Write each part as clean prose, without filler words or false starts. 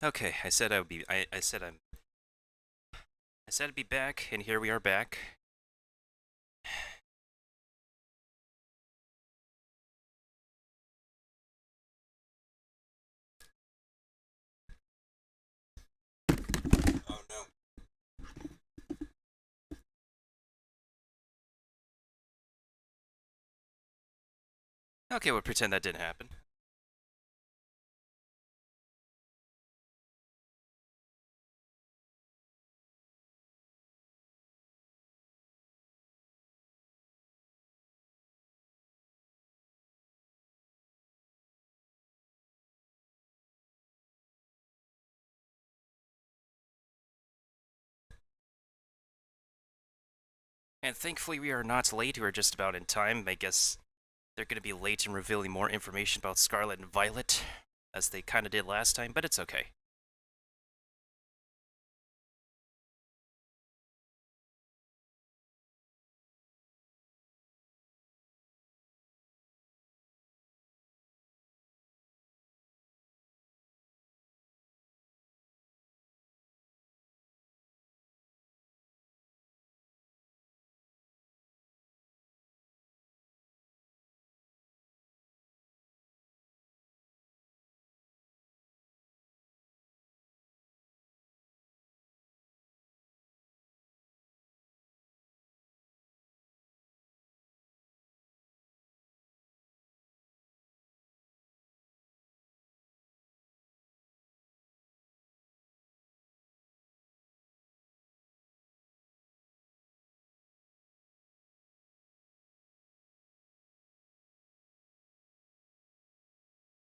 Okay, I said I would be. I said I'd be back, and here we are back. Oh no. Okay, we'll pretend that didn't happen. And thankfully, we are not late. We're just about in time. I guess they're going to be late in revealing more information about Scarlet and Violet, as they kind of did last time, but it's okay.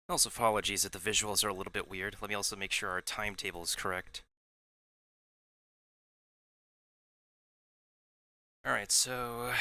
Also, apologies if the visuals are a little bit weird. Let me also make sure our timetable is correct. Alright, so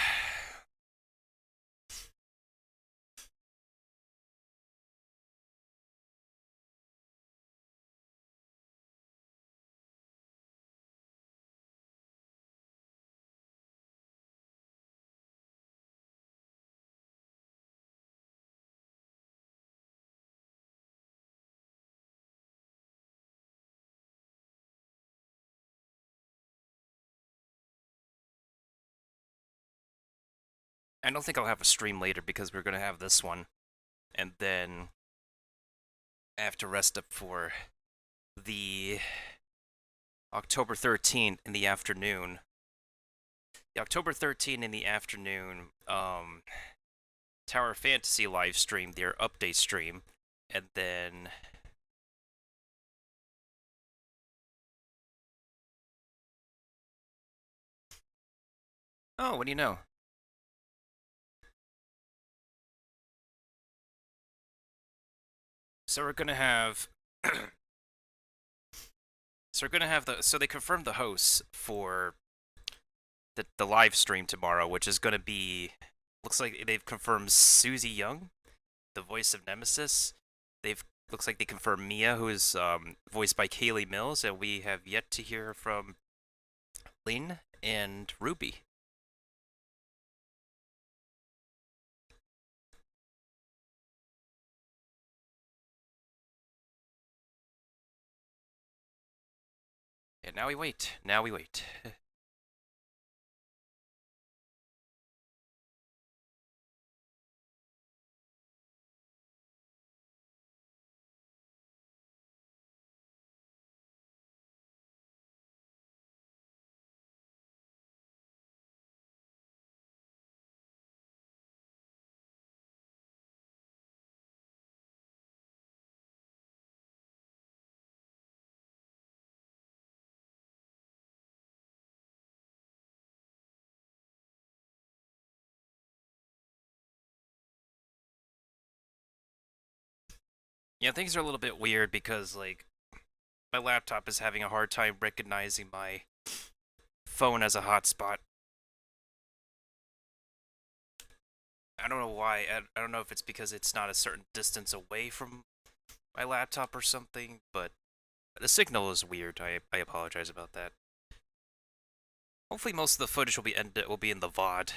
I don't think I'll have a stream later because we're going to have this one, and then I have to rest up for the October 13th in the afternoon. The October 13th in the afternoon, Tower Fantasy live stream, their update stream, and then oh, what do you know? So we're gonna have so they confirmed the hosts for the live stream tomorrow, which is gonna be looks like they've confirmed Susie Young, the voice of Nemesis. They've looks like they confirmed Mia, who is voiced by Kaylee Mills, and we have yet to hear from Lynn and Ruby. And now we wait. Now we wait. Yeah, things are a little bit weird because like my laptop is having a hard time recognizing my phone as a hotspot. I don't know why. I don't know if it's because it's not a certain distance away from my laptop or something, but the signal is weird. I apologize about that. Hopefully most of the footage will be in the VOD,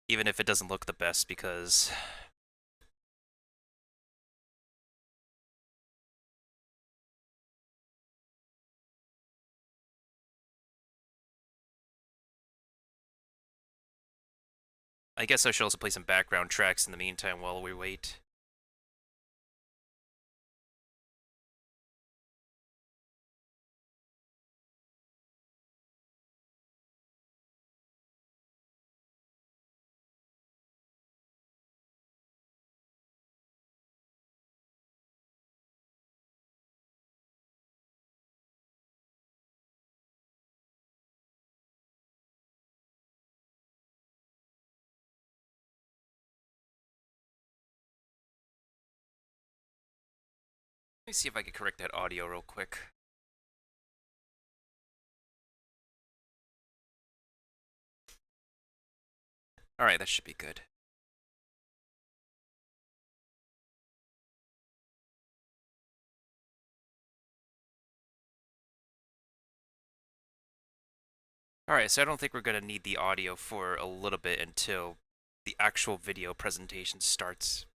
even if it doesn't look the best because I guess I should also play some background tracks in the meantime while we wait. Let me see if I can correct that audio real quick. Alright, that should be good. Alright, so I don't think we're going to need the audio for a little bit until the actual video presentation starts.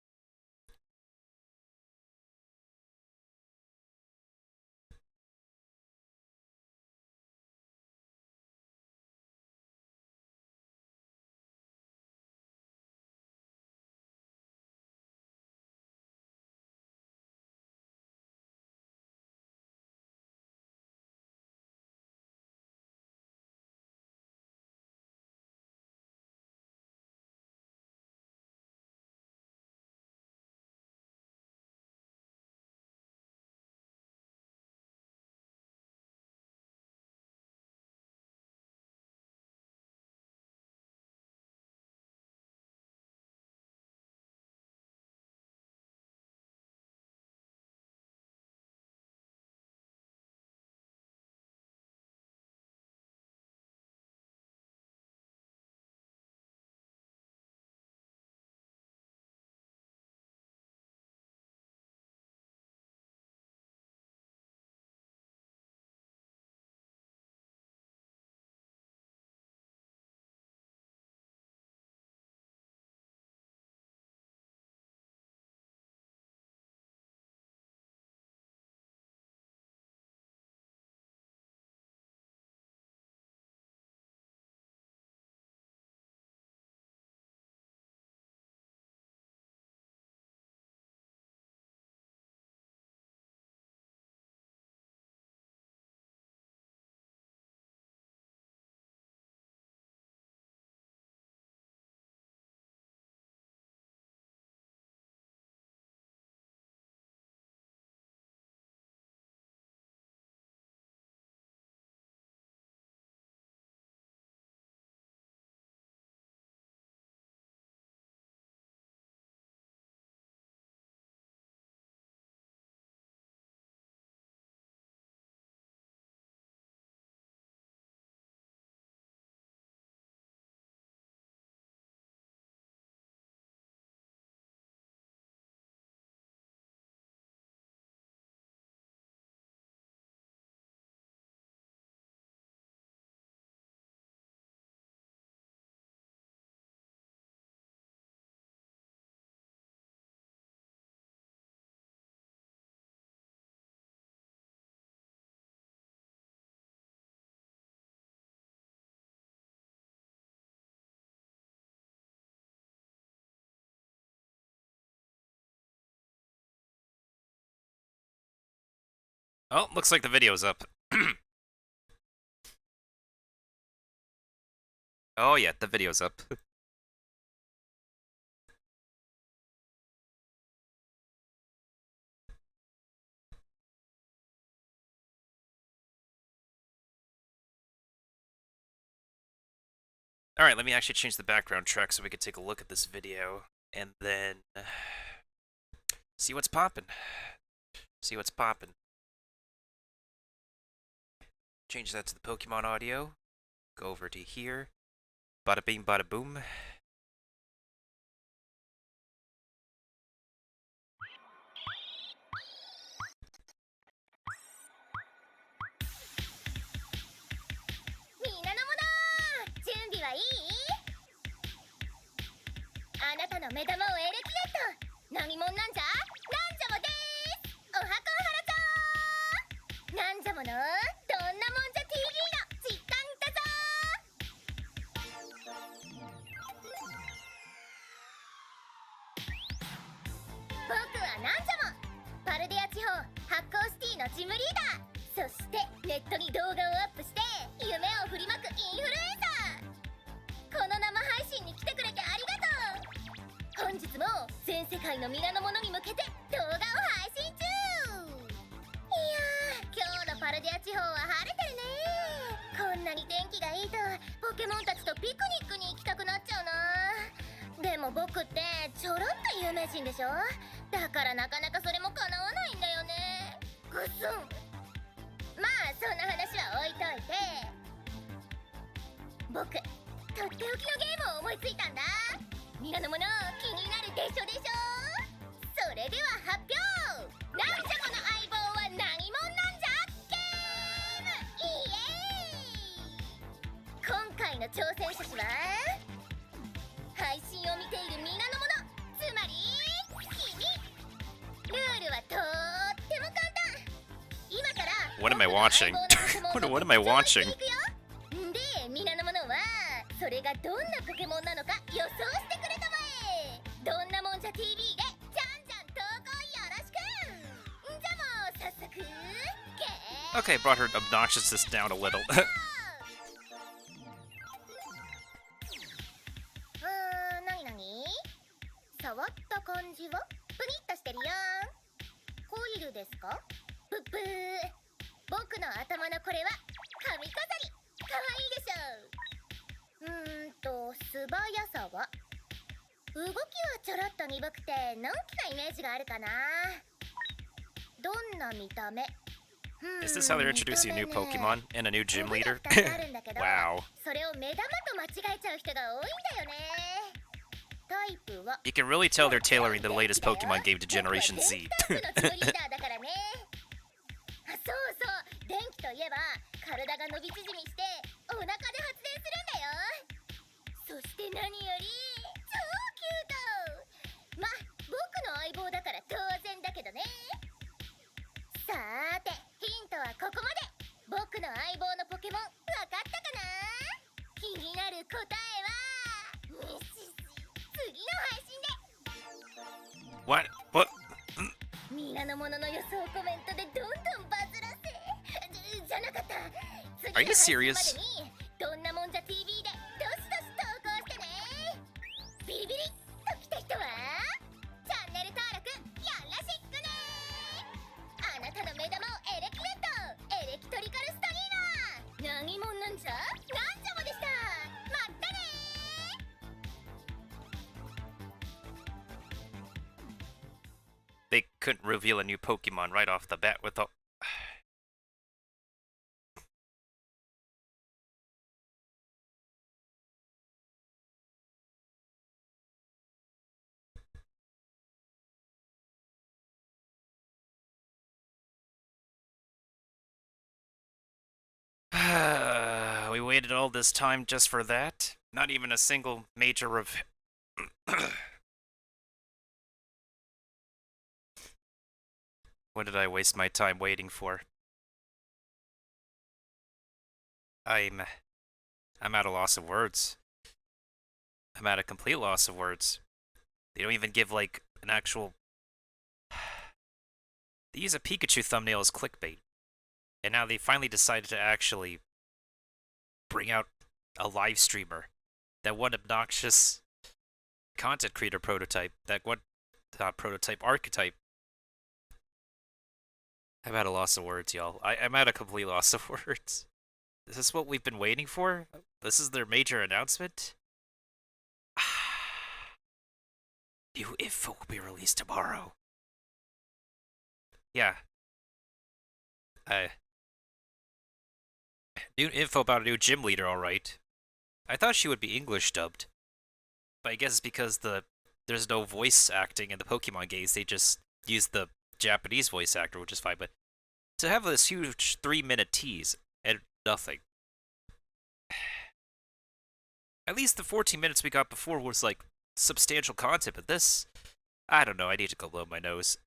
Oh, looks like the video's up. Oh yeah, the video's up. Alright, let me actually change the background track so we can take a look at this video, and then see what's poppin'. See what's poppin'. Change that to the Pokemon audio. Go over to here. Bada bing, bada boom. そしてネットに動画をアップして夢を振りまくインフルエンサー。この生配信に来てくれてありがとう。本日も全世界の皆の者に向けて動画を配信中。いやー、今日のパルディア地方は晴れてるね。こんなに天気がいいとポケモンたちとピクニックに行きたくなっちゃうな。でも僕ってちょろっと有名人でしょ。だからなかなかそれも叶わないんだよね。ぐすん。まあそんな話は置いといて、僕とっておきのゲームを思いついたんだ。皆の者気になるでしょでしょ。それでは発表。なんじゃこの相棒は何者なんじゃゲームイエーイ。今回の挑戦者は配信を見ている皆の者、つまり君。ルールはとっても簡単。今から What am I watching? What am I watching? で、皆の者はそれがどんなポケモンなのか予想してくれたまえ。どんなもんじゃ TV でじゃんじゃん投稿よろしく。じゃもう早速ゲー Okay, brought her obnoxiousness down a little. なになに？触った感じはプニッとしてるよ。コイルですか？ブッブー。僕の頭のこれは髪飾り。かわいいでしょ。素早さは動きはちょろっと鈍くてのんきなイメージがあるかな。どんな見た目？ Is this how they're introducing a new Pokemon and a new gym leader? わ Wow. それを目玉と間違えちゃう人が多いんだよね。タイプは You can really tell they're tailoring the latest Pokemon game to Generation Z. 僕は電気タイプのチームリーダーだからね。そうそう、電気といえば体が伸び縮みしてお腹で発電するんだよ。そして何より超キュート。ま、僕の相棒だから当然だけどね。さーて、ヒントはここまで。僕の相棒のポケモンわかったかな？気になる答えは次の配信で。 What? What? 皆の者の予想コメントでどんどんバズらせ。じゃなかった。 Are you 次の serious? 配信までにどんなもんじゃ TV でどしどし投稿してね。ビリビリっと来た人はチャンネル登録よろしくね。あなたの目玉をエレキレットエレキトリカルストリーマー。何者なんじゃなんじゃもでした。まったね。They couldn't reveal a new Pokemon right off the bat with all... We waited all this time just for that? Not even a single major What did I waste my time waiting for? I'm at a loss of words. I'm at a complete loss of words. They don't even give, like, an actual... They use a Pikachu thumbnail as clickbait. And now they finally decided to actually bring out a live streamer. That one obnoxious content creator prototype. That one prototype archetype. I'm at a loss of words, y'all. I'm at a complete loss of words. Is this what we've been waiting for? This is their major announcement? New info will be released tomorrow. Yeah. New info about a new gym leader, alright. I thought she would be English dubbed. But I guess it's because there's no voice acting in the Pokemon games, they just use the Japanese voice actor, which is fine, but to have this huge 3-minute tease and nothing. At least the 14 minutes we got before was like substantial content, but this, I don't know, I need to go blow my nose.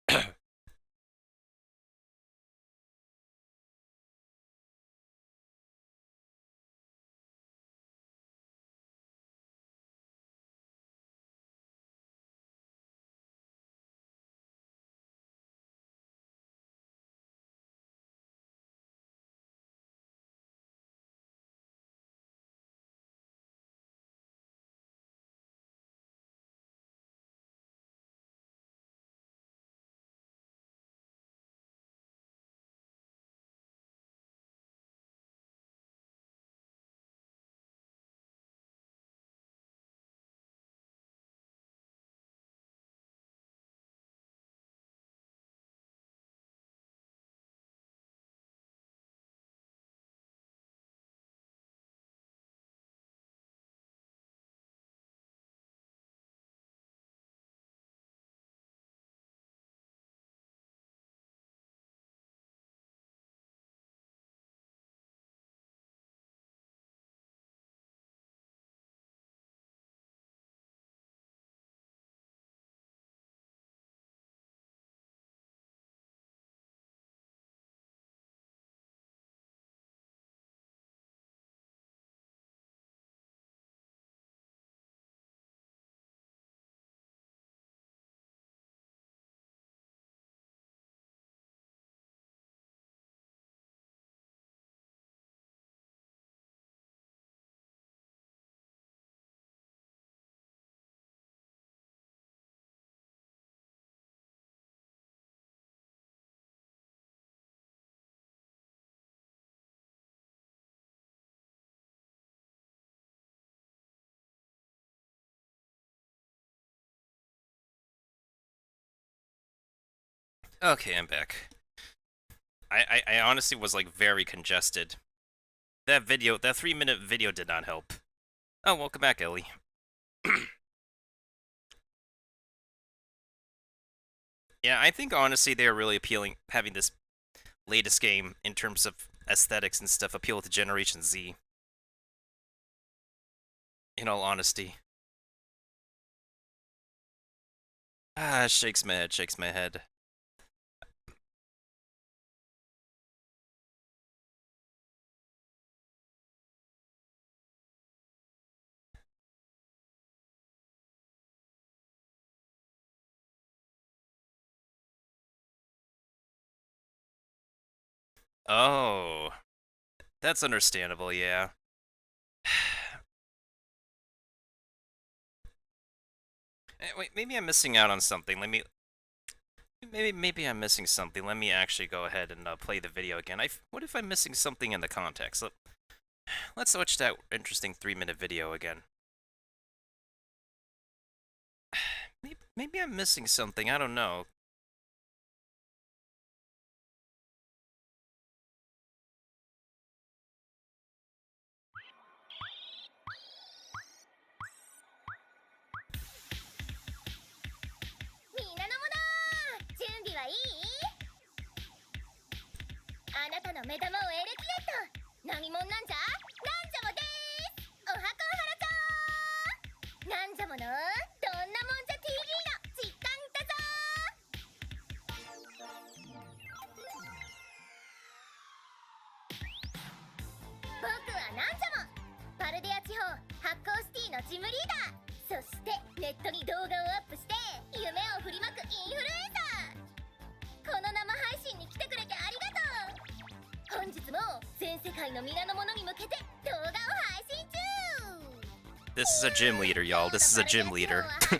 Okay, I'm back. I honestly was like very congested. That 3-minute video did not help. Oh, welcome back, Ellie. Yeah, I think honestly they are really appealing, having this latest game in terms of aesthetics and stuff appeal to Generation Z. In all honesty. Ah, shakes my head, shakes my head. Oh, that's understandable, yeah. Wait, maybe I'm missing out on something. Maybe I'm missing something. Let me actually go ahead and play the video again. What if I'm missing something in the context? Let's watch that interesting 3-minute video again. Maybe I'm missing something. I don't know. This is a gym leader, y'all. This is a gym leader. こ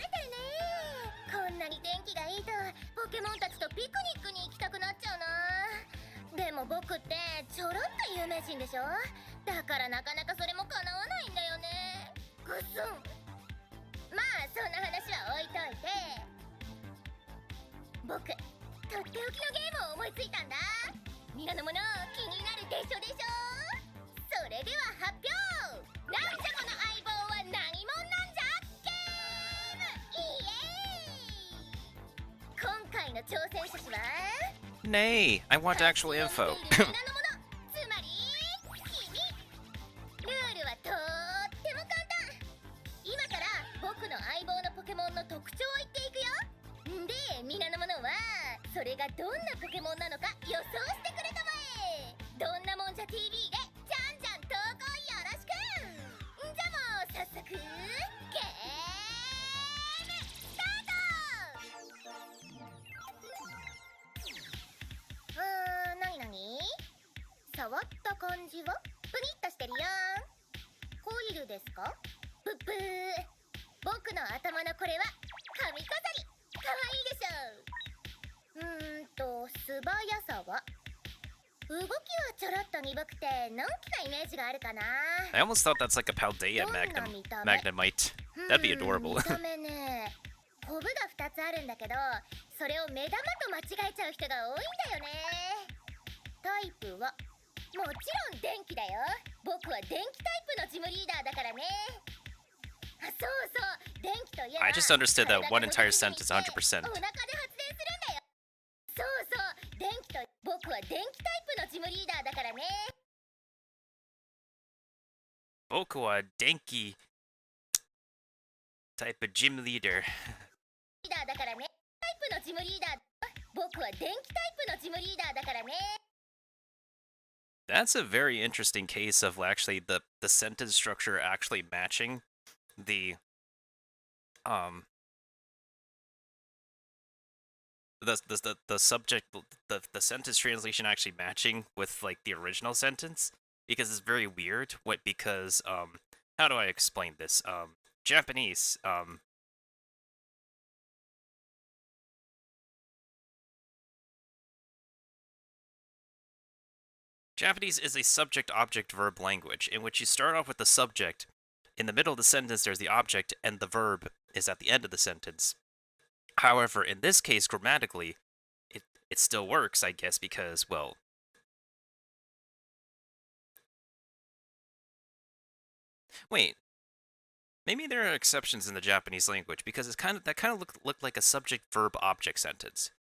んなに天気がいいとポケモンたちとピクニックに行きたくなっちゃうな。でも僕ってちょろっと有名人でしょ。だからなかなかそれも叶わないんだよね。ぐすん。まあそんな話は置いといて、僕とっておきのゲームを思いついたんだ。皆の者気になるでしょでしょ。それでは発表。なんじゃこの相棒は何者なんじゃゲームイエーイ。今回の挑戦者は Nay, I want actual info. つまり君。ルールはとっても簡単。今から僕の相棒のポケモンの特徴を言っていくよ。んで皆の者はそれがどんなポケモンなのか予想してくれたまえ。どんなもんじゃ TV でじゃんじゃん投稿よろしく。じゃあもう早速ゲームスタート。なになに。触った感じはプニッとしてるよ。コイルですか。ブッブー。僕の頭のこれは髪飾り。かわいいでしょ。素早さは動きはちょろっと鈍くてのんきなイメージがあるかな。 I almost thought that's like a Paldea Magnemite. That'd be adorable. 見た目ね、コブが2つあるんだけど、それを目玉と間違えちゃう人が多いんだよね。タイプはもちろん電気だよ。僕は電気タイプのジムリーダーだからね。そうそう、電気といえば I just understood that one entire sentence 100%. お腹で発電するんだよ。そうそう、電気と僕は電気タイプのジムリーダーだからね。 Boku wa Denki type of gym leader. リーダーだからね。タイプのジムリーダー。僕は電気タイプのジムリーダーだからね。 That's a very interesting case of actually the sentence structure actually matching the the subject, the sentence translation actually matching with like the original sentence, because it's very weird. Because how do I explain this? Japanese Japanese is a subject-object-verb language in which you start off with the subject, in the middle of the sentence there's the object, and the verb is at the end of the sentence. However, in this case, grammatically, it it still works, I guess, because, well, wait, maybe there are exceptions in the Japanese language because it's kind of looked like a subject verb object sentence.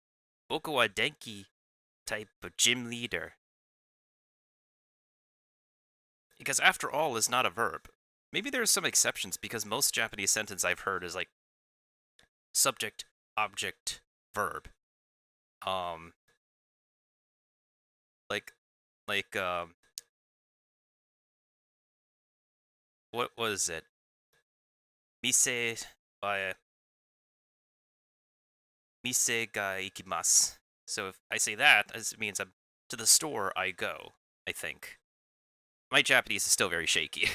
Boku wa denki type of gym leader. Because after all is not a verb. Maybe there are some exceptions because most Japanese sentence I've heard is like subject object verb. Um like like what was it? Mise wa mise ga ikimasu. So if I say that, it means I'm to the store I go, I think. My Japanese is still very shaky.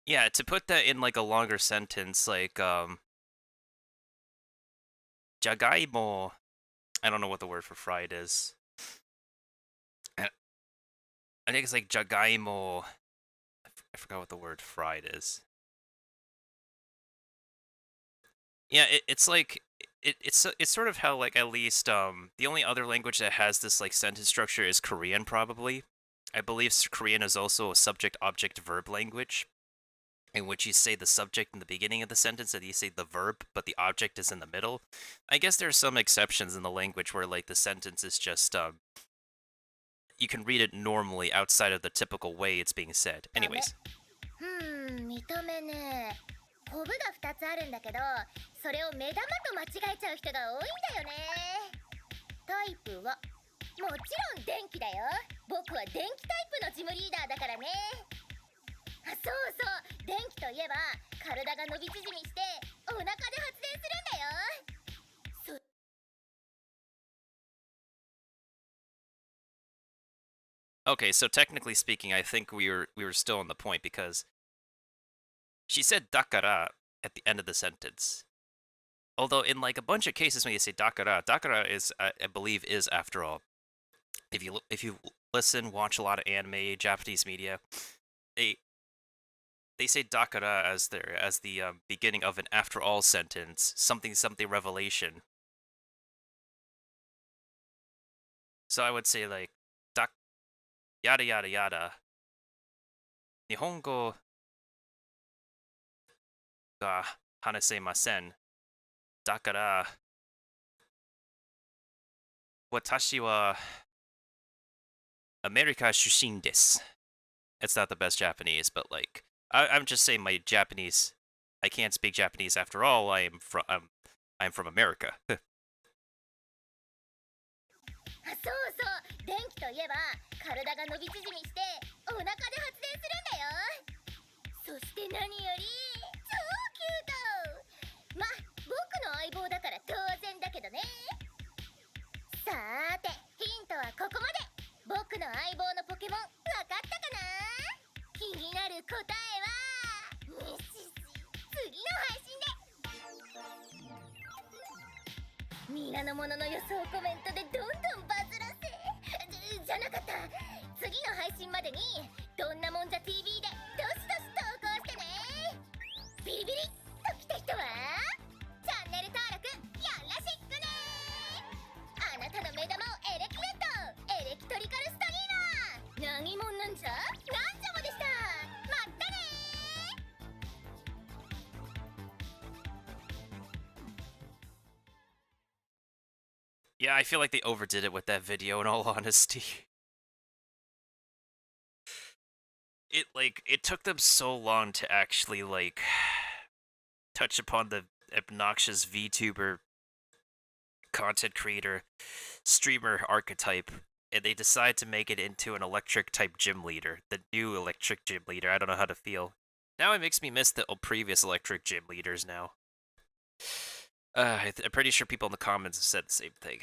Yeah, to put that in like a longer sentence, like jagaimo. I don't know what the word for fried is. I think it's like jagaimo. I forgot what the word fried is. Yeah, it's like it's sort of how like at least the only other language that has this like sentence structure is Korean probably. I believe Korean is also a subject object verb language in which you say the subject in the beginning of the sentence and you say the verb but the object is in the middle. I guess there are some exceptions in the language where like the sentence is just you can read it normally outside of the typical way it's being said. Anyways. 見た目ね。コブが2つあるんだけど、それを目玉と間違えちゃう人が多いんだよね。タイプはもちろん電気だよ。僕は電気タイプのジムリーダーだからね。あ、そうそう、電気といえば体が伸び縮みしてお腹で発電するんだよ。Okay, so technically speaking, I think we were still on the point because she said dakara at the end of the sentence. Although in like a bunch of cases when you say dakara, dakara is I believe is after all. If you listen, watch a lot of anime, Japanese media, they say dakara as the beginning of an after all sentence, something revelation. So I would say like dak yada yada yada. Nihongo ga hanasemasen. Dakara watashi wa America shushin desu. It's not the best Japanese, but like I'm just saying my Japanese. I can't speak Japanese after all. I'm from America. あ、そうそう、電気といえば体が伸び縮みしてお腹で発電するんだよ。そして何より超キュート。ま、僕の相棒だから当然だけどね。さーて、ヒントはここまで。僕の相棒のポケモンわかったかな。気になる答えは次の配信で。皆の者の予想コメントでどんどんバズらせ。じゃなかった。次の配信までにどんなもんじゃ TV でどしどし投稿してね。ビリビリっときた人はチャンネル登録よろしくね。あなたの目玉をエレキュレットエレキトリカルストリーマー何者なんじゃなんじゃもでした。まったね。Yeah, I feel like they overdid it with that video in all honesty. It took them so long to actually like touch upon the obnoxious VTuber content creator streamer archetype and they decide to make it into an electric type gym leader, the new electric gym leader. I don't know how to feel. Now it makes me miss the previous electric gym leaders now. I'm pretty sure people in the comments have said the same thing.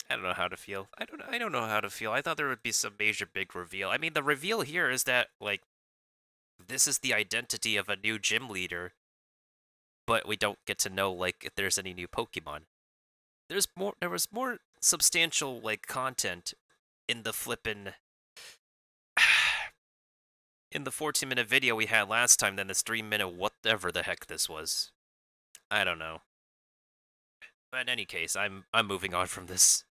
I don't know how to feel. I don't know how to feel. I thought there would be some major big reveal. I mean, the reveal here is that like this is the identity of a new gym leader, but we don't get to know like if there's any new Pokemon. There was more substantial like content in the flippin' in the 14-minute video we had last time than this 3-minute whatever the heck this was. I don't know. But in any case, I'm moving on from this.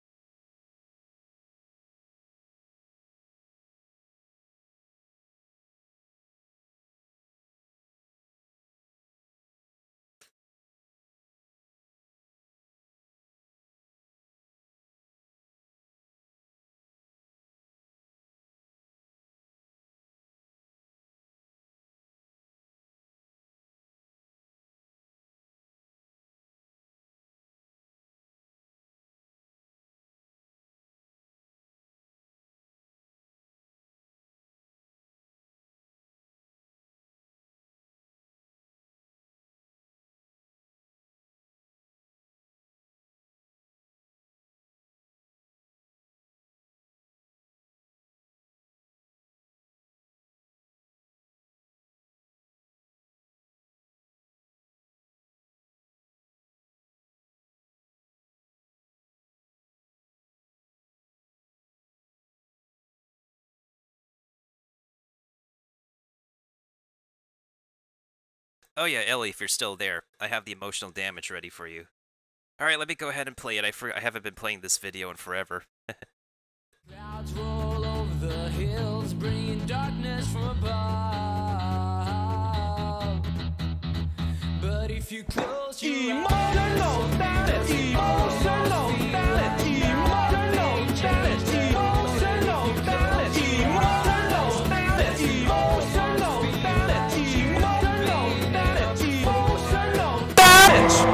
Oh yeah, Ellie, if you're still there, I have the emotional damage ready for you. Alright, let me go ahead and play it. I haven't been playing this video in forever. Clouds roll over the hills, bringing darkness from above. But if you close your Emotional status, emotional status, emotional status, emotional status, emotional status, emotional status, emotional status, emotional status.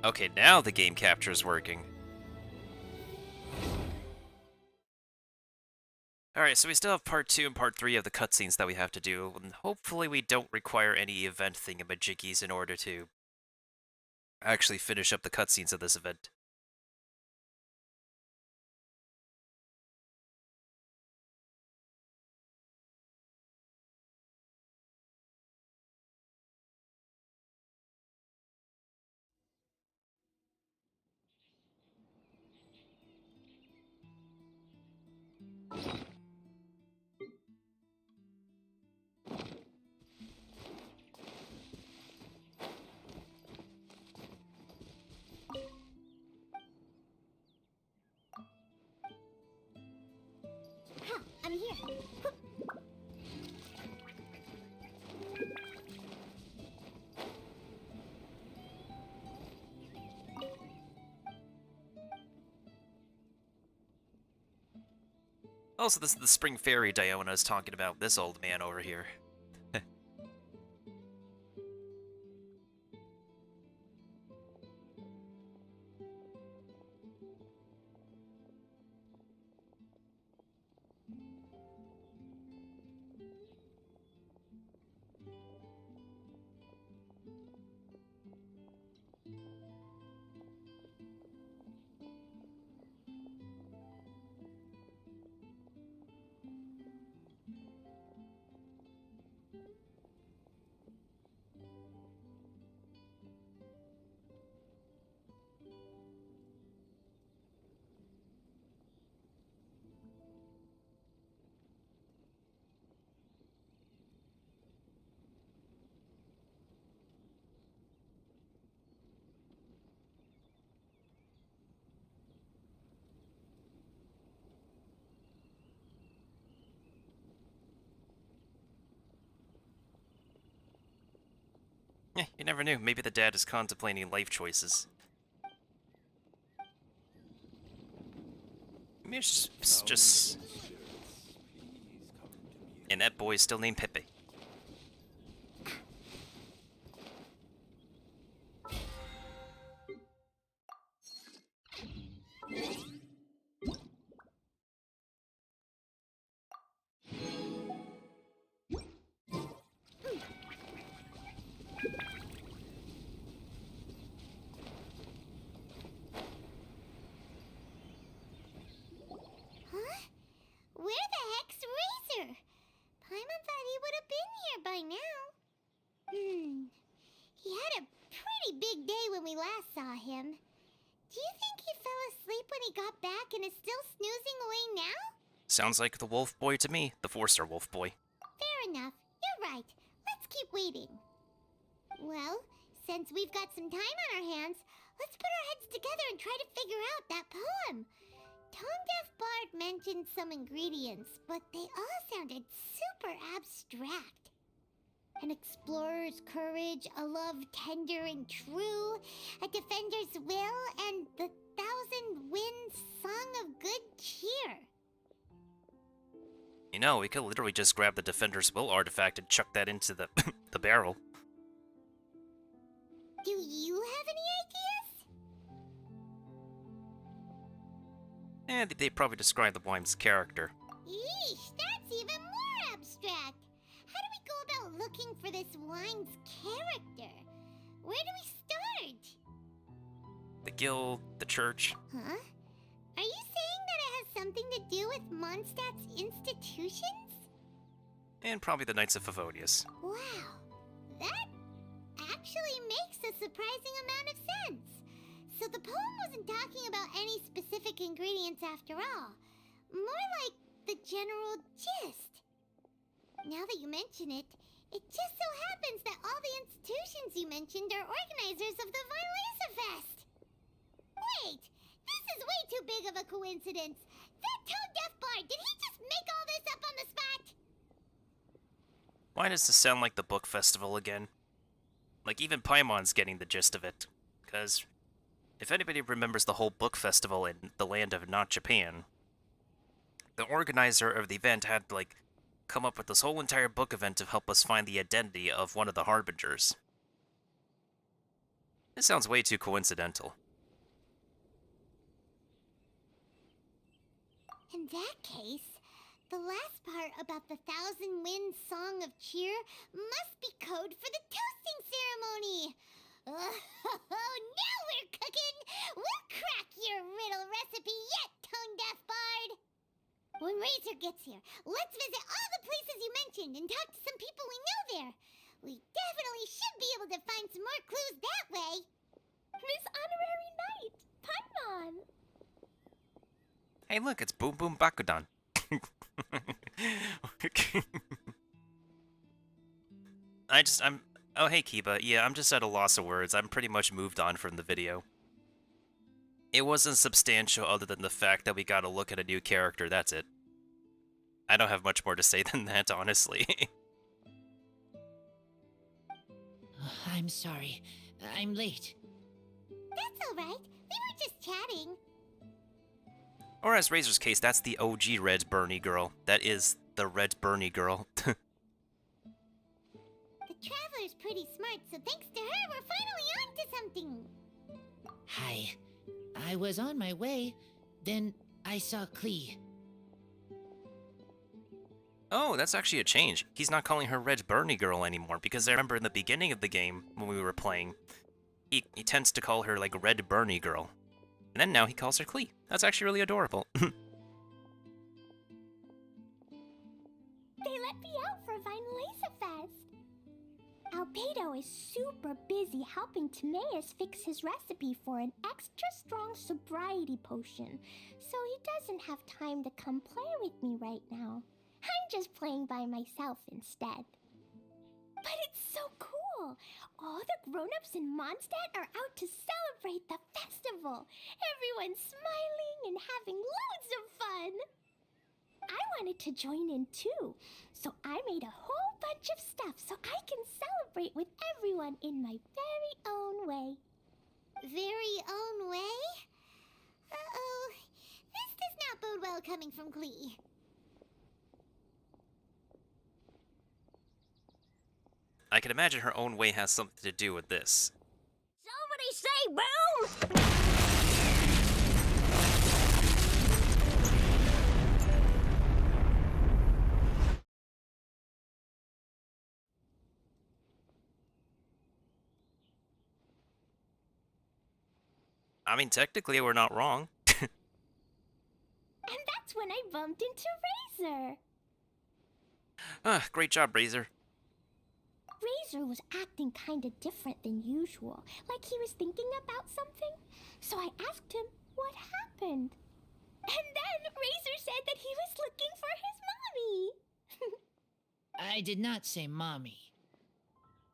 Okay, now the game capture is working. Alright, so we still have part 2 and part 3 of the cutscenes that we have to do, and hopefully we don't require any event thingamajiggies in order to actually finish up the cutscenes of this event. I'm here. Also, this is the Spring Fairy Diona is talking about, this old man over here. Yeah, you never knew. Maybe the dad is contemplating life choices. Maybe it's just... And that boy is still named Pepe. him. Do you think he fell asleep when he got back and is still snoozing away now? Sounds like the wolf boy to me, the 4-star wolf boy. Fair enough. You're right. Let's keep waiting. Well, since we've got some time on our hands, let's put our heads together and try to figure out that poem. Tone Deaf Bard mentioned some ingredients, but they all sounded super abstract. An explorer's courage, a love tender and true, a defender's will, and the 1,000 winds song of good cheer. You know, we could literally just grab the Defender's Will artifact and chuck that into the the barrel. Do you have any ideas? They probably describe the Wime's character. Eesh, that's even more abstract. How do we go about looking for this wine's character? Where do we start? The guild, the church. Huh? Are you saying that it has something to do with Mondstadt's institutions? And probably the Knights of Favonius. Wow, that actually makes a surprising amount of sense. So the poem wasn't talking about any specific ingredients after all. More like the general gist. Now that you mention it, it just so happens that all the institutions you mentioned are organizers of the Violesa Fest. Wait, this is way too big of a coincidence. That Tone Deaf Bard, did he just make all this up on the spot? Why does this sound like the book festival again? Like, even Paimon's getting the gist of it. Because if anybody remembers the whole book festival in the land of not Japan, the organizer of the event had, like, come up with this whole entire book event to help us find the identity of one of the Harbingers. This sounds way too coincidental. In that case, the last part about the 1,000 winds song of cheer must be code for the toasting ceremony. Oh, now we're cooking! We'll crack your riddle recipe yet, Tone Deaf Bard! When Razor gets here, let's visit all the places you mentioned and talk to some people we know there. We definitely should be able to find some more clues that way. Miss Honorary Knight, Paimon! Hey, look, it's Boom Boom Bakudan. Oh, hey, Kiba. Yeah, I'm just at a loss of words. I'm pretty much moved on from the video. It wasn't substantial other than the fact that we got to look at a new character, that's it. I don't have much more to say than that, honestly. I'm sorry. I'm late. That's alright. We were just chatting. Or as Razor's case, that's the OG Red Bernie girl. That is the Red Bernie girl. The Traveler's pretty smart, so thanks to her, we're finally on to something. Hi. I was on my way, then I saw Klee. Oh, that's actually a change. He's not calling her Red Bernie girl anymore, because I remember in the beginning of the game, when we were playing, he tends to call her, like, Red Bernie girl. And then now he calls her Klee. That's actually really adorable. They let me out for Violesa Fest. Albedo is super busy helping Timaeus fix his recipe for an extra strong sobriety potion, so he doesn't have time to come play with me right now. I'm just playing by myself instead. But it's so cool! All the grown-ups in Mondstadt are out to celebrate the festival! Everyone's smiling and having loads of fun! I wanted to join in too, so I made a whole bunch of stuff so I can celebrate with everyone in my very own way. Very own way? Uh-oh. This does not bode well coming from Klee. I can imagine her own way has something to do with this. Somebody say boom! I mean, technically, we're not wrong. And that's when I bumped into Razor. Great job, Razor. Razor was acting kinda different than usual, like he was thinking about something. So I asked him what happened. And then Razor said that he was looking for his mommy. I did not say mommy.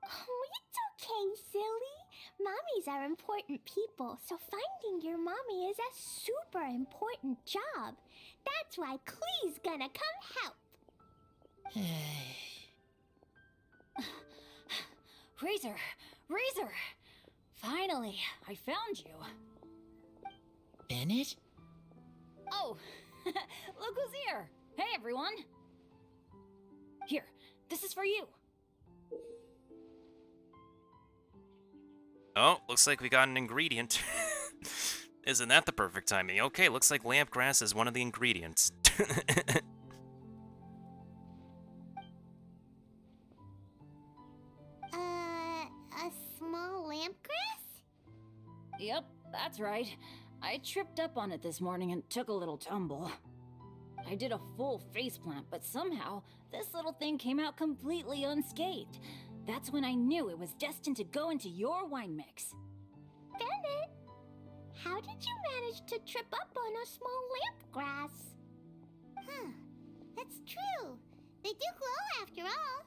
Oh, it's okay, silly. Mommies are important people, so finding your mommy is a super important job. That's why Klee's gonna come help. Razor! Razor! Finally, I found you. Bennett? Oh, look who's here! Hey, everyone! Here, this is for you. Oh, looks like we got an ingredient. Isn't that the perfect timing? Okay, looks like lamp grass is one of the ingredients. A small lamp grass? Yep, that's right. I tripped up on it this morning and took a little tumble. I did a full faceplant, but somehow this little thing came out completely unscathed. That's when I knew it was destined to go into your wine mix. Bennett, how did you manage to trip up on a small lamp grass? Huh, that's true. They do glow after all.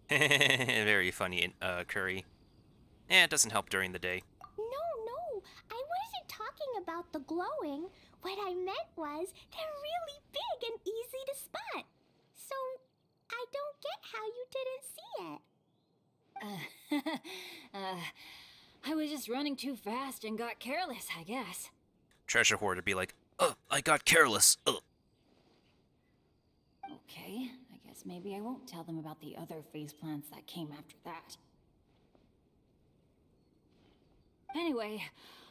Very funny, Curry. Eh, it doesn't help during the day. No, I wasn't talking about the glowing. What I meant was they're really big and easy to spot. So, I don't get how you didn't see it. I was just running too fast and got careless, I guess. Treasure hoarder be like, "Ugh, I got careless. Ugh." Okay, I guess maybe I won't tell them about the other faceplants that came after that. Anyway,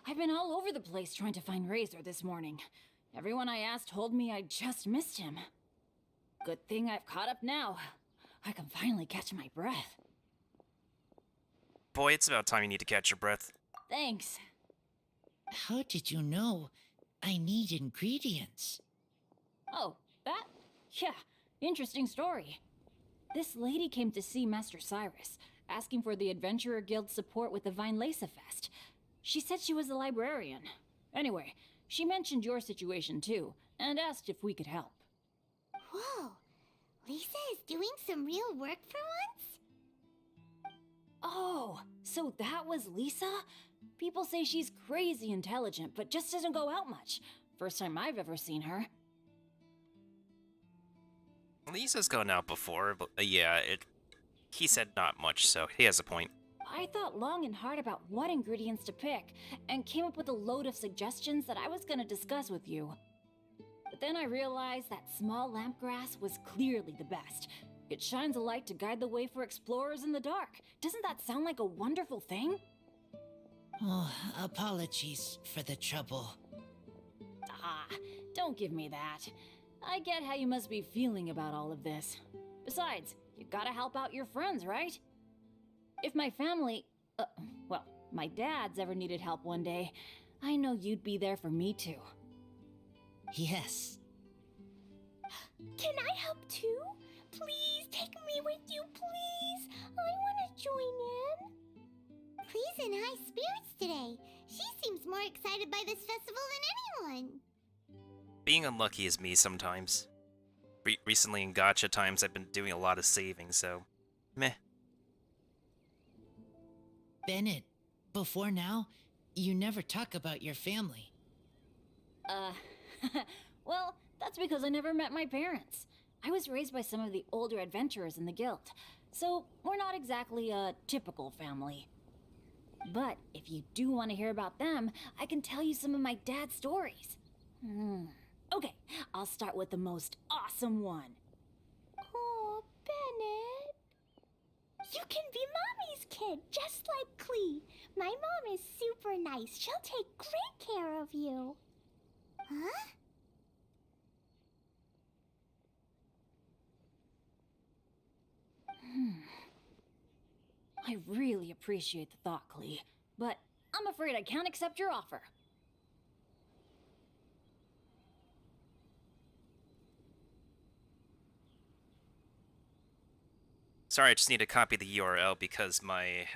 I've been all over the place trying to find Razor this morning. Everyone I asked told me I just missed him. Good thing I've caught up now. I can finally catch my breath. Boy, it's about time you need to catch your breath. Thanks. How did you know I need ingredients? Oh, that? Yeah, interesting story. This lady came to see Master Cyrus, asking for the Adventurer Guild's support with the Vinelesa Fest. She said she was a librarian. Anyway, she mentioned your situation too, and asked if we could help. Whoa, Lisa is doing some real work for once? Oh, so that was Lisa? People say she's crazy intelligent, but just doesn't go out much. First time I've ever seen her. Lisa's gone out before, but yeah, he said not much, so he has a point. I thought long and hard about what ingredients to pick, and came up with a load of suggestions that I was gonna discuss with you. But then I realized that small lamp grass was clearly the best. It shines a light to guide the way for explorers in the dark. Doesn't that sound like a wonderful thing? Oh, apologies for the trouble. Ah, don't give me that. I get how you must be feeling about all of this. Besides, you gotta help out your friends, right? If my family, well, my dad's ever needed help one day, I know you'd be there for me too. Yes. Can I help too? Please take me with you, please. I want to join in. Please in high spirits today. She seems more excited by this festival than anyone. Being unlucky is me sometimes. Recently in gacha times, I've been doing a lot of saving, so meh. Bennett, before now, you never talk about your family. Well, that's because I never met my parents. I was raised by some of the older adventurers in the guild, so we're not exactly a typical family. But if you do want to hear about them, I can tell you some of my dad's stories. Okay, I'll start with the most awesome one. Oh, Bennett. You can be Mommy's kid, just like Klee. My mom is super nice. She'll take great care of you. Huh? I really appreciate the thought, Klee, but I'm afraid I can't accept your offer. Sorry, I just need to copy the URL because my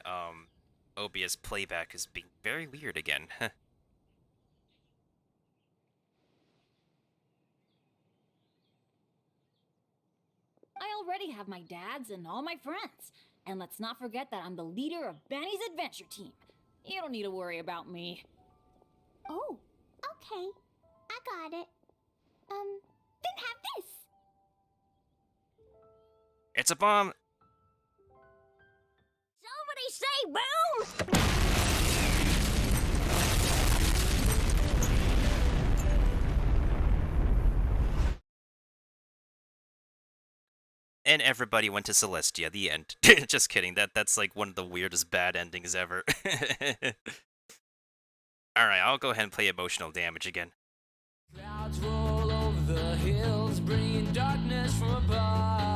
OBS playback is being very weird again. I already have my dad's and all my friends. And let's not forget that I'm the leader of Benny's adventure team. You don't need to worry about me. Oh, okay. I got it. Then have this. It's a bomb! Somebody say boom! And everybody went to Celestia, the end. Just kidding, that's like one of the weirdest bad endings ever. Alright, I'll go ahead and play emotional damage again. Clouds roll over the hills, bringing darkness from above.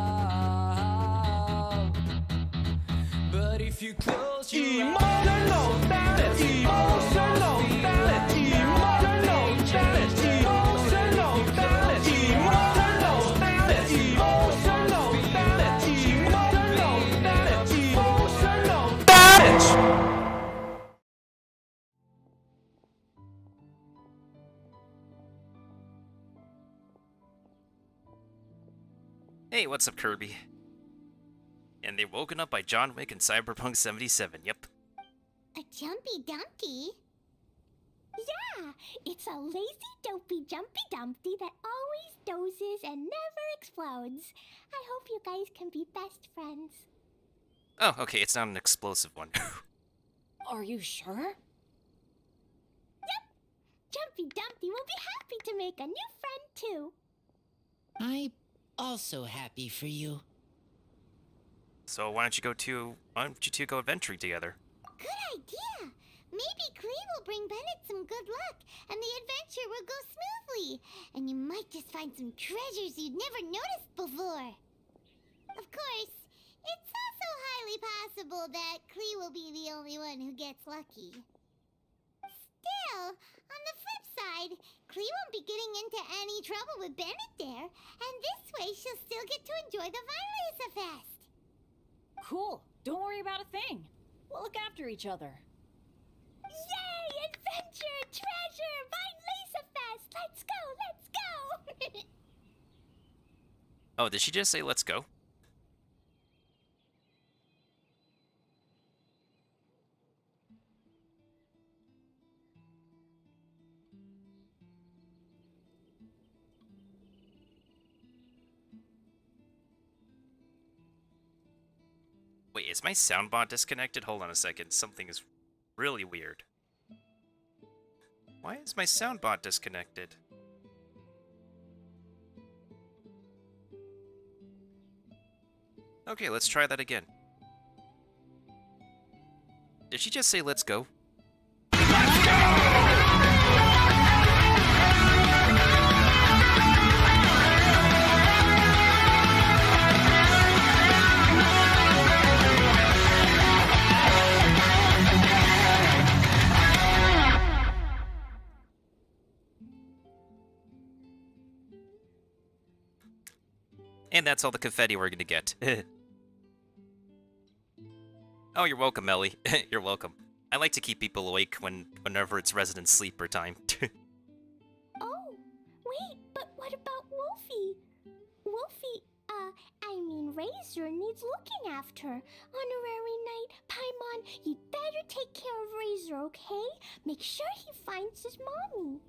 But if you close your Emotional damage. Emotional damage. Emotional damage. Emotional damage. Emotional damage. Emotional damage. Emotional damage. Emotional damage. Hey, what's up, Kirby? And they're woken up by John Wick and Cyberpunk 77, yep. A jumpy dumpty? Yeah, it's a lazy, dopey, jumpy dumpty that always dozes and never explodes. I hope you guys can be best friends. Oh, okay, it's not an explosive one. Are you sure? Jumpy Dumpty will be happy to make a new friend too. I'm also happy for you. So why don't you two go adventuring together? Good idea. Maybe Klee will bring Bennett some good luck, and the adventure will go smoothly. And you might just find some treasures you'd never noticed before. Of course, it's also highly possible that Klee will be the only one who gets lucky. Still, on the flip side, Klee won't be getting into any trouble with Bennett there, and this way she'll still get to enjoy the Violet Fest. Cool. Don't worry about a thing. We'll look after each other. Yay! Adventure! Treasure! Violet Fest! Let's go! Let's go! Oh, did she just say let's go? Wait, is my soundbot disconnected? Hold on a second. Something is really weird. Why is my soundbot disconnected? Okay, let's try that again. Did she just say let's go? And that's all the confetti we're gonna get. Oh, you're welcome, Ellie. You're welcome. I like to keep people awake whenever it's resident sleeper time. Oh, wait, but what about Wolfie? Wolfie, Razor needs looking after. Honorary Knight, Paimon, you'd better take care of Razor, okay? Make sure he finds his mommy.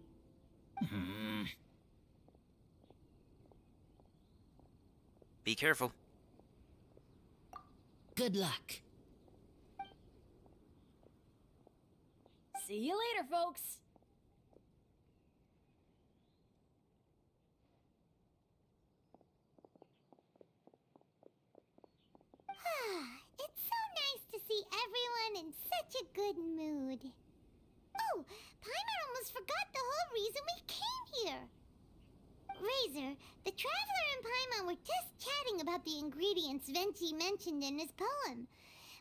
Be careful. Good luck. See you later, folks. It's so nice to see everyone in such a good mood. Oh, Paimon almost forgot the whole reason we came here. Razor, the Traveler and Paimon were just chatting about the ingredients Venti mentioned in his poem.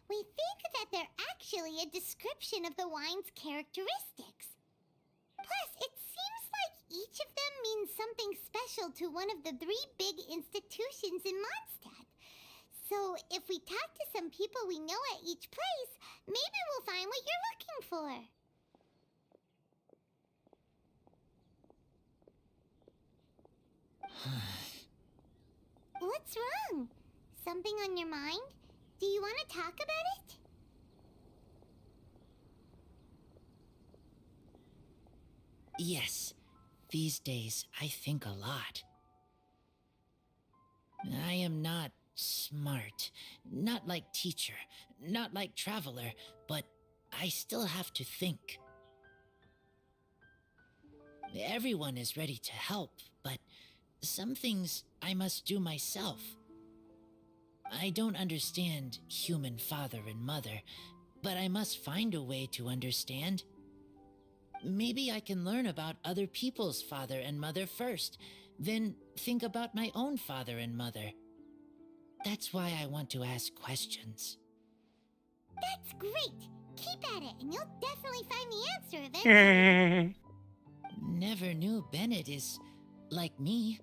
We think that they're actually a description of the wine's characteristics. Plus, it seems like each of them means something special to one of the 3 big institutions in Mondstadt. So if we talk to some people we know at each place, maybe we'll find what you're looking for. What's wrong? Something on your mind? Do you want to talk about it? Yes, these days I think a lot. I am not smart, not like teacher, not like traveler, but I still have to think. Everyone is ready to help, but some things I must do myself. I don't understand human father and mother, but I must find a way to understand. Maybe I can learn about other people's father and mother first, then think about my own father and mother. That's why I want to ask questions. That's great! Keep at it, and you'll definitely find the answer eventually. Never knew Bennett is like me.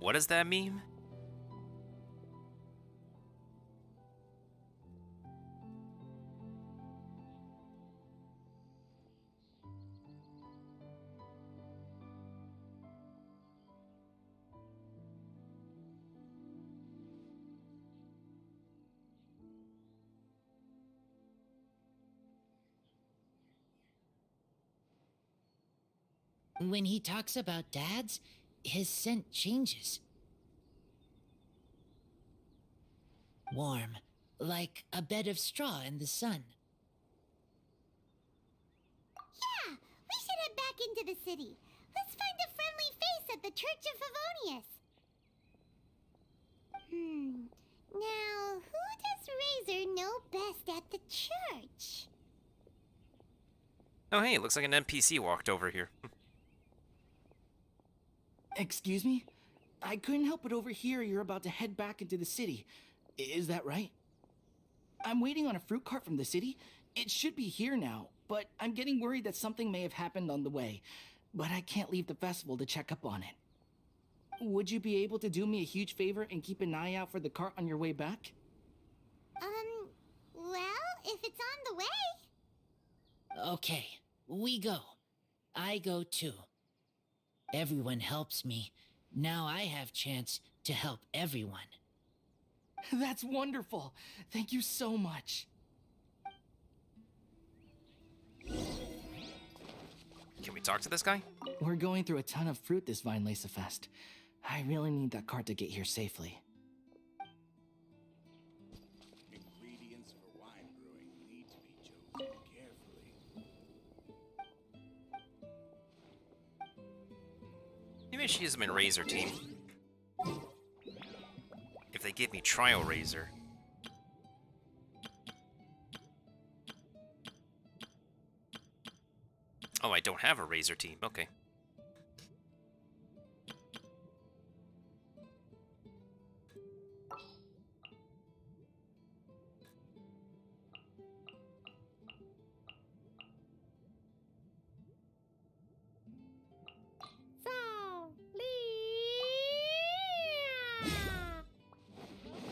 What does that mean? When he talks about dads, his scent changes. Warm, like a bed of straw in the sun. Yeah, we should head back into the city. Let's find a friendly face at the Church of Favonius. Now, who does Razor know best at the church? Oh hey, looks like an NPC walked over here. Excuse me? I couldn't help but overhear you're about to head back into the city. Is that right? I'm waiting on a fruit cart from the city. It should be here now, but I'm getting worried that something may have happened on the way. But I can't leave the festival to check up on it. Would you be able to do me a huge favor and keep an eye out for the cart on your way back? Well, if it's on the way. Okay, we go. I go too. Everyone helps me. Now I have chance to help everyone. That's wonderful. Thank you so much. Can we talk to this guy? We're going through a ton of fruit this Vine Lace Fest. I really need that cart to get here safely. Ingredients for wine brewing need to be chosen carefully. Maybe I should use them in Razor Team. If they give me Trial Razor. Oh, I don't have a Razor Team. Okay.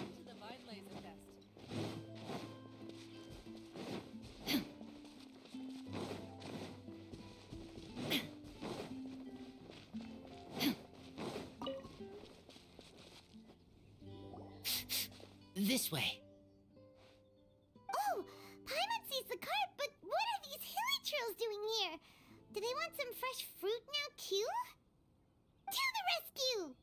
To the Vine Laser Fest. This way. Oh, Paimon sees the cart, but what are these hilly trails doing here? Do they want some fresh fruit now, too? To the rescue!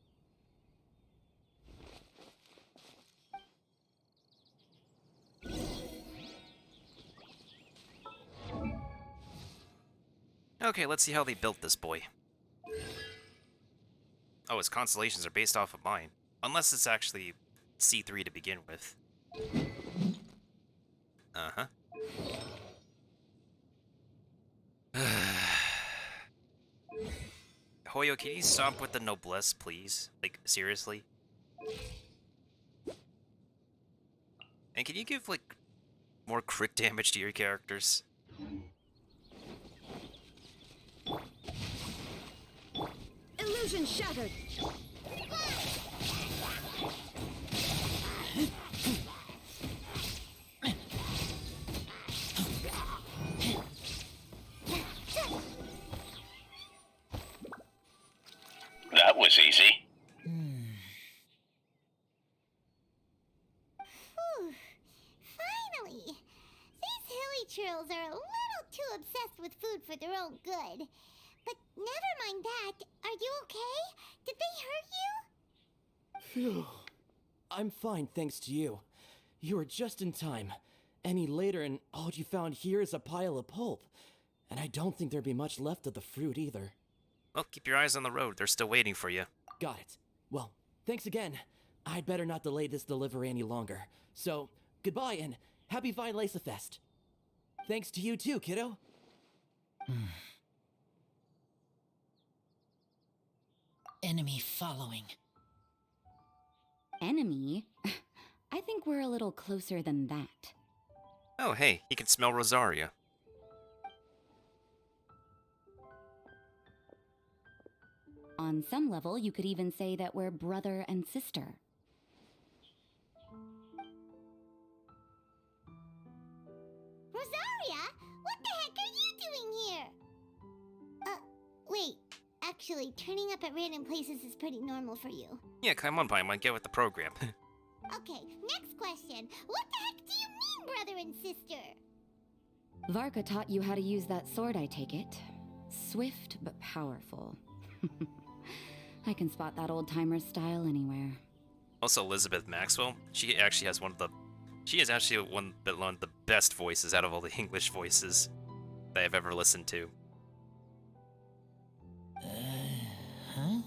Okay, let's see how they built this boy. Oh, his constellations are based off of mine. Unless it's actually C3 to begin with. Uh-huh. Hoyo, can you stop with the noblesse, please? Like, seriously? And can you give, like, more crit damage to your characters? Illusion Illusion shattered. That was easy. Whew. Finally! These hilly churls are a little too obsessed with food for their own good. But never mind that. Are you okay? Did they hurt you? Phew. I'm fine, thanks to you. You were just in time. Any later, and all you found here is a pile of pulp. And I don't think there'd be much left of the fruit either. Well, keep your eyes on the road. They're still waiting for you. Got it. Well, thanks again. I'd better not delay this delivery any longer. So, goodbye and happy Vine Lace Fest. Thanks to you too, kiddo. Enemy following. Enemy? I think we're a little closer than that. Oh, hey, he can smell Rosaria. On some level, you could even say that we're brother and sister. Rosaria? What the heck are you doing here? Wait. Actually, turning up at random places is pretty normal for you. Yeah, come on, Paimon, get with the program. Okay, next question. What the heck do you mean, brother and sister? Varka taught you how to use that sword, I take it. Swift but powerful. I can spot that old-timer's style anywhere. Also, Elizabeth Maxwell, she actually has one of the... She is actually one of the best voices out of all the English voices that I've ever listened to. Huh?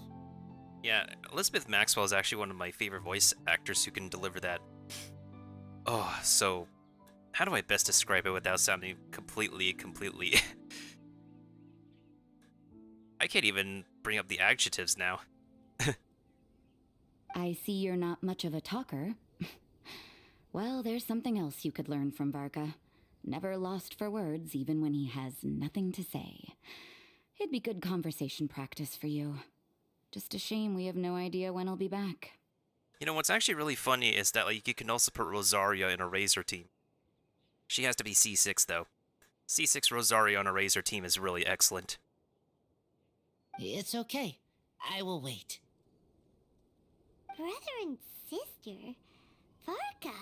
Yeah, Elizabeth Maxwell is actually one of my favorite voice actors who can deliver that. Oh, so... How do I best describe it without sounding completely... I can't even bring up the adjectives now. I see you're not much of a talker. Well, there's something else you could learn from Varka. Never lost for words, even when he has nothing to say. It'd be good conversation practice for you. Just a shame we have no idea when he'll be back. You know, what's actually really funny is that like you can also put Rosaria in a Razor team. She has to be C6, though. C6 Rosaria on a Razor team is really excellent. It's okay. I will wait. Brother and sister? Varka?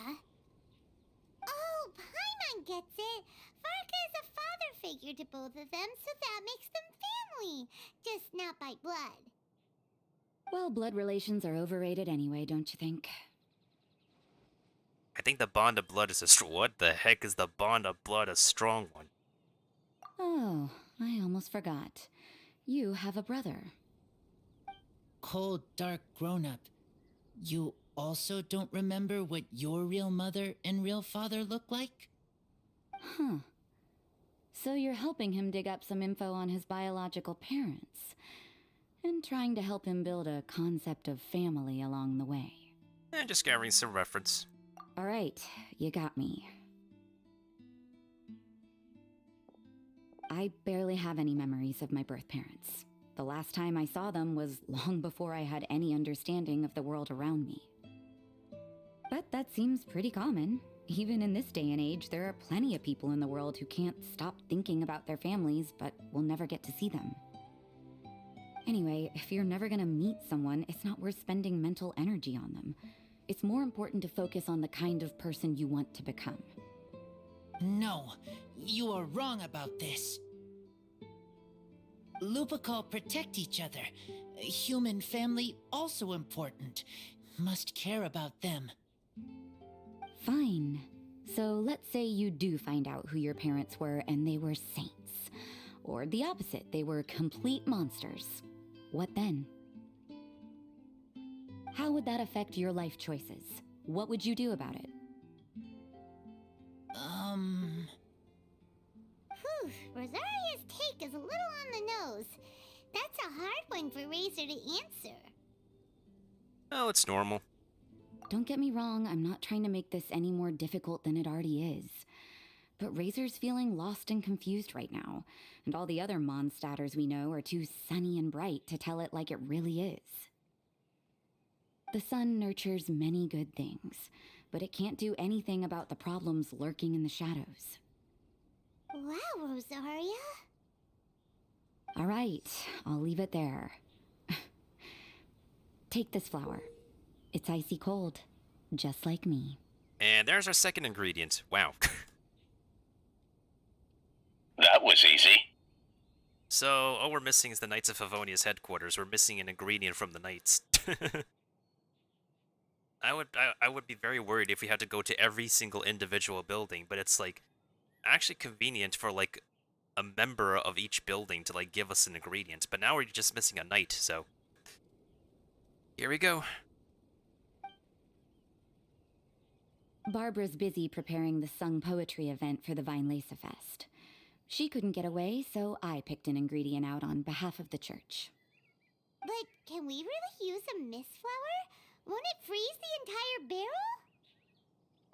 Oh, Paimon gets it. Varka is a father figure to both of them, so that makes them family. Just not by blood. Well, blood relations are overrated anyway, don't you think? I think the bond of blood is a what the heck is the bond of blood a strong one? Oh, I almost forgot. You have a brother. Cold, dark grown-up. You also don't remember what your real mother and real father look like? Huh. So you're helping him dig up some info on his biological parents. And trying to help him build a concept of family along the way. Just gathering some reference. Alright, you got me. I barely have any memories of my birth parents. The last time I saw them was long before I had any understanding of the world around me. But that seems pretty common. Even in this day and age, there are plenty of people in the world who can't stop thinking about their families, but will never get to see them. Anyway, if you're never gonna meet someone, it's not worth spending mental energy on them. It's more important to focus on the kind of person you want to become. No, you are wrong about this. Lupical protect each other. Human family also important. Must care about them. Fine. So let's say you do find out who your parents were and they were saints. Or the opposite, they were complete monsters. What then? How would that affect your life choices? What would you do about it? Whew, Rosaria's take is a little on the nose. That's a hard one for Razor to answer. Oh, it's normal. Don't get me wrong, I'm not trying to make this any more difficult than it already is. but Razor's feeling lost and confused right now, and all the other Mondstadters we know are too sunny and bright to tell it like it really is. The sun nurtures many good things, but it can't do anything about the problems lurking in the shadows. Wow, Rosaria. All right, I'll leave it there. Take this flower. It's icy cold, just like me. And there's our second ingredient. Wow. That was easy. So, all we're missing is the Knights of Favonia's headquarters. We're missing an ingredient from the Knights. I would be very worried if we had to go to every single individual building, but it's like actually convenient for like a member of each building to like give us an ingredient. But now we're just missing a knight, so here we go. Barbara's busy preparing the sung poetry event for the Vinelesa Fest. She couldn't get away, so I picked an ingredient out on behalf of the church. But can we really use a mist flower? Won't it freeze the entire barrel?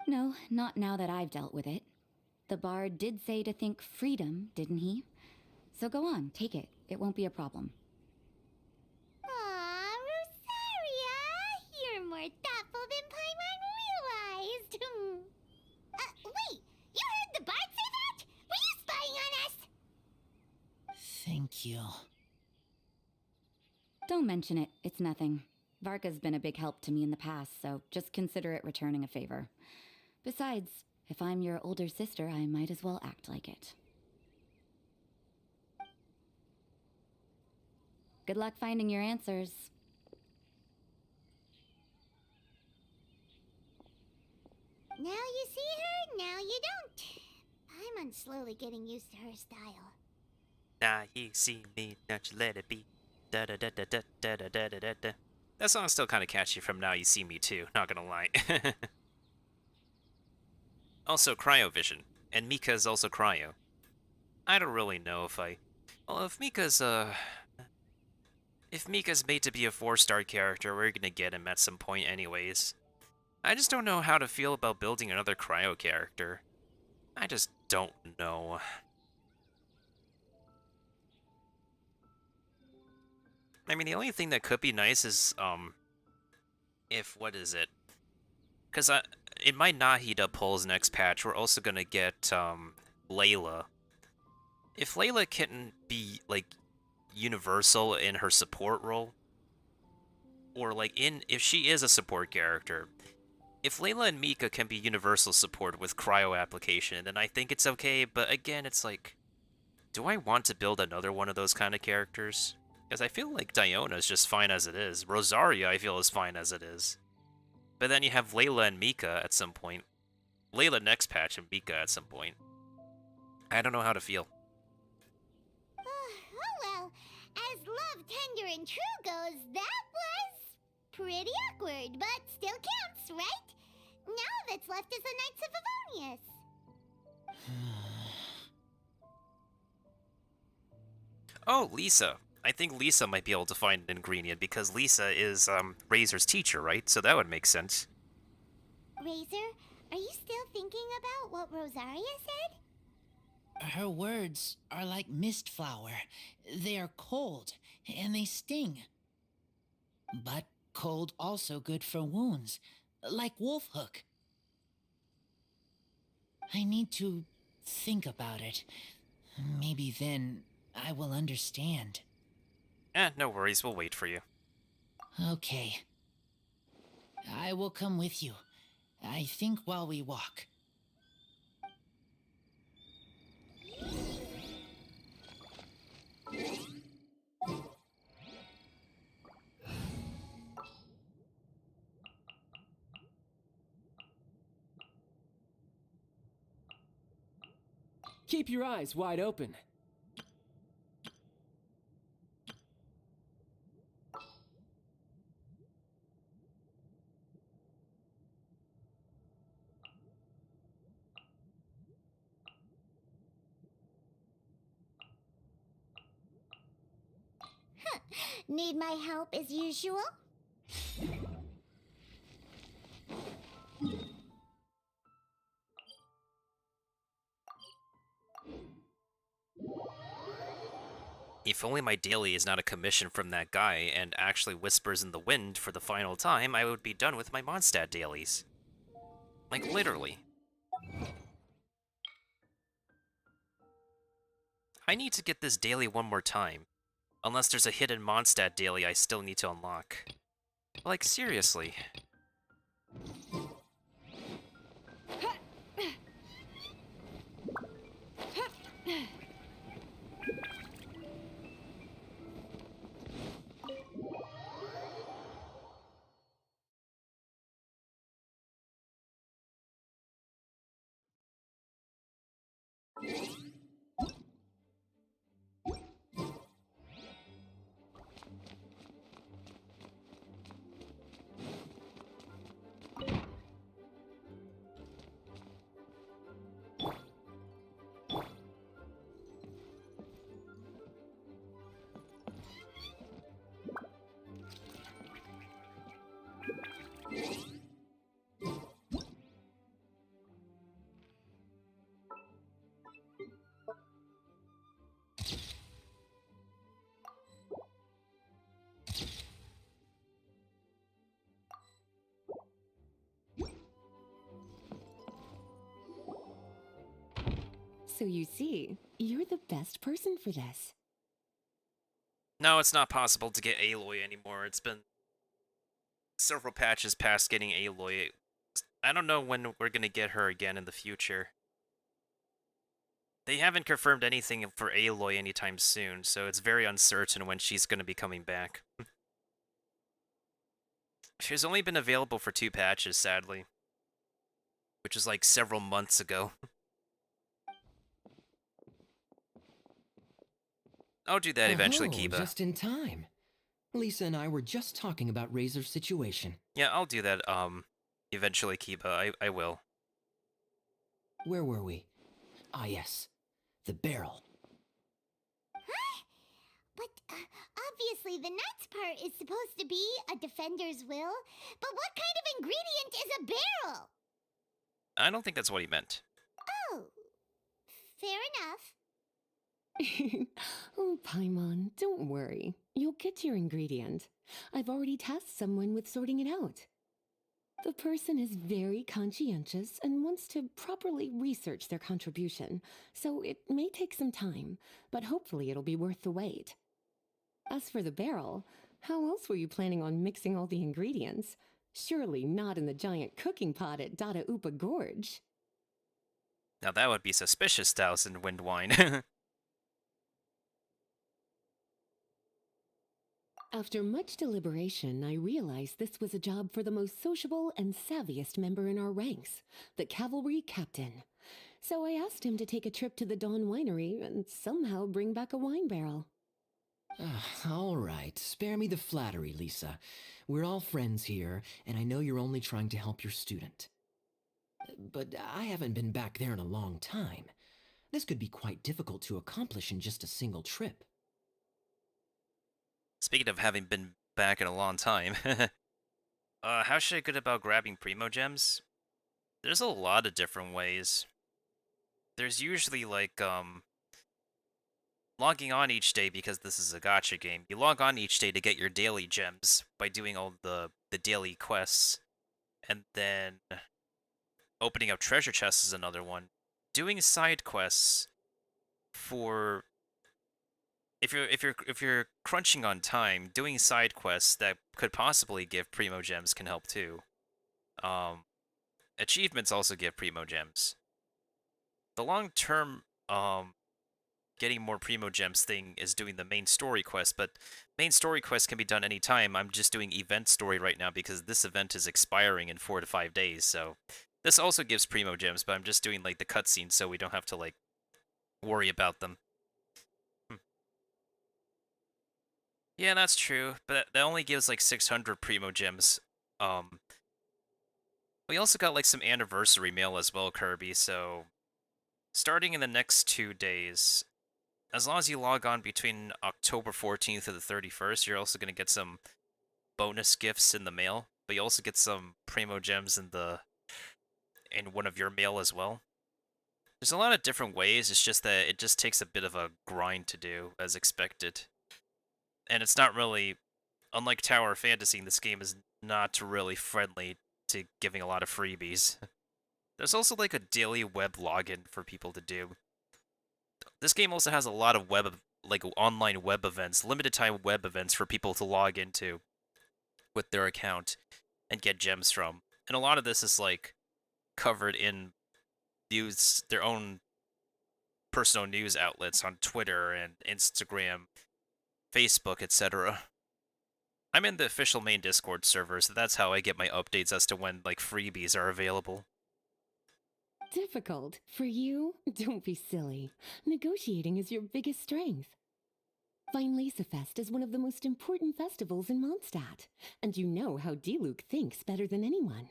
No, not now that I've dealt with it. The bard did say to think freedom, didn't he? So go on, take it. It won't be a problem. Aw, Rosaria! You're more thoughtful than Paimon realized. Wait! You heard the bard say that? Were you spying on us? Thank you. Don't mention it. It's nothing. Varka's been a big help to me in the past, so just consider it returning a favor. Besides, if I'm your older sister, I might as well act like it. Good luck finding your answers. Now you see her, now you don't. Paimon's slowly getting used to her style. Now you see me, don't you let it be. Da da da da da da da da da da. That song's still kind of catchy from Now You See Me too, not gonna lie. Also Cryovision, and Mika's also Cryo. I don't really know if well, if Mika's made to be a 4-star character, we're gonna get him at some point anyways. I just don't know how to feel about building another Cryo character. I just don't know. I mean, the only thing that could be nice is, what is it? Because in my Nahida polls next patch, we're also gonna get, Layla. If Layla can be, like, universal in her support role, or, like, if she is a support character, if Layla and Mika can be universal support with cryo application, then I think it's okay, but again, it's like, do I want to build another one of those kind of characters? Because I feel like Diona is just fine as it is. Rosaria, I feel, is fine as it is. But then you have Layla and Mika at some point. Layla next patch and Mika at some point. I don't know how to feel. Oh well, as love, tender, and true goes, that was pretty awkward, but still counts, right? Now that's left is the Knights of Favonius. Oh, Lisa. I think Lisa might be able to find an ingredient because Lisa is Razor's teacher, right? So that would make sense. Razor, are you still thinking about what Rosaria said? Her words are like mist flower. They are cold, and they sting. But cold also good for wounds, like Wolfhook. I need to think about it. Maybe then I will understand. No worries, we'll wait for you. Okay. I will come with you. I think while we walk. Keep your eyes wide open. Need my help as usual? If only my daily is not a commission from that guy and actually whispers in the wind for the final time, I would be done with my Mondstadt dailies. Like, literally. I need to get this daily one more time. Unless there's a hidden Mondstadt daily I still need to unlock. Like, seriously. So you see, you're the best person for this. No, it's not possible to get Aloy anymore. It's been several patches past getting Aloy. I don't know when we're gonna get her again in the future. They haven't confirmed anything for Aloy anytime soon, so it's very uncertain when she's gonna be coming back. She's only been available for 2 patches, sadly. Which is like several months ago. I'll do that eventually, Kiba. Just in time. Lisa and I were just talking about Razor's situation. Yeah, I'll do that, eventually, Kiba. I will. Where were we? Ah, yes. The barrel. But obviously the nuts part is supposed to be a defender's will. But what kind of ingredient is a barrel? I don't think that's what he meant. Oh, fair enough. Oh, Paimon, don't worry. You'll get your ingredient. I've already tasked someone with sorting it out. The person is very conscientious and wants to properly research their contribution, so it may take some time, but hopefully it'll be worth the wait. As for the barrel, how else were you planning on mixing all the ingredients? Surely not in the giant cooking pot at Dada Upa Gorge. Now that would be suspicious, Thousand Wind Wine. After much deliberation, I realized this was a job for the most sociable and savviest member in our ranks, the cavalry captain. So I asked him to take a trip to the Dawn Winery and somehow bring back a wine barrel. All right, spare me the flattery, Lisa. We're all friends here, and I know you're only trying to help your student. But I haven't been back there in a long time. This could be quite difficult to accomplish in just a single trip. Speaking of having been back in a long time, how should I go about grabbing Primo Gems? There's a lot of different ways. There's usually, like, logging on each day because this is a gacha game. You log on each day to get your daily gems by doing all the daily quests. And then opening up treasure chests is another one. Doing side quests for... If you're crunching on time, doing side quests that could possibly give Primo Gems can help too. Achievements also give Primo Gems. The long-term getting more Primo Gems thing is doing the main story quest, but main story quests can be done anytime. I'm just doing event story right now because this event is expiring in 4 to 5 days, so this also gives Primo Gems, but I'm just doing like the cutscenes so we don't have to like worry about them. Yeah, that's true, but that only gives like 600 Primo Gems. We also got like some anniversary mail as well, Kirby, so starting in the next 2 days, as long as you log on between October 14th to the 31st, you're also going to get some bonus gifts in the mail, but you also get some Primo Gems in one of your mail as well. There's a lot of different ways, it's just that it just takes a bit of a grind to do, as expected. And it's not really, unlike Tower Fantasy, this game is not really friendly to giving a lot of freebies. There's also like a daily web login for people to do. This game also has a lot of online web events, limited time web events for people to log into with their account and get gems from. And a lot of this is like covered in their own personal news outlets on Twitter and Instagram, Facebook, etc. I'm in the official main Discord server, so that's how I get my updates as to when like freebies are available. Difficult? For you? Don't be silly. Negotiating is your biggest strength. Fine Lisa Fest is one of the most important festivals in Mondstadt, and you know how Diluc thinks better than anyone.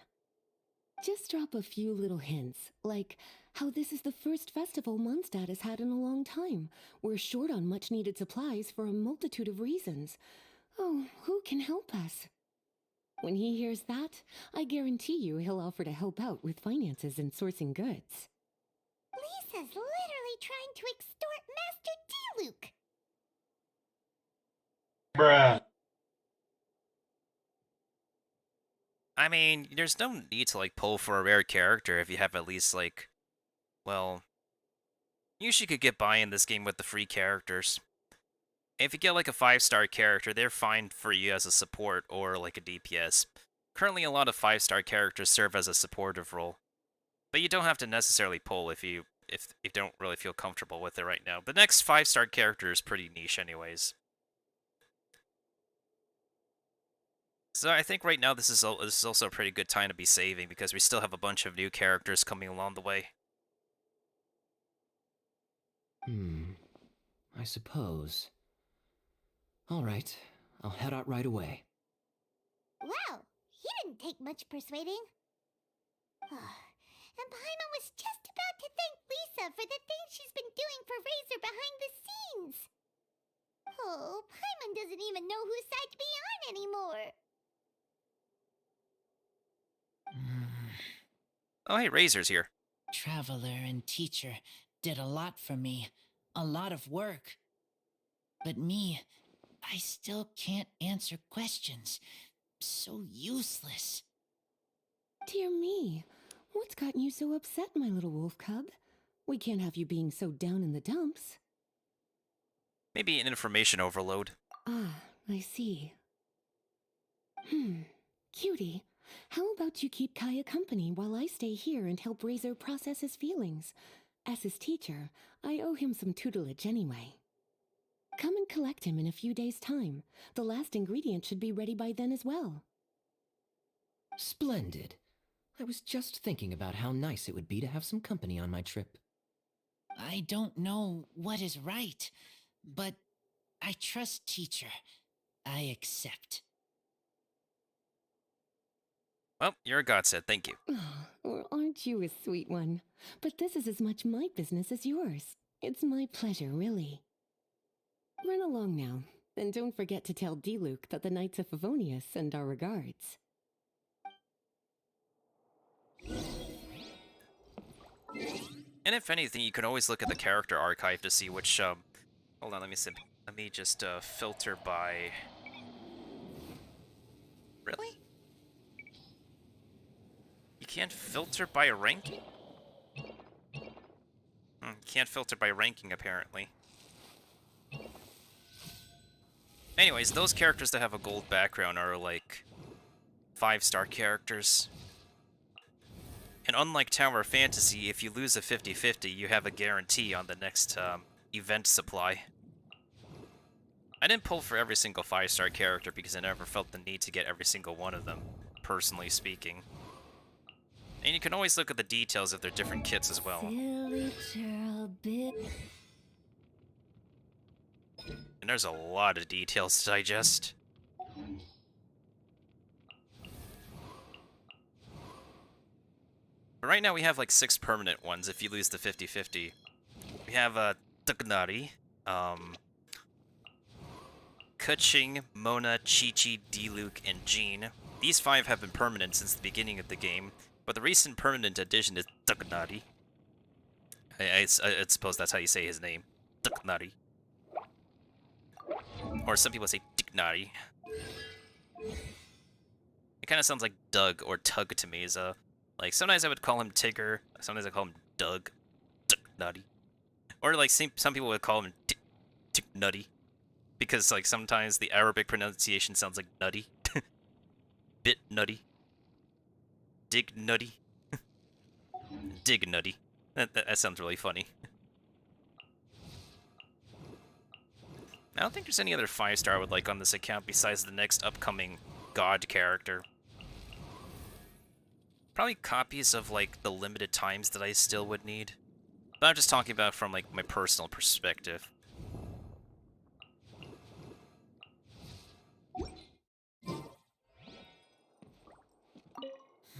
Just drop a few little hints, like how this is the first festival Mondstadt has had in a long time. We're short on much needed supplies for a multitude of reasons. Oh, who can help us? When he hears that, I guarantee you he'll offer to help out with finances and sourcing goods. Lisa's literally trying to extort Master Diluc. Bruh. I mean, there's no need to like pull for a rare character if you have at least like, well, usually could get by in this game with the free characters. If you get like a 5-star character, they're fine for you as a support or like a DPS. Currently, a lot of 5-star characters serve as a supportive role, but you don't have to necessarily pull if you don't really feel comfortable with it right now. The next 5-star character is pretty niche, anyways. So I think right now this is also a pretty good time to be saving because we still have a bunch of new characters coming along the way. I suppose. Alright, I'll head out right away. Wow, he didn't take much persuading. And Paimon was just about to thank Lisa for the things she's been doing for Razor behind the scenes. Oh, Paimon doesn't even know whose side to be on anymore. Oh hey, Razor's here. Traveler and teacher did a lot for me. A lot of work. But me, I still can't answer questions. So useless. Dear me, what's gotten you so upset, my little wolf cub? We can't have you being so down in the dumps. Maybe an information overload. Ah, I see. Cutie, how about you keep Kaya company while I stay here and help Razor process his feelings? As his teacher, I owe him some tutelage anyway. Come and collect him in a few days' time. The last ingredient should be ready by then as well. Splendid. I was just thinking about how nice it would be to have some company on my trip. I don't know what is right, but I trust teacher. I accept. Well, you're a godsend, thank you. Oh, aren't you a sweet one? But this is as much my business as yours. It's my pleasure, really. Run along now, and don't forget to tell Diluc that the Knights of Favonius send our regards. And if anything, you can always look at the character archive to see which, hold on, let me just, filter by... Really? You can't filter by ranking? You can't filter by ranking, apparently. Anyways, those characters that have a gold background are, like, 5-star characters. And unlike Tower Fantasy, if you lose a 50-50, you have a guarantee on the next event supply. I didn't pull for every single 5-star character because I never felt the need to get every single one of them, personally speaking. And you can always look at the details of their different kits as well. Silly churl bit. And there's a lot of details to digest. But right now we have like 6 permanent ones if you lose the 50-50. We have Tugnari, Kuching, Mona, Chi-Chi, Diluc, and Jean. These 5 have been permanent since the beginning of the game, but the recent permanent addition is Tugnari. I suppose that's how you say his name. Dignari. Or some people say Dignari. It kind of sounds like Doug or Tug to me. So, like, sometimes I would call him Tigger. Sometimes I call him Doug. Dignari. Or, like, some people would call him Dignutty. Because, like, sometimes the Arabic pronunciation sounds like nutty. Bit nutty. Dig nutty. Dig nutty. That sounds really funny. I don't think there's any other 5-star I would like on this account besides the next upcoming God character. Probably copies of, like, the limited times that I still would need. But I'm just talking about from, like, my personal perspective.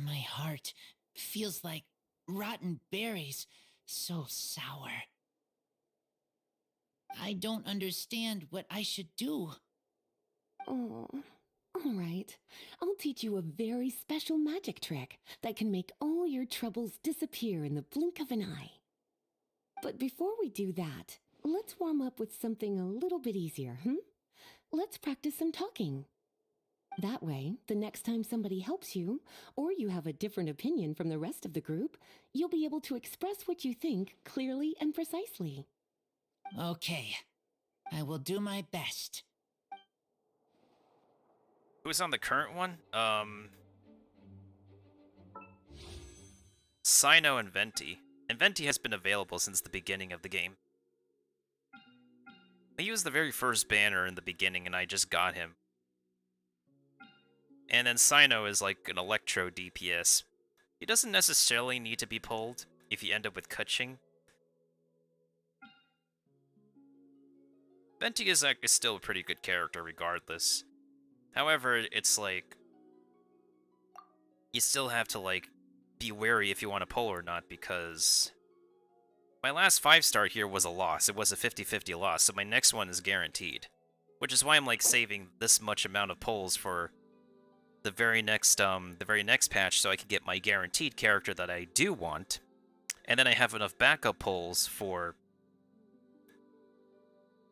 My heart feels like rotten berries, so sour. I don't understand what I should do. Oh, all right. I'll teach you a very special magic trick that can make all your troubles disappear in the blink of an eye. But before we do that, let's warm up with something a little bit easier, Let's practice some talking. That way, the next time somebody helps you, or you have a different opinion from the rest of the group, you'll be able to express what you think clearly and precisely. Okay, I will do my best. Who's on the current one? Sino and Venti. And Venti has been available since the beginning of the game. He was the very first banner in the beginning, and I just got him. And then Sino is like an Electro DPS. He doesn't necessarily need to be pulled if you end up with Kutching. Venti is still a pretty good character regardless. However, it's like, you still have to, like, be wary if you want to pull or not, because my last 5-star here was a loss. It was a 50-50 loss, so my next one is guaranteed. Which is why I'm, like, saving this much amount of pulls for the very next patch, so I can get my guaranteed character that I do want. And then I have enough backup pulls for...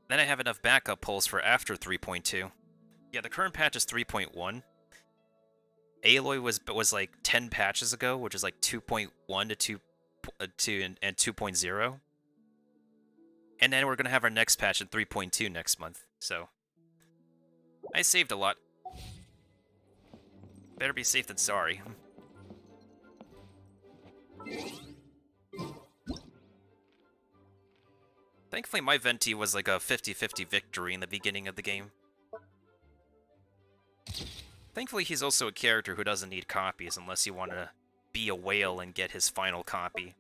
Then I have enough backup pulls for after 3.2. Yeah, the current patch is 3.1. Aloy was like 10 patches ago, which is like 2.1 to 2.0. And then we're going to have our next patch in 3.2 next month. So I saved a lot. Better be safe than sorry. Thankfully, my Venti was like a 50-50 victory in the beginning of the game. Thankfully, he's also a character who doesn't need copies unless you want to be a whale and get his final copy.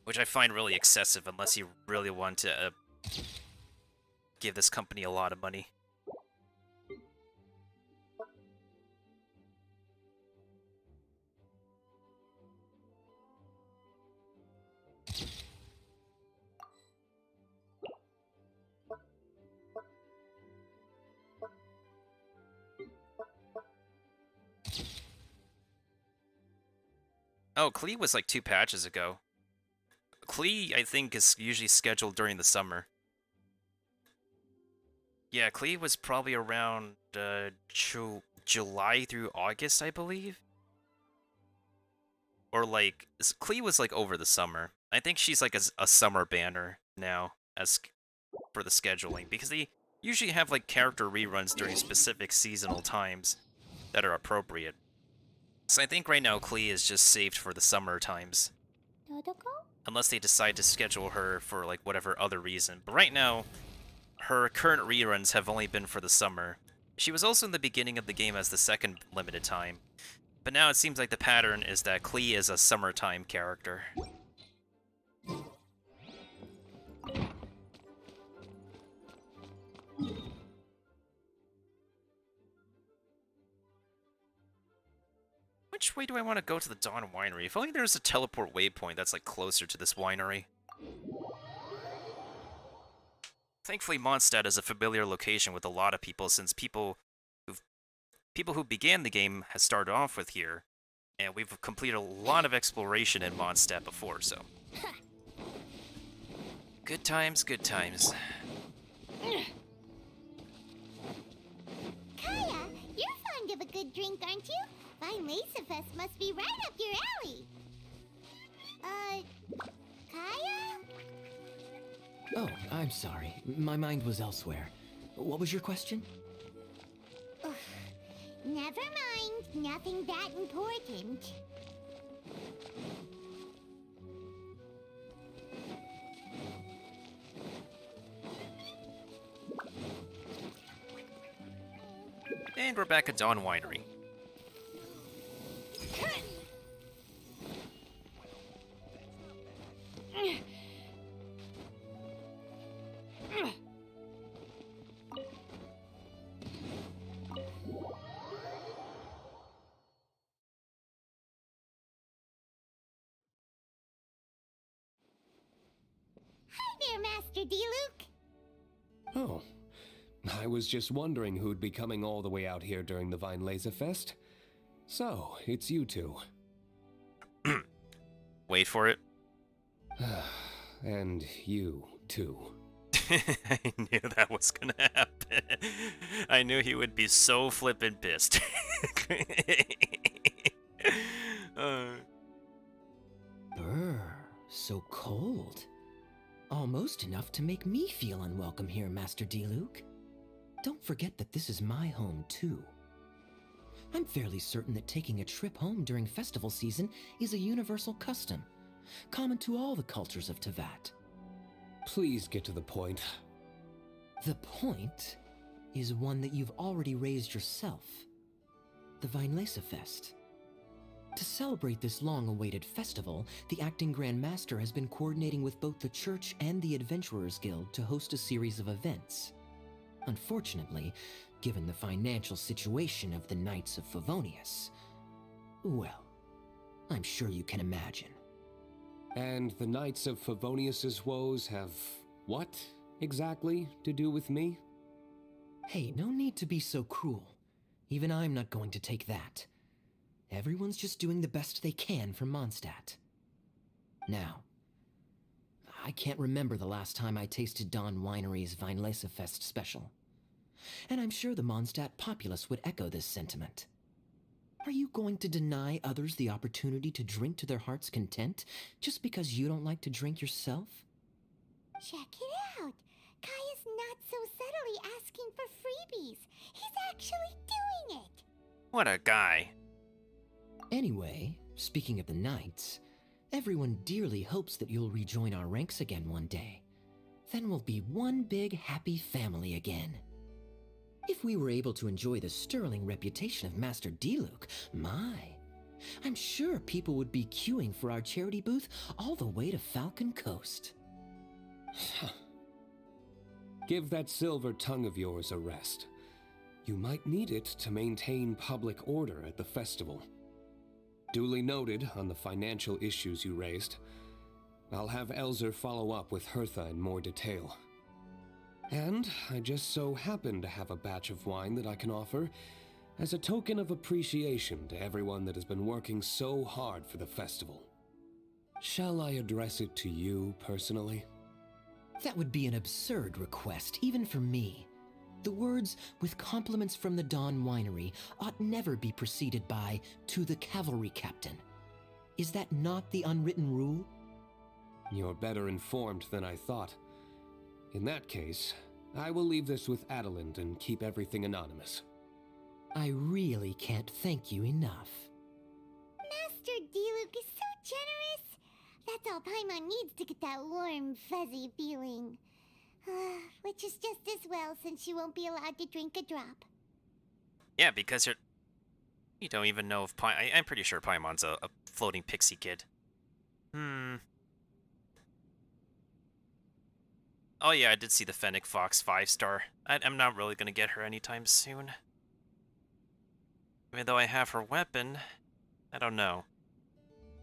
Which I find really excessive unless you really want to give this company a lot of money. Oh, Klee was like 2 patches ago. Klee, I think, is usually scheduled during the summer. Yeah, Klee was probably around July through August, I believe. Or like, Klee was like over the summer. I think she's like a summer banner now as for the scheduling, because they usually have like character reruns during specific seasonal times that are appropriate. So I think right now Klee is just saved for the summer times. Unless they decide to schedule her for like whatever other reason. But right now, her current reruns have only been for the summer. She was also in the beginning of the game as the second limited time. But now it seems like the pattern is that Klee is a summertime character. Which way do I want to go to the Dawn Winery? If only there's a teleport waypoint that's like closer to this winery. Thankfully, Mondstadt is a familiar location with a lot of people, since people who began the game has started off with here, and we've completed a lot of exploration in Mondstadt before, so Good times, good times. Kaya, you're fond of a good drink, aren't you? VineLaserFest must be right up your alley. Kaya? Oh, I'm sorry. My mind was elsewhere. What was your question? Never mind. Nothing that important. And we're back at Dawn Winery. Hi there, Master D-Luke. Oh, I was just wondering who'd be coming all the way out here during the VineLaserFest. So, it's you two. Wait for it. And you, too. I knew that was gonna happen. I knew he would be so flippin' pissed. Brr, so cold. Almost enough to make me feel unwelcome here, Master D-Luke. Don't forget that this is my home, too. I'm fairly certain that taking a trip home during festival season is a universal custom, common to all the cultures of Teyvat. Please get to the point. The point is one that you've already raised yourself. The VineLaserFest. To celebrate this long-awaited festival, the Acting Grand Master has been coordinating with both the Church and the Adventurers Guild to host a series of events. Unfortunately, given the financial situation of the Knights of Favonius, well, I'm sure you can imagine. And the Knights of Favonius's woes have what, exactly, to do with me? Hey, no need to be so cruel. Even I'm not going to take that. Everyone's just doing the best they can for Mondstadt. Now, I can't remember the last time I tasted Dawn Winery's VineLaserFest special. And I'm sure the Mondstadt populace would echo this sentiment. Are you going to deny others the opportunity to drink to their heart's content just because you don't like to drink yourself? Check it out. Kaya's not so subtly asking for freebies. He's actually doing it. What a guy. Anyway, speaking of the Knights, everyone dearly hopes that you'll rejoin our ranks again one day. Then we'll be one big happy family again. If we were able to enjoy the sterling reputation of Master D-Luke, I'm sure people would be queuing for our charity booth all the way to Falcon Coast. Give that silver tongue of yours a rest. You might need it to maintain public order at the festival. Duly noted on the financial issues you raised. I'll have Elzer follow up with Hertha in more detail. And I just so happen to have a batch of wine that I can offer as a token of appreciation to everyone that has been working so hard for the festival. Shall I address it to you personally? That would be an absurd request, even for me. The words, "with compliments from the Dawn Winery," ought never be preceded by, "to the cavalry captain." Is that not the unwritten rule? You're better informed than I thought. In that case, I will leave this with Adeline and keep everything anonymous. I really can't thank you enough. Master D-Luke is so generous. That's all Paimon needs to get that warm, fuzzy feeling. Which is just as well since you won't be allowed to drink a drop. Yeah, because you don't even know if I'm pretty sure Paimon's a floating pixie kid. Oh yeah, I did see the Fennec Fox 5-star. I'm not really gonna get her anytime soon. Even though I have her weapon, I don't know.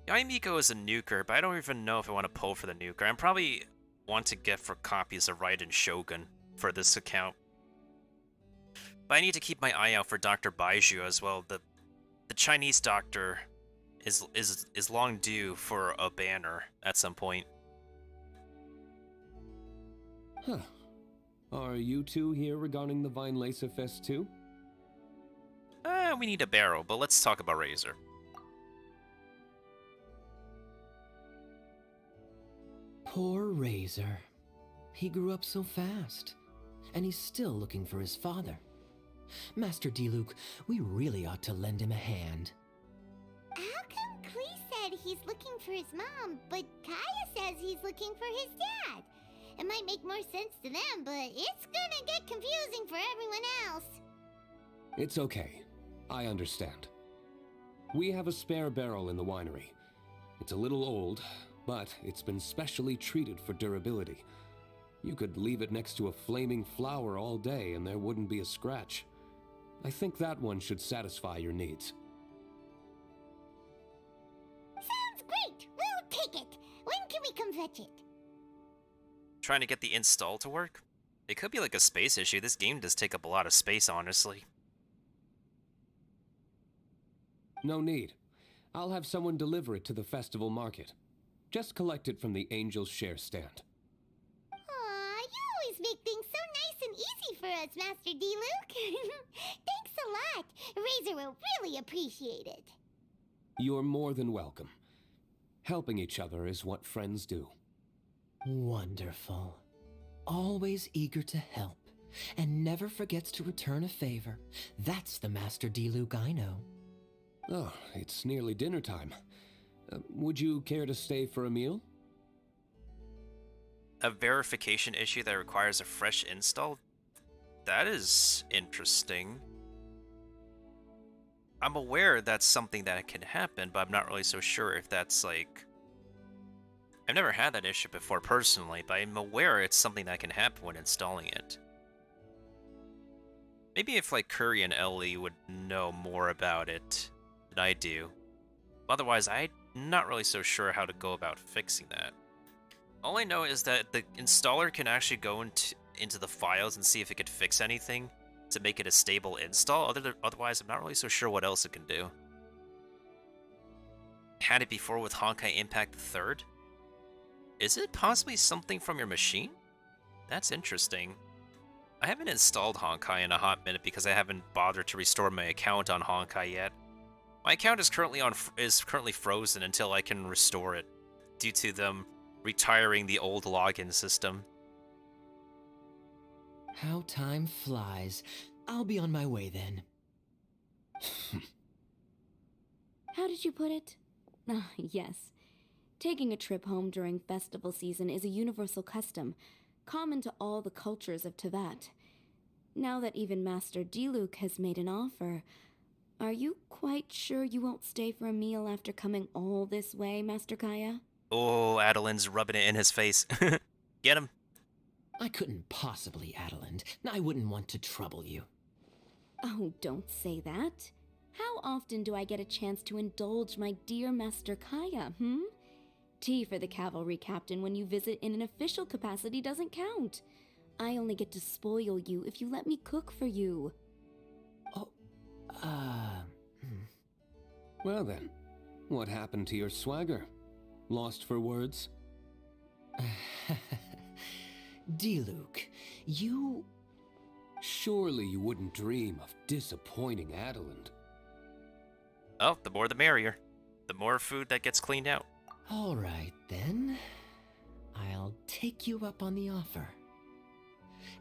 Yaimiko is a nuker, but I don't even know if I want to pull for the nuker. I'm probably want to get for copies of Raiden Shogun for this account. But I need to keep my eye out for Dr. Baiju as well. The Chinese doctor is long due for a banner at some point. Huh. Are you two here regarding the Vine Laser Fest too? We need a barrel, but let's talk about Razor. Poor Razor. He grew up so fast, and he's still looking for his father. Master D-Luke, we really ought to lend him a hand. How come Klee said he's looking for his mom, but Kaya says he's looking for his dad? It might make more sense to them, but it's gonna get confusing for everyone else. It's okay. I understand. We have a spare barrel in the winery. It's a little old, but it's been specially treated for durability. You could leave it next to a flaming flower all day and there wouldn't be a scratch. I think that one should satisfy your needs. Sounds great! We'll take it! When can we come fetch it? Trying to get the install to work? It could be like a space issue. This game does take up a lot of space, honestly. No need. I'll have someone deliver it to the festival market. Just collect it from the Angel's Share stand. Aw, you always make things so nice and easy for us, Master D-Luke. Thanks a lot. Razor will really appreciate it. You're more than welcome. Helping each other is what friends do. Wonderful. Always eager to help, and never forgets to return a favor. That's the Master D-Luke I know. Oh, it's nearly dinner time. Would you care to stay for a meal? A verification issue that requires a fresh install? That is interesting. I'm aware that's something that can happen, but I'm not really so sure if that's like... I've never had that issue before personally, but I'm aware it's something that can happen when installing it. Maybe if like Curry and Ellie would know more about it than I do. Otherwise, I'm not really so sure how to go about fixing that. All I know is that the installer can actually go into the files and see if it could fix anything to make it a stable install. Otherwise, I'm not really so sure what else it can do. Had it before with Honkai Impact 3rd? Is it possibly something from your machine? That's interesting. I haven't installed Honkai in a hot minute because I haven't bothered to restore my account on Honkai yet. My account is currently frozen until I can restore it, due to them retiring the old login system. How time flies. I'll be on my way then. How did you put it? Ah, yes. Taking a trip home during festival season is a universal custom, common to all the cultures of Teyvat. Now that even Master D-Luke has made an offer, are you quite sure you won't stay for a meal after coming all this way, Master Kaya? Oh, Adeline's rubbing it in his face. Get him. I couldn't possibly, Adeline. I wouldn't want to trouble you. Oh, don't say that. How often do I get a chance to indulge my dear Master Kaya, Tea for the cavalry captain when you visit in an official capacity doesn't count. I only get to spoil you if you let me cook for you. Oh, Well then, what happened to your swagger? Lost for words? D-Luke, you... Surely you wouldn't dream of disappointing Adeline. Oh, the more the merrier. The more food that gets cleaned out. All right, then. I'll take you up on the offer.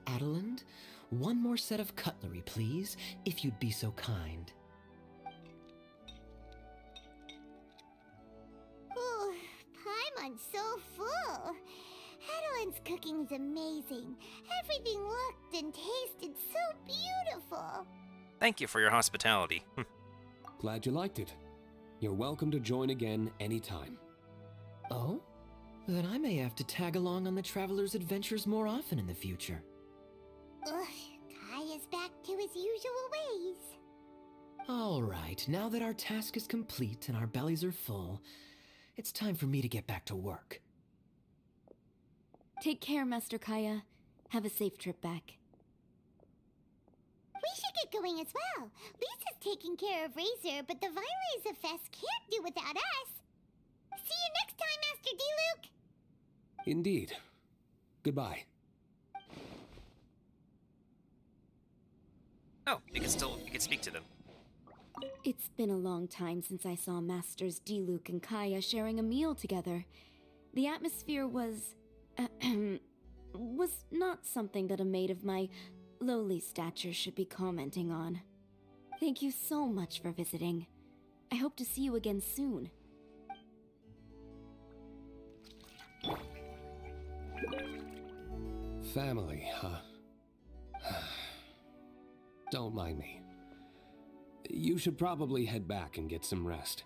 Adeline, one more set of cutlery, please, if you'd be so kind. Ooh, Paimon's so full. Adeline's cooking's amazing. Everything looked and tasted so beautiful. Thank you for your hospitality. Glad you liked it. You're welcome to join again anytime. Oh? Then I may have to tag along on the Traveler's Adventures more often in the future. Ugh, Kaya's back to his usual ways. All right, now that our task is complete and our bellies are full, it's time for me to get back to work. Take care, Master Kaya. Have a safe trip back. We should get going as well. Lisa's taking care of Razor, but the Vireza Fest can't do without us. See you next time, Master D-Luke! Indeed. Goodbye. Oh, you can speak to them. It's been a long time since I saw Masters D-Luke and Kaya sharing a meal together. The atmosphere was not something that a maid of my lowly stature should be commenting on. Thank you so much for visiting. I hope to see you again soon. Family, huh? Don't mind me. You should probably head back and get some rest.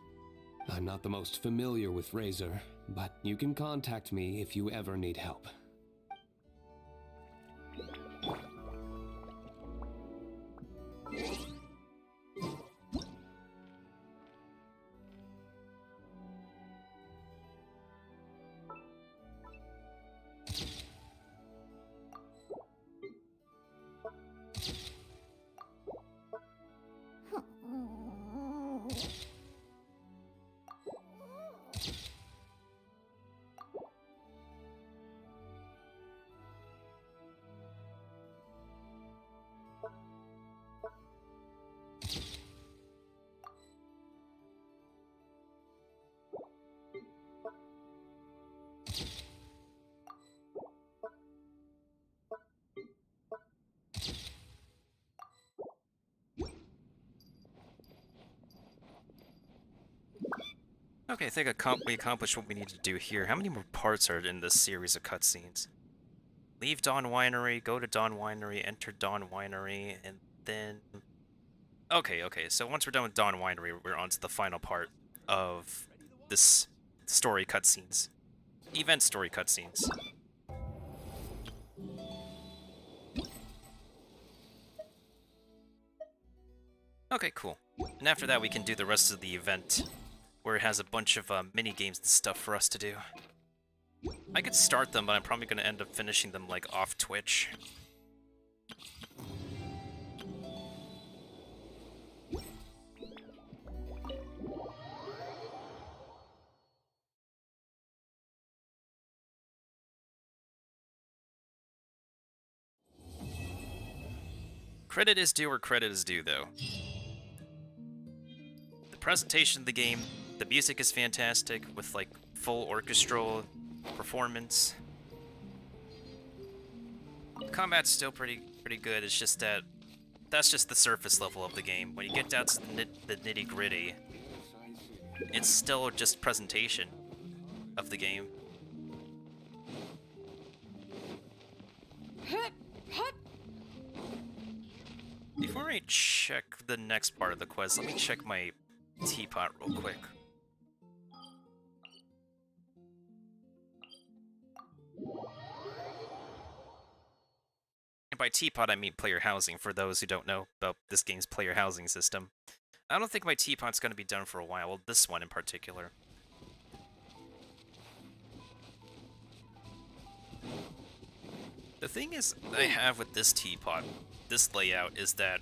I'm not the most familiar with Razor, but you can contact me if you ever need help. Okay, I think we accomplished what we need to do here. How many more parts are in this series of cutscenes? Leave Dawn Winery, go to Dawn Winery, enter Dawn Winery, and then... Okay, so once we're done with Dawn Winery, we're on to the final part of this story cutscenes. Event story cutscenes. Okay, cool. And after that we can do the rest of the event, where it has a bunch of mini-games and stuff for us to do. I could start them, but I'm probably going to end up finishing them, like, off Twitch. Credit is due where credit is due, though. The presentation of the game, the music is fantastic, with, like, full orchestral performance. The combat's still pretty good. It's just that that's just the surface level of the game. When you get down to the nitty-gritty, it's still just presentation of the game. Before I check the next part of the quest, let me check my teapot real quick. And by teapot, I mean player housing, for those who don't know about this game's player housing system. I don't think my teapot's going to be done for a while, well, this one in particular. The thing is I have with this teapot, this layout, is that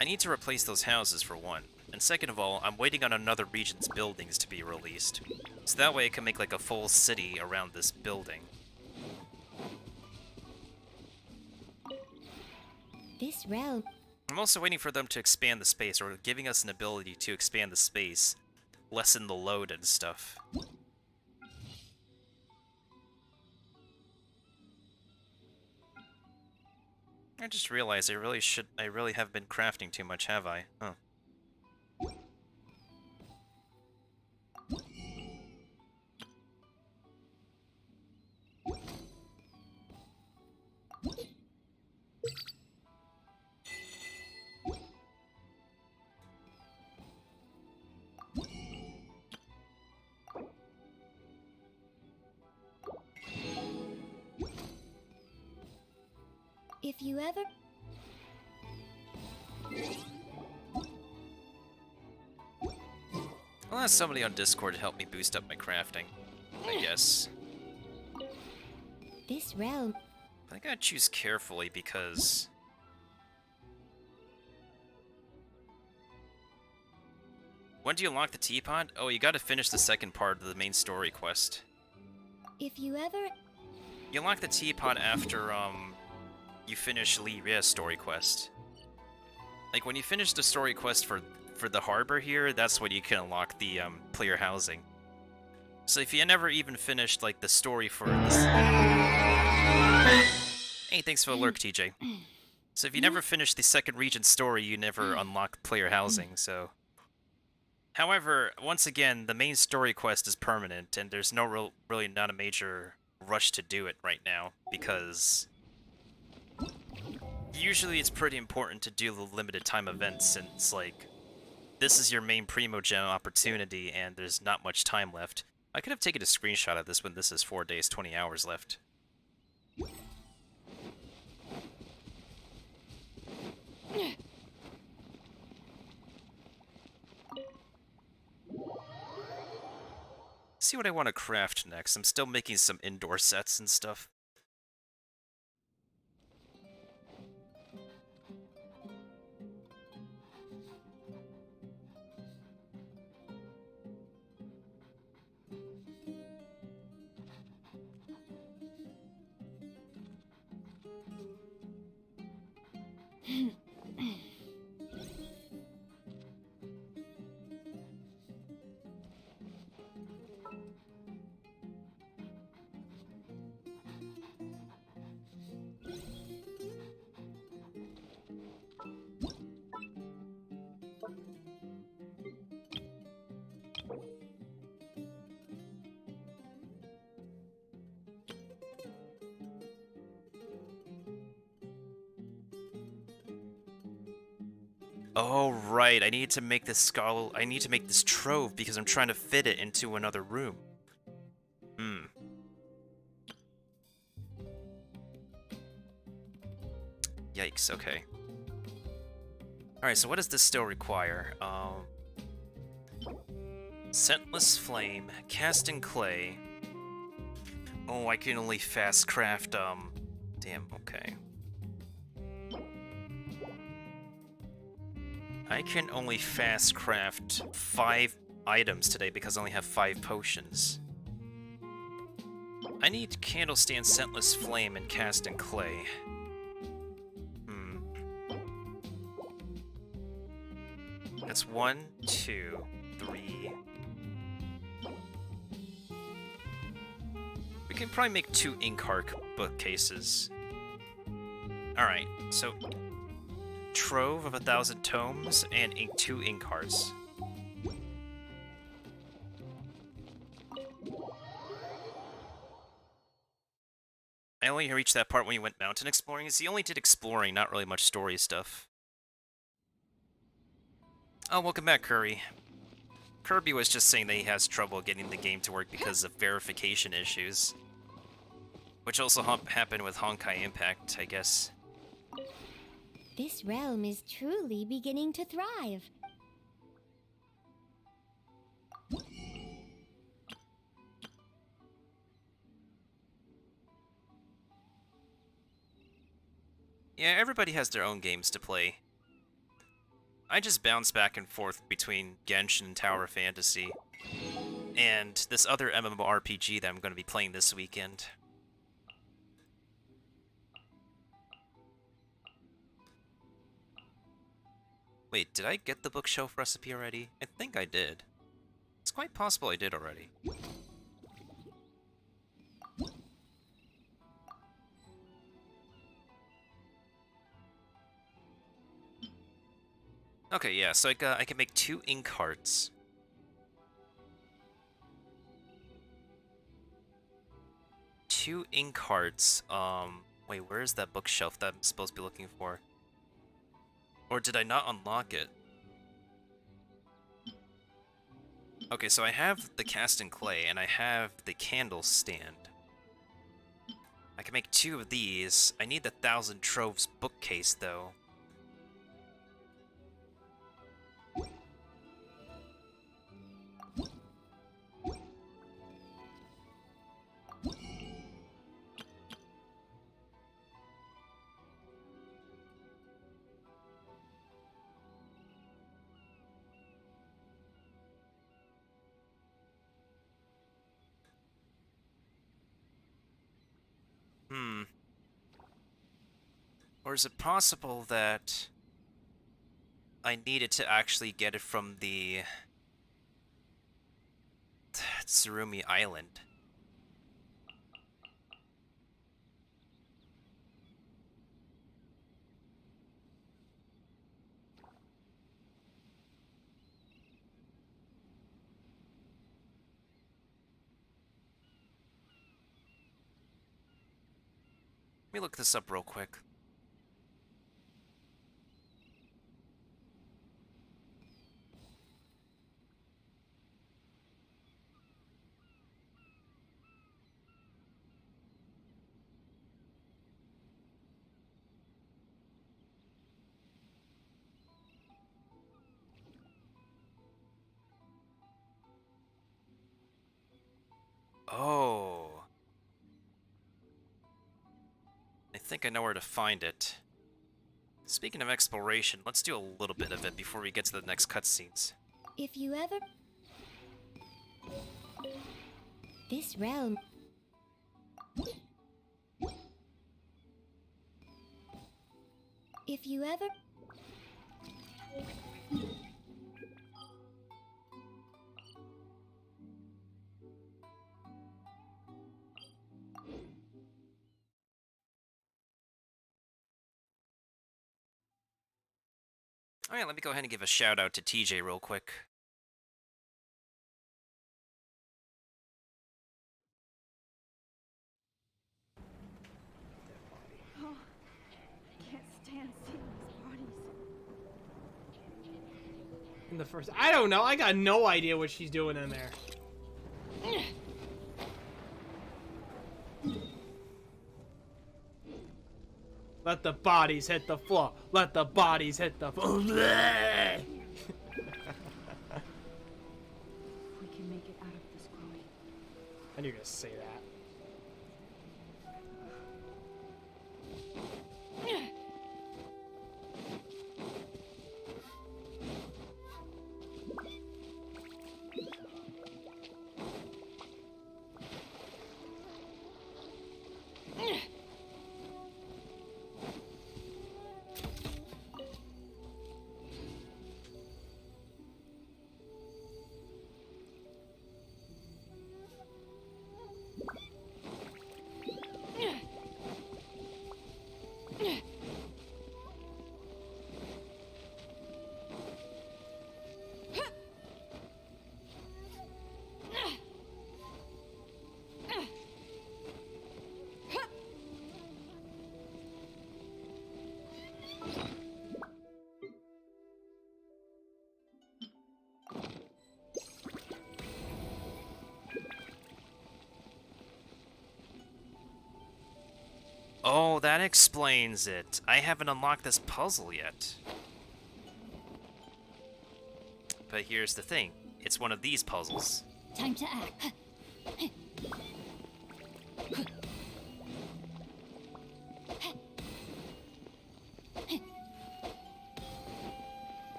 I need to replace those houses for one. And second of all, I'm waiting on another region's buildings to be released. So that way I can make like a full city around this building. This realm. I'm also waiting for them to expand the space, or giving us an ability to expand the space, lessen the load and stuff. I just realized I really have been crafting too much, have I? Huh. If you ever... I'll ask somebody on Discord to help me boost up my crafting, I guess. This realm. But I gotta choose carefully because When do you unlock the teapot? Oh, you gotta finish the second part of the main story quest. If you ever... You unlock the teapot after, you finish Li Ria's story quest. Like, when you finish the story quest for the harbor here, that's when you can unlock the, player housing. So if you never even finished, like, the story for this... Hey, thanks for the lurk, TJ. So if you never finish the second region story, you never unlock player housing, so... However, once again, the main story quest is permanent, and there's no really not a major rush to do it right now, because... Usually it's pretty important to do the limited time events, since, like, this is your main Primogen opportunity, and there's not much time left. I could have taken a screenshot of this when this is 4 days, 20 hours left. See what I want to craft next. I'm still making some indoor sets and stuff. Oh, right. I need to make this I need to make this trove because I'm trying to fit it into another room. Hmm. Yikes, okay. Alright, so what does this still require? Scentless flame, cast in clay. Oh, I can only fast craft, damn, okay. I can only fast craft 5 items today because I only have 5 potions. I need candle stand, scentless flame, and cast in clay. That's 1, 2, 3. We can probably make 2 Inkark bookcases. Alright, so Trove of 1,000 tomes and 2 Inkarts. I only reached that part when you went mountain exploring. See, you only did exploring, not really much story stuff. Oh, welcome back, Curry. Kirby was just saying that he has trouble getting the game to work because of verification issues. Which also happened with Honkai Impact, I guess. This realm is truly beginning to thrive. Yeah, everybody has their own games to play. I just bounce back and forth between Genshin and Tower Fantasy, and this other MMORPG that I'm going to be playing this weekend. Wait, did I get the bookshelf recipe already? I think I did. It's quite possible I did already. Okay, yeah, so I can make 2 Inkarts. Two Inkarts. Wait, where is that bookshelf that I'm supposed to be looking for? Or did I not unlock it? Okay, so I have the cast in clay, and I have the candle stand. I can make 2 of these. I need the 1,000 Troves bookcase, though. Or is it possible that I needed to actually get it from the Tsurumi Island? Let me look this up real quick. Oh. I think I know where to find it. Speaking of exploration, let's do a little bit of it before we get to the next cutscenes. If you ever... This realm... If you ever... Alright, let me go ahead and give a shout out to TJ real quick. Oh, I can't stand seeing these bodies. In the first, I don't know. I got no idea what she's doing in there. Let the bodies hit the floor. Let the bodies hit the floor. We can make it out of this, Chloe. I knew you were gonna say that. Oh, that explains it. I haven't unlocked this puzzle yet. But here's the thing. It's one of these puzzles. Time to act.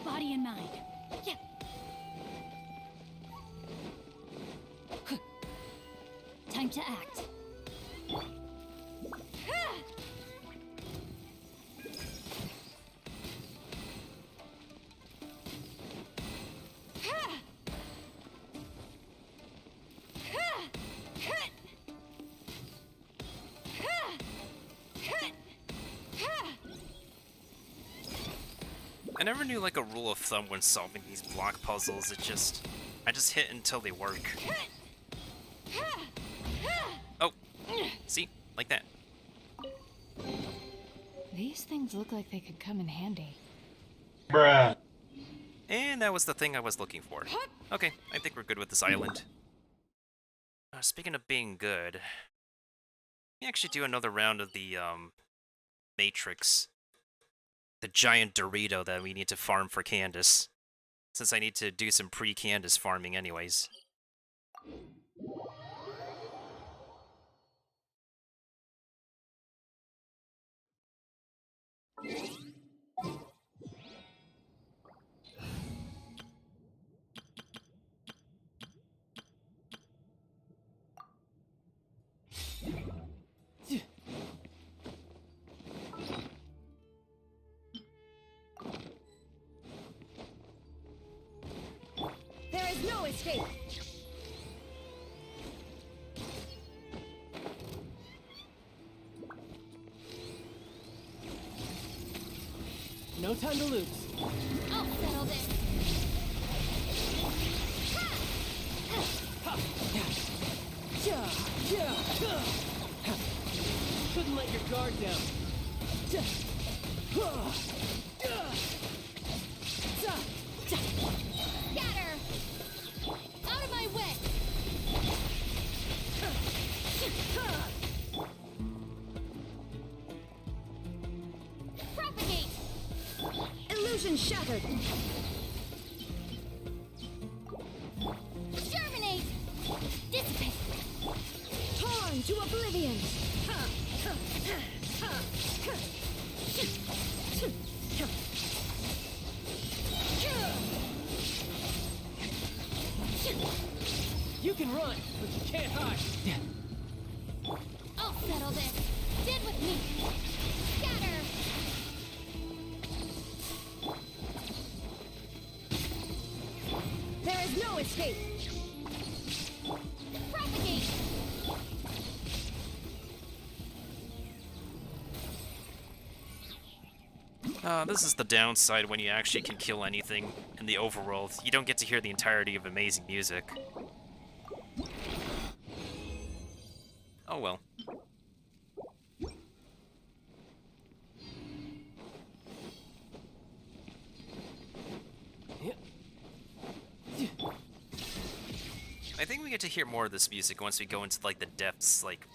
Body in mind. Yeah. Time to act. I never knew like a rule of thumb when solving these block puzzles. I just hit until they work. Oh, see? Like that. These things look like they could come in handy. And that was the thing I was looking for. Okay, I think we're good with this island. Speaking of being good, let me actually do another round of the, Matrix. The giant Dorito that we need to farm for Candace. Since I need to do some pre-Candace farming anyways. is no escape. No time to lose. I'll settle this. Couldn't let your guard down. Scatter! Out of my way! Propagate! Illusion shattered! Germinate! Dissipate! Torn to oblivion! You can run, but you can't hide. I'll settle this. Stand with me. Scatter. There is no escape. Propagate. This is the downside when you actually can kill anything in the overworld. You don't get to hear the entirety of amazing music. Oh well. I think we get to hear more of this music once we go into like the depths, like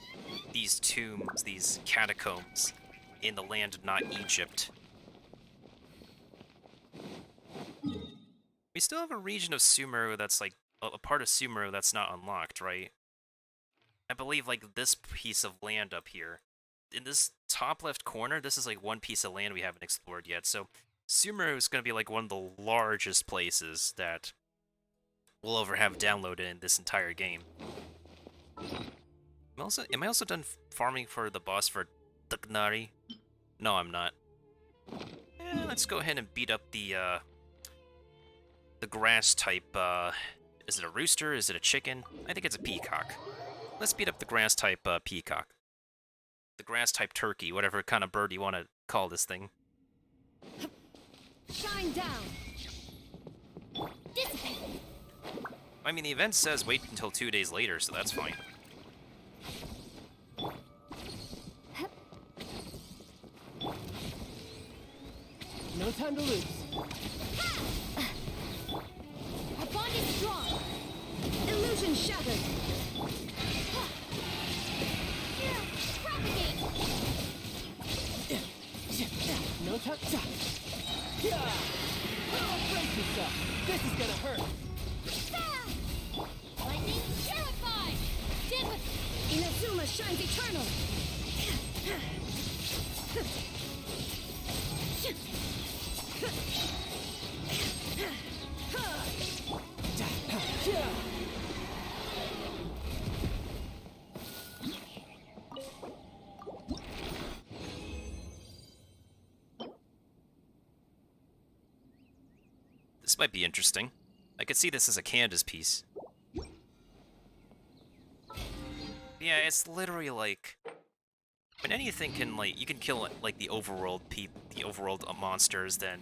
these tombs, these catacombs in the land not Egypt. We still have a region of Sumeru that's like a part of Sumeru that's not unlocked, right? I believe like this piece of land up here. In this top left corner, this is like one piece of land we haven't explored yet. So Sumeru is going to be like one of the largest places that we'll ever have downloaded in this entire game. Am I also done farming for the boss for Tuknari? No, I'm not. Let's go ahead and beat up the grass type. Is it a rooster? Is it a chicken? I think it's a peacock. Let's beat up the grass type peacock. The grass type turkey, whatever kind of bird you want to call this thing. Shine down. Dissipate. I mean, the event says wait until 2 days later, so that's fine. No time to lose. Our bond is strong. Illusion shattered. Propagate. No time. Brace yourself. This is gonna hurt. Lightning terrified. Stand with Inazuma shines eternal. This might be interesting. I could see this as a Candace piece. Yeah, it's literally like when anything can like you can kill like the overworld monsters, then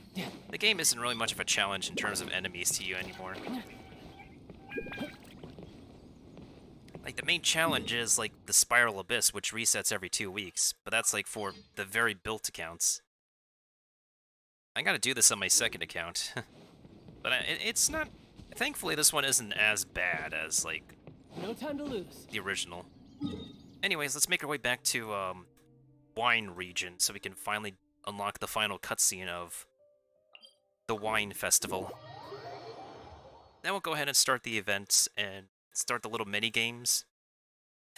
the game isn't really much of a challenge in terms of enemies to you anymore. Like the main challenge is like the Spiral Abyss, which resets every 2 weeks, but that's like for the very built accounts. I gotta do this on my second account. But it's not... Thankfully, this one isn't as bad as, like... No time to lose. The original. Anyways, let's make our way back to, Wine region, so we can finally unlock the final cutscene of the Wine Festival. Then we'll go ahead and start the events, and start the little mini-games.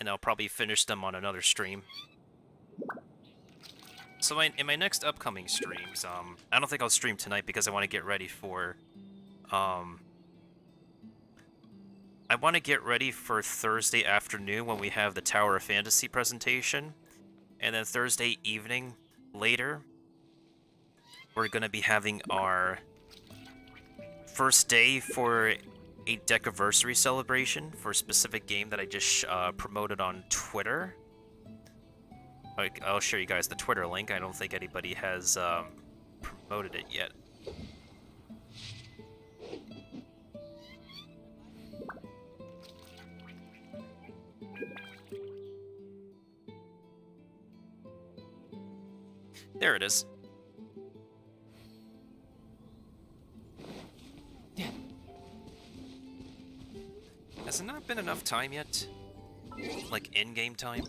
And I'll probably finish them on another stream. So in my next upcoming streams, I don't think I'll stream tonight because I want to get ready for... I want to get ready for Thursday afternoon when we have the Tower of Fantasy presentation. And then Thursday evening, later, we're going to be having our first day for a Decaversary celebration for a specific game that I just promoted on Twitter. I'll show you guys the Twitter link. I don't think anybody has promoted it yet. There it is. Has it not been enough time yet? Like, in-game time?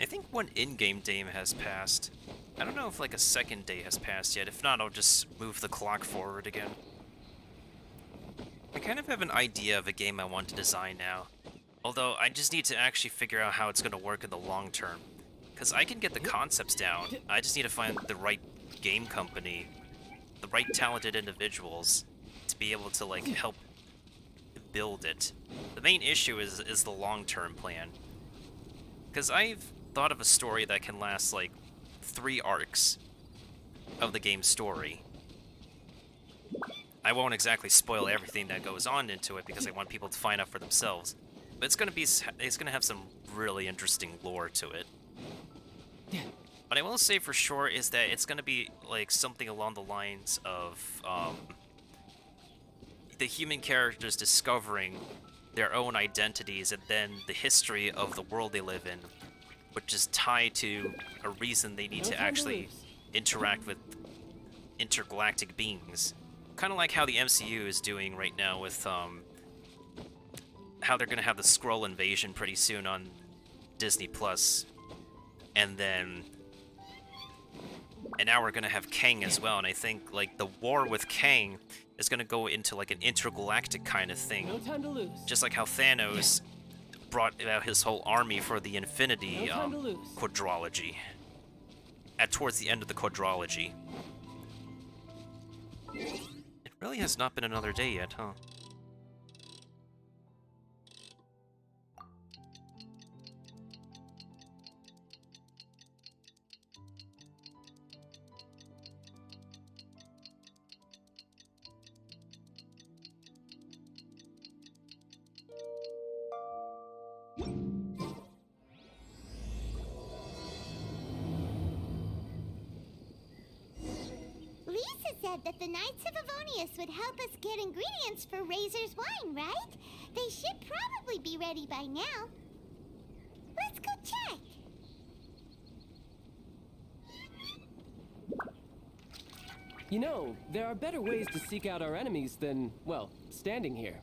I think one in-game day has passed. I don't know if like a second day has passed yet. If not, I'll just move the clock forward again. I kind of have an idea of a game I want to design now. Although, I just need to actually figure out how it's going to work in the long term. Because I can get the concepts down. I just need to find the right game company, the right talented individuals to be able to like help build it. The main issue is the long-term plan. Because I've thought of a story that can last like 3 arcs of the game's story. I won't exactly spoil everything that goes on into it because I want people to find out for themselves. But it's gonna have some really interesting lore to it. What I will say for sure is that it's gonna be like something along the lines of the human characters discovering their own identities and then the history of the world they live in, which is tied to a reason they need to actually interact with intergalactic beings. Kind of like how the MCU is doing right now with how they're going to have the Skrull invasion pretty soon on Disney+. And now we're going to have Kang as well, and I think like the war with Kang is going to go into like an intergalactic kind of thing. No time to lose. Just like how Thanos brought out his whole army for the Infinity quadrilogy. Towards the end of the quadrilogy. It really has not been another day yet, huh? Said that the Knights of Avonius would help us get ingredients for Razor's wine, right? They should probably be ready by now. Let's go check. You know, there are better ways to seek out our enemies than, well, standing here.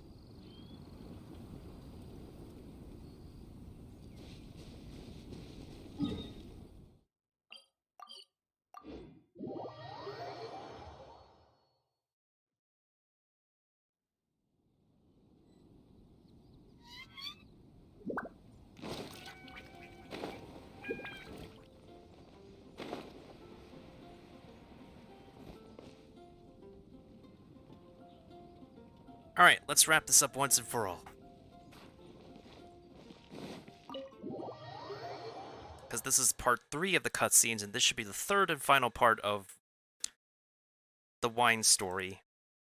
Alright, let's wrap this up once and for all. Because this is part 3 of the cutscenes, and this should be the 3rd and final part of the wine story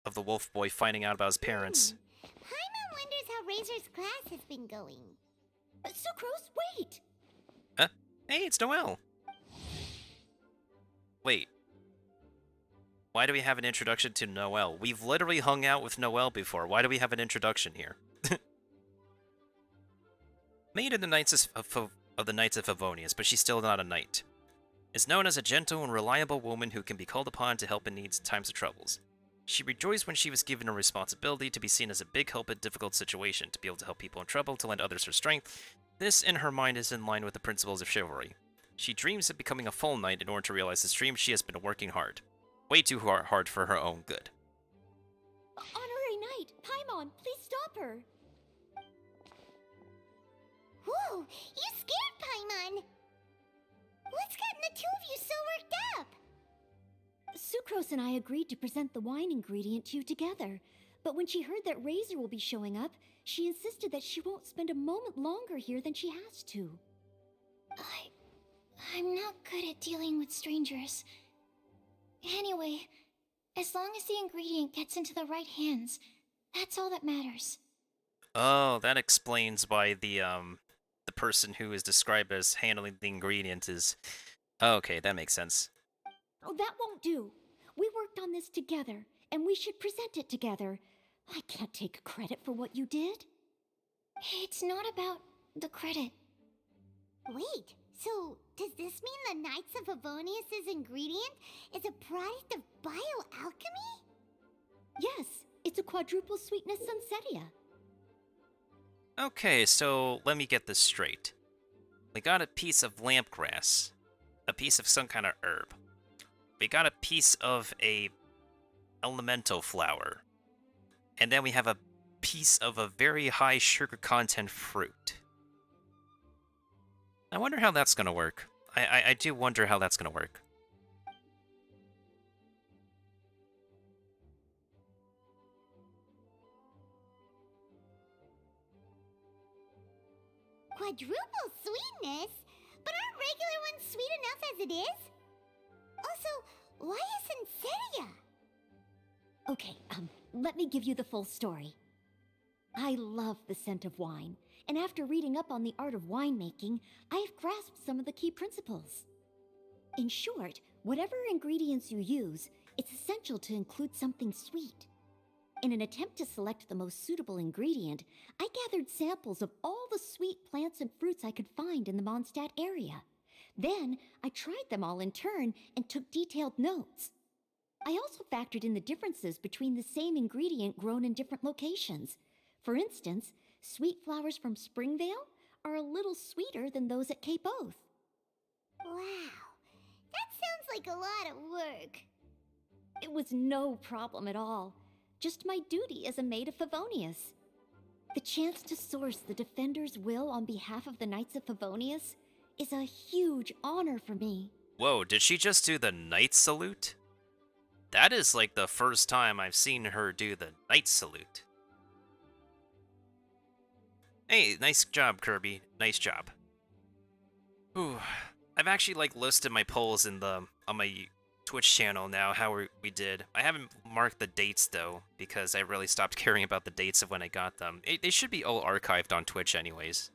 of the wolf boy finding out about his parents. Paimon wonders how Razor's class has been going. Sucrose, wait! Huh? Hey, it's Noelle! Wait. Why do we have an introduction to Noelle? We've literally hung out with Noelle before. Why do we have an introduction here? Made in the Knights of of the Knights of Favonius, but she's still not a knight. Is known as a gentle and reliable woman who can be called upon to help in needs times of troubles. She rejoiced when she was given a responsibility to be seen as a big help in difficult situation, to be able to help people in trouble, to lend others her strength. This, in her mind, is in line with the principles of chivalry. She dreams of becoming a full knight. In order to realize this dream, she has been working hard. Way too hard for her own good. Honorary Knight, Paimon, please stop her. Whoa, you scared Paimon! What's gotten the two of you so worked up? Sucrose and I agreed to present the wine ingredient to you together, but when she heard that Razor will be showing up, she insisted that she won't spend a moment longer here than she has to. I'm not good at dealing with strangers. Anyway, as long as the ingredient gets into the right hands, that's all that matters. Oh, that explains why the person who is described as handling the ingredient is... Okay, that makes sense. Oh, that won't do. We worked on this together, and we should present it together. I can't take credit for what you did. It's not about the credit. Wait, so does this mean the Knights of Favonius' ingredient is a product of bioalchemy? Yes, it's a quadruple sweetness sunsetia. Okay, so let me get this straight. We got a piece of lamp grass, a piece of some kind of herb. We got a piece of a elemental flower, and then we have a piece of a very high sugar content fruit. I wonder how that's gonna work. I do wonder how that's gonna work. Quadruple sweetness? But aren't regular ones sweet enough as it is? Also, why isn't Seria? Okay, let me give you the full story. I love the scent of wine, and after reading up on the art of winemaking, I've grasped some of the key principles. In short, whatever ingredients you use, it's essential to include something sweet. In an attempt to select the most suitable ingredient, I gathered samples of all the sweet plants and fruits I could find in the Mondstadt area. Then, I tried them all in turn and took detailed notes. I also factored in the differences between the same ingredient grown in different locations. For instance, sweet flowers from Springvale are a little sweeter than those at Cape Oath. Wow, that sounds like a lot of work. It was no problem at all. Just my duty as a maid of Favonius. The chance to source the Defender's will on behalf of the Knights of Favonius is a huge honor for me. Whoa, did she just do the Knight Salute? That is like the first time I've seen her do the Knight Salute. Hey, nice job, Kirby. Nice job. Ooh, I've actually like listed my polls in the on my Twitch channel now, how we did. I haven't marked the dates though, because I really stopped caring about the dates of when I got them. They should be all archived on Twitch anyways.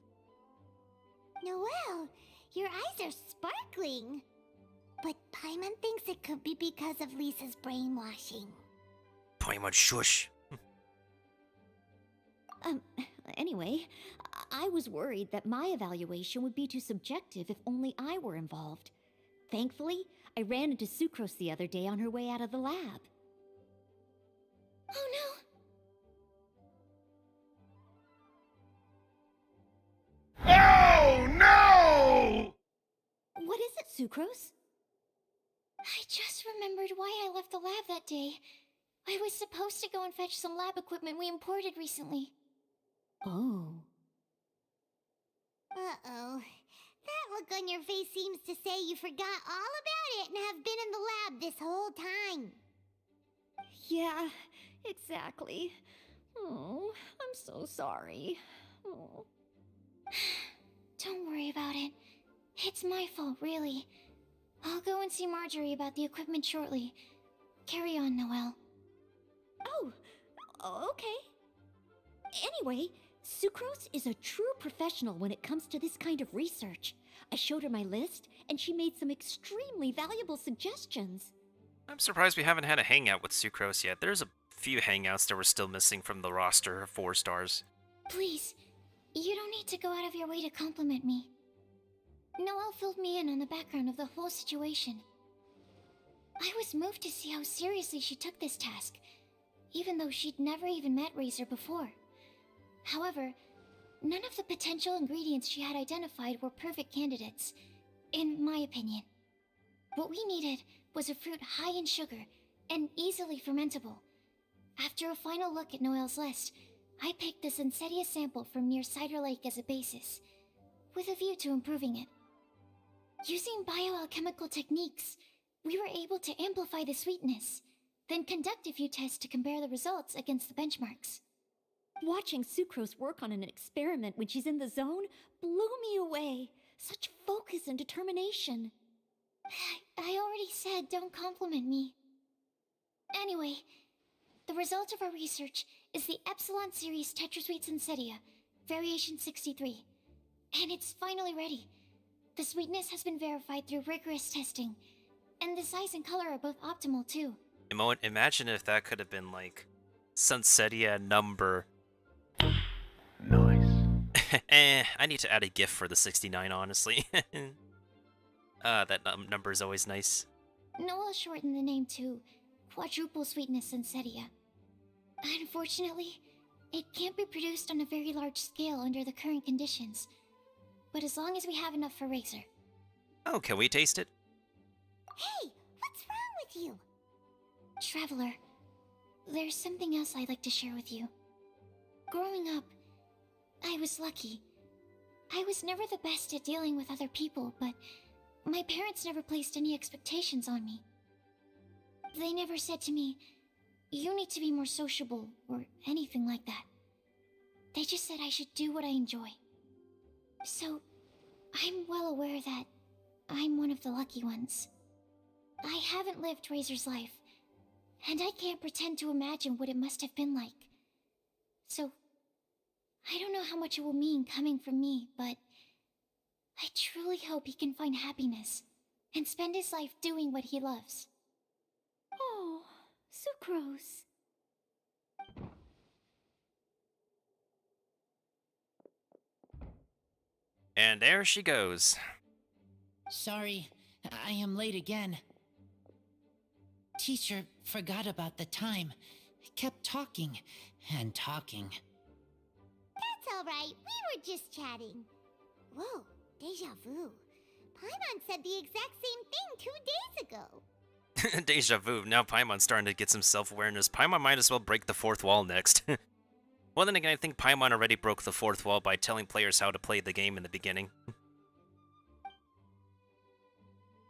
Noelle, your eyes are sparkling. But Paimon thinks it could be because of Lisa's brainwashing. Paimon, shush. Anyway, I was worried that my evaluation would be too subjective if only I were involved. Thankfully, I ran into Sucrose the other day on her way out of the lab. Oh no! Oh no! What is it, Sucrose? I just remembered why I left the lab that day. I was supposed to go and fetch some lab equipment we imported recently. Oh. Uh-oh. That look on your face seems to say you forgot all about it and have been in the lab this whole time. Yeah, exactly. Oh, I'm so sorry. Oh. Don't worry about it. It's my fault, really. I'll go and see Marjorie about the equipment shortly. Carry on, Noelle. Oh, okay. Anyway, Sucrose is a true professional when it comes to this kind of research. I showed her my list, and she made some extremely valuable suggestions. I'm surprised we haven't had a hangout with Sucrose yet. There's a few hangouts that were still missing from the roster of 4 stars. Please, you don't need to go out of your way to compliment me. Noelle filled me in on the background of the whole situation. I was moved to see how seriously she took this task, even though she'd never even met Razor before. However, none of the potential ingredients she had identified were perfect candidates, in my opinion. What we needed was a fruit high in sugar and easily fermentable. After a final look at Noelle's list, I picked the Sensetia sample from near Cider Lake as a basis, with a view to improving it. Using bioalchemical techniques, we were able to amplify the sweetness, then conduct a few tests to compare the results against the benchmarks. Watching Sucrose work on an experiment when she's in the zone blew me away. Such focus and determination. I already said don't compliment me. Anyway, the result of our research is the Epsilon Series Tetrasweet Sensetia, Variation 63. And it's finally ready. The sweetness has been verified through rigorous testing, and the size and color are both optimal too. Imagine if that could have been like Sunsetia number. I need to add a GIF for the 69, honestly. That number is always nice. Noelle shortened the name to Quadruple Sweetness Sensetia. Unfortunately, it can't be produced on a very large scale under the current conditions. But as long as we have enough for Razor. Oh, can we taste it? Hey, what's wrong with you? Traveler, there's something else I'd like to share with you. Growing up, I was lucky. I was never the best at dealing with other people, but my parents never placed any expectations on me. They never said to me, you need to be more sociable, or anything like that. They just said I should do what I enjoy. So, I'm well aware that I'm one of the lucky ones. I haven't lived Razor's life, and I can't pretend to imagine what it must have been like. So, I don't know how much it will mean coming from me, but I truly hope he can find happiness and spend his life doing what he loves. Oh, Sucrose. And there she goes. Sorry, I am late again. Teacher forgot about the time. Kept talking and talking. That's alright, we were just chatting. Whoa, deja vu. Paimon said the exact same thing 2 days ago. Deja vu. Now Paimon's starting to get some self-awareness. Paimon might as well break the fourth wall next. Well, then again, I think Paimon already broke the fourth wall by telling players how to play the game in the beginning.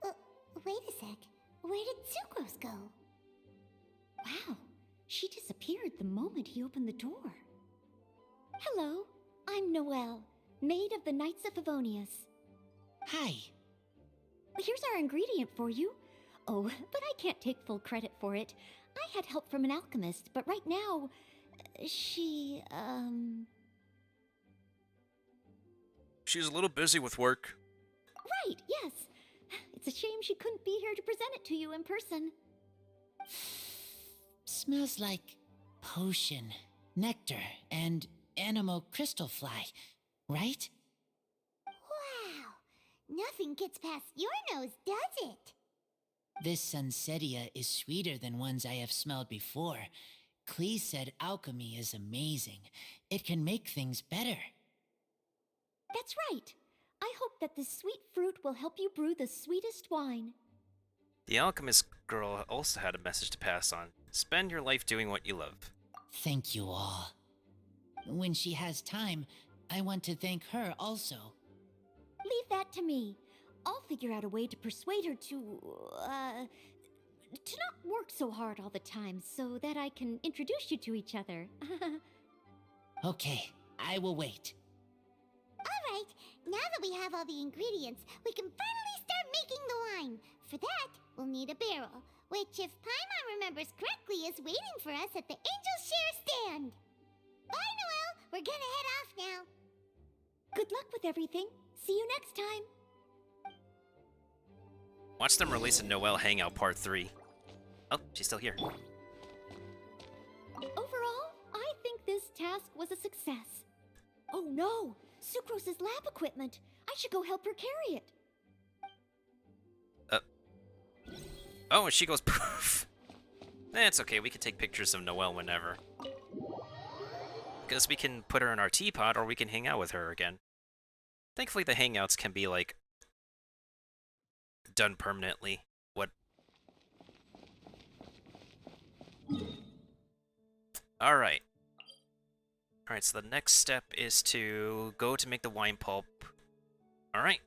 Wait a sec. Where did Sucrose go? Wow, she disappeared the moment he opened the door. Hello, I'm Noelle, maid of the Knights of Favonius. Hi. Here's our ingredient for you. Oh, but I can't take full credit for it. I had help from an alchemist, but right now, she, She's a little busy with work. Right, yes. It's a shame she couldn't be here to present it to you in person. Smells like potion, nectar, and animal crystal fly, right? Wow! Nothing gets past your nose, does it? This Sunsetia is sweeter than ones I have smelled before. Clee said alchemy is amazing. It can make things better. That's right. I hope that this sweet fruit will help you brew the sweetest wine. The alchemist girl also had a message to pass on. Spend your life doing what you love. Thank you all. When she has time, I want to thank her also. Leave that to me. I'll figure out a way to persuade her to not work so hard all the time so that I can introduce you to each other. Okay, I will wait. Alright, now that we have all the ingredients, we can finally start making the wine. For that, we'll need a barrel, which, if Paimon remembers correctly, is waiting for us at the Angel Share stand. Bye, Noelle! We're gonna head off now. Good luck with everything. See you next time. Watch them release a Noelle Hangout Part 3. Oh, she's still here. Overall, I think this task was a success. Oh no! Sucrose's lab equipment! I should go help her carry it. Oh, and she goes poof. It's okay, we can take pictures of Noelle whenever. Because we can put her in our teapot, or we can hang out with her again. Thankfully, the hangouts can be, like, done permanently. What? Alright. Alright, so the next step is to go to make the wine pulp. Alright.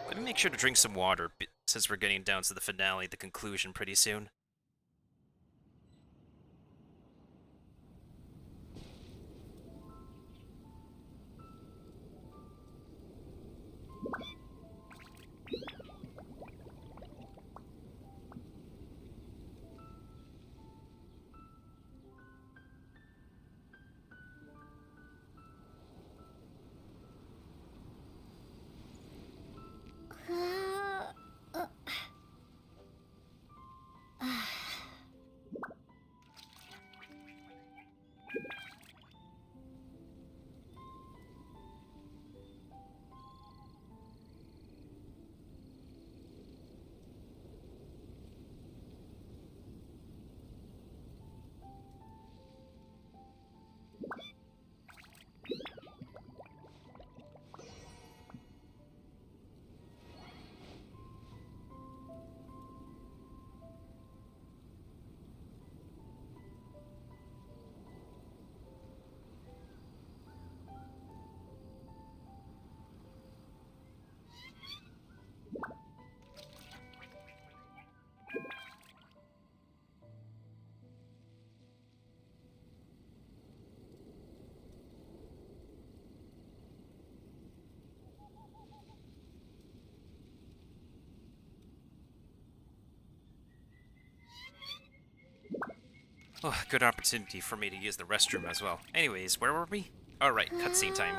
Let me make sure to drink some water, since we're getting down to the finale, the conclusion pretty soon. Oh, good opportunity for me to use the restroom as well. Anyways, where were we? Alright, cutscene time.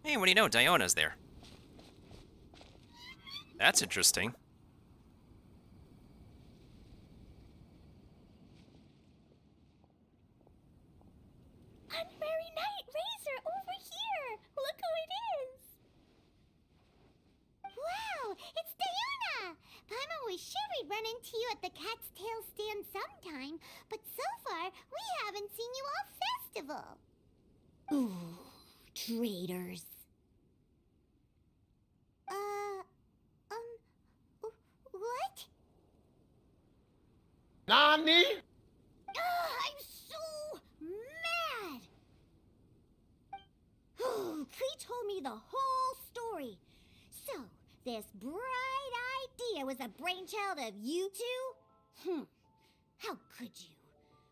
Hey, what do you know? Diona's there. That's interesting. Honorary Knight Razor over here! Look who it is! Wow, it's Diona! I'm always sure we'd run into you at the Cat's Tail stand sometime, but so far we haven't seen you all festival. Ooh, traitors. What? Nani? I'm so mad! Klee told me the whole story. So, this bright idea was a brainchild of you two? How could you?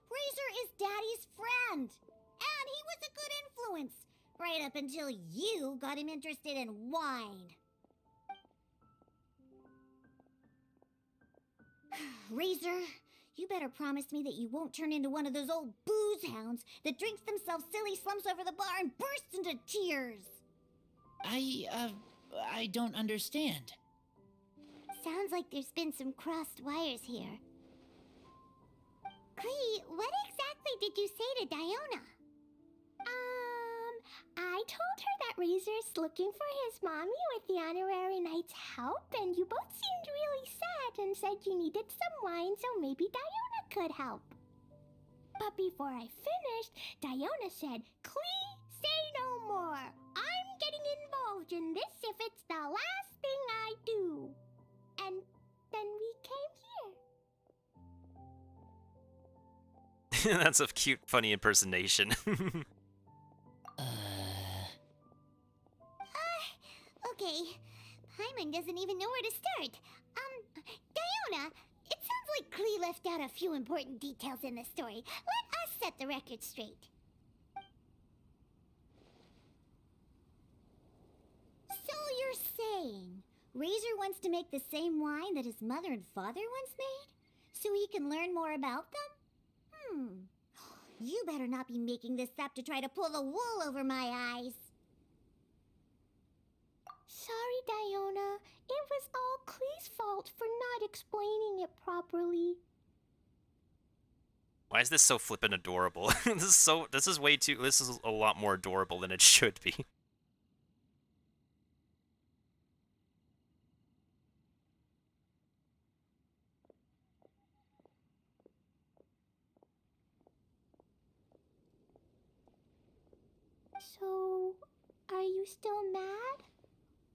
Razor is Daddy's friend, and he was a good influence, right up until you got him interested in wine. Razor, you better promise me that you won't turn into one of those old booze hounds that drinks themselves silly, slumps over the bar, and bursts into tears. I don't understand. Sounds like there's been some crossed wires here. Klee, what exactly did you say to Diona? I told her that Razor's looking for his mommy with the Honorary Knight's help, and you both seemed really sad and said you needed some wine, so maybe Diona could help. But before I finished, Diona said, Klee, say no more. I'm getting involved in this if it's the last thing I do. And then we came here. That's a cute, funny impersonation. Okay. Paimon doesn't even know where to start. Diona, it sounds like Klee left out a few important details in the story. Let us set the record straight. So you're saying Razor wants to make the same wine that his mother and father once made? So he can learn more about them? You better not be making this up to try to pull the wool over my eyes. Sorry, Diona. It was all Klee's fault for not explaining it properly. Why is this so flippin' adorable? This is way too, this is a lot more adorable than it should be. So, are you still mad?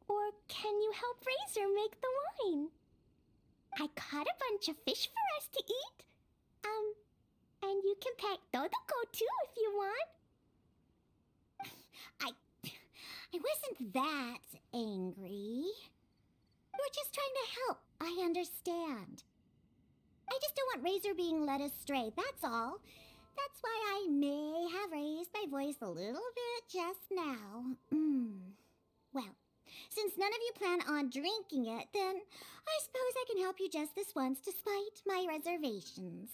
Or can you help Razor make the wine? I caught a bunch of fish for us to eat. And you can pet Dodoko too if you want. I wasn't that angry. We're just trying to help. I understand. I just don't want Razor being led astray, that's all. That's why I may have raised my voice a little bit just now. Well, since none of you plan on drinking it, then I suppose I can help you just this once despite my reservations.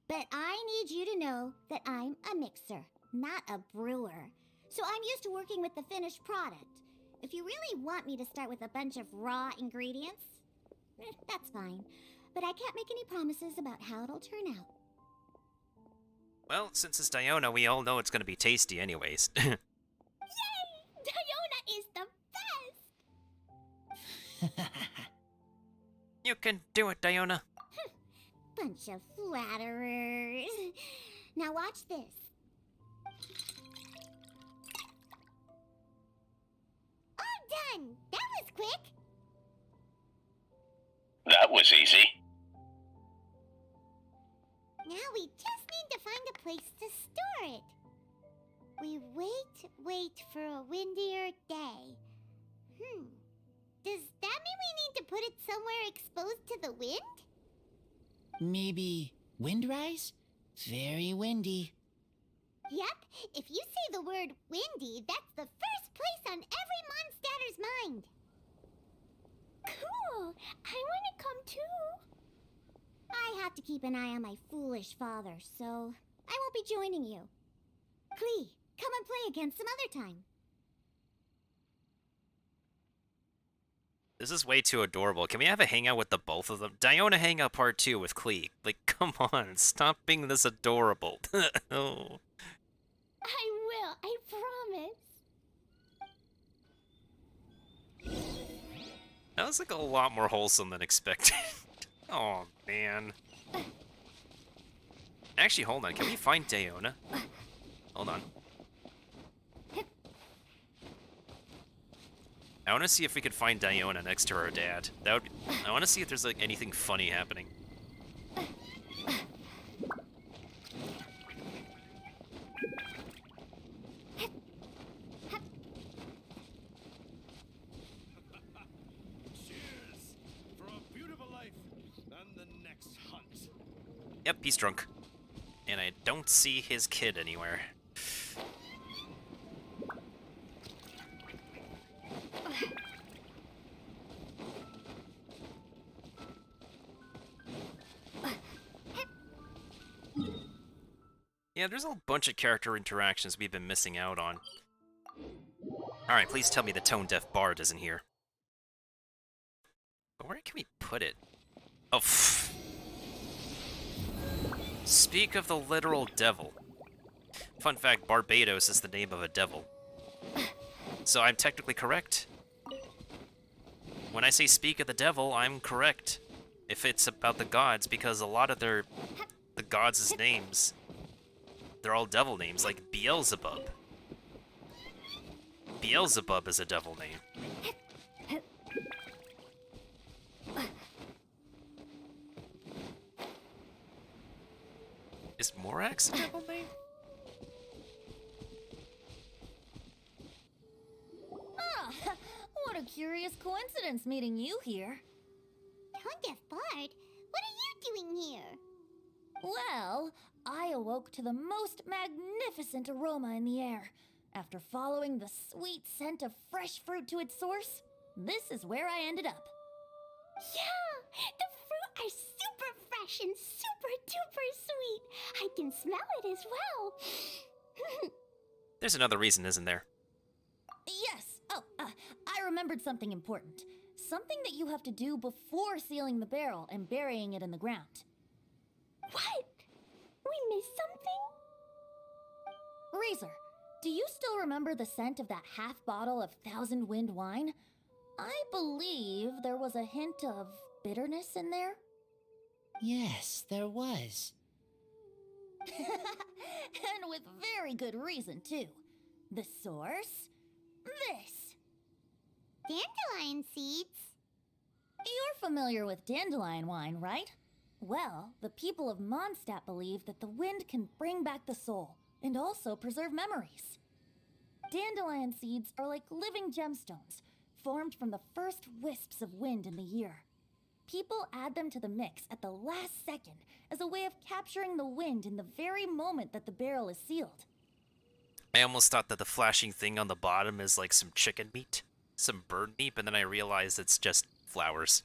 But I need you to know that I'm a mixer, not a brewer. So I'm used to working with the finished product. If you really want me to start with a bunch of raw ingredients, that's fine. But I can't make any promises about how it'll turn out. Well, since it's Diona, we all know it's gonna be tasty anyways. Yay! Diona is the best! You can do it, Diona. Bunch of flatterers. Now watch this. All done! That was quick! That was easy. Now we just need to find a place to store it. We wait for a windier day. Does that mean we need to put it somewhere exposed to the wind? Maybe windrise? Very windy. Yep, if you say the word windy, that's the first place on every Mondstatter's mind. Cool, I want to come too. I have to keep an eye on my foolish father, so I won't be joining you. Klee, come and play again some other time. This is way too adorable. Can we have a hangout with the both of them? Diona hangout part 2 with Klee. Like, come on, stop being this adorable. Oh. I will, I promise. That was like a lot more wholesome than expected. Oh, man. Actually, hold on. Can we find Diona? Hold on. I want to see if we could find Diona next to her dad. That would. I want to see if there's like anything funny happening. Cheers for a beautiful life and the next hunt. Yep, he's drunk, and I don't see his kid anywhere. Yeah, there's a bunch of character interactions we've been missing out on. Alright, please tell me the tone-deaf bard isn't here. But where can we put it? Oh, Speak of the literal devil. Fun fact, Barbados is the name of a devil. So I'm technically correct. When I say speak of the devil, I'm correct. If it's about the gods, because a lot of the gods' names, they're all devil names, like Beelzebub. Beelzebub is a devil name. Is Morax a devil name? Ah, what a curious coincidence meeting you here. Tone-deaf bard, what are you doing here? Well, I awoke to the most magnificent aroma in the air. After following the sweet scent of fresh fruit to its source, this is where I ended up. Yeah, the fruit are super fresh and super duper sweet. I can smell it as well. There's another reason, isn't there? Yes. Oh, I remembered something important. Something that you have to do before sealing the barrel and burying it in the ground. What? We missed something? Razor, do you still remember the scent of that half bottle of Thousand Wind wine? I believe there was a hint of bitterness in there. Yes, there was. And with very good reason, too. The source? This. Dandelion seeds? You're familiar with dandelion wine, right? Well, the people of Mondstadt believe that the wind can bring back the soul and also preserve memories. Dandelion seeds are like living gemstones, formed from the first wisps of wind in the year. People add them to the mix at the last second as a way of capturing the wind in the very moment that the barrel is sealed. I almost thought that the flashing thing on the bottom is like some chicken meat, some bird meat, but then I realized it's just flowers.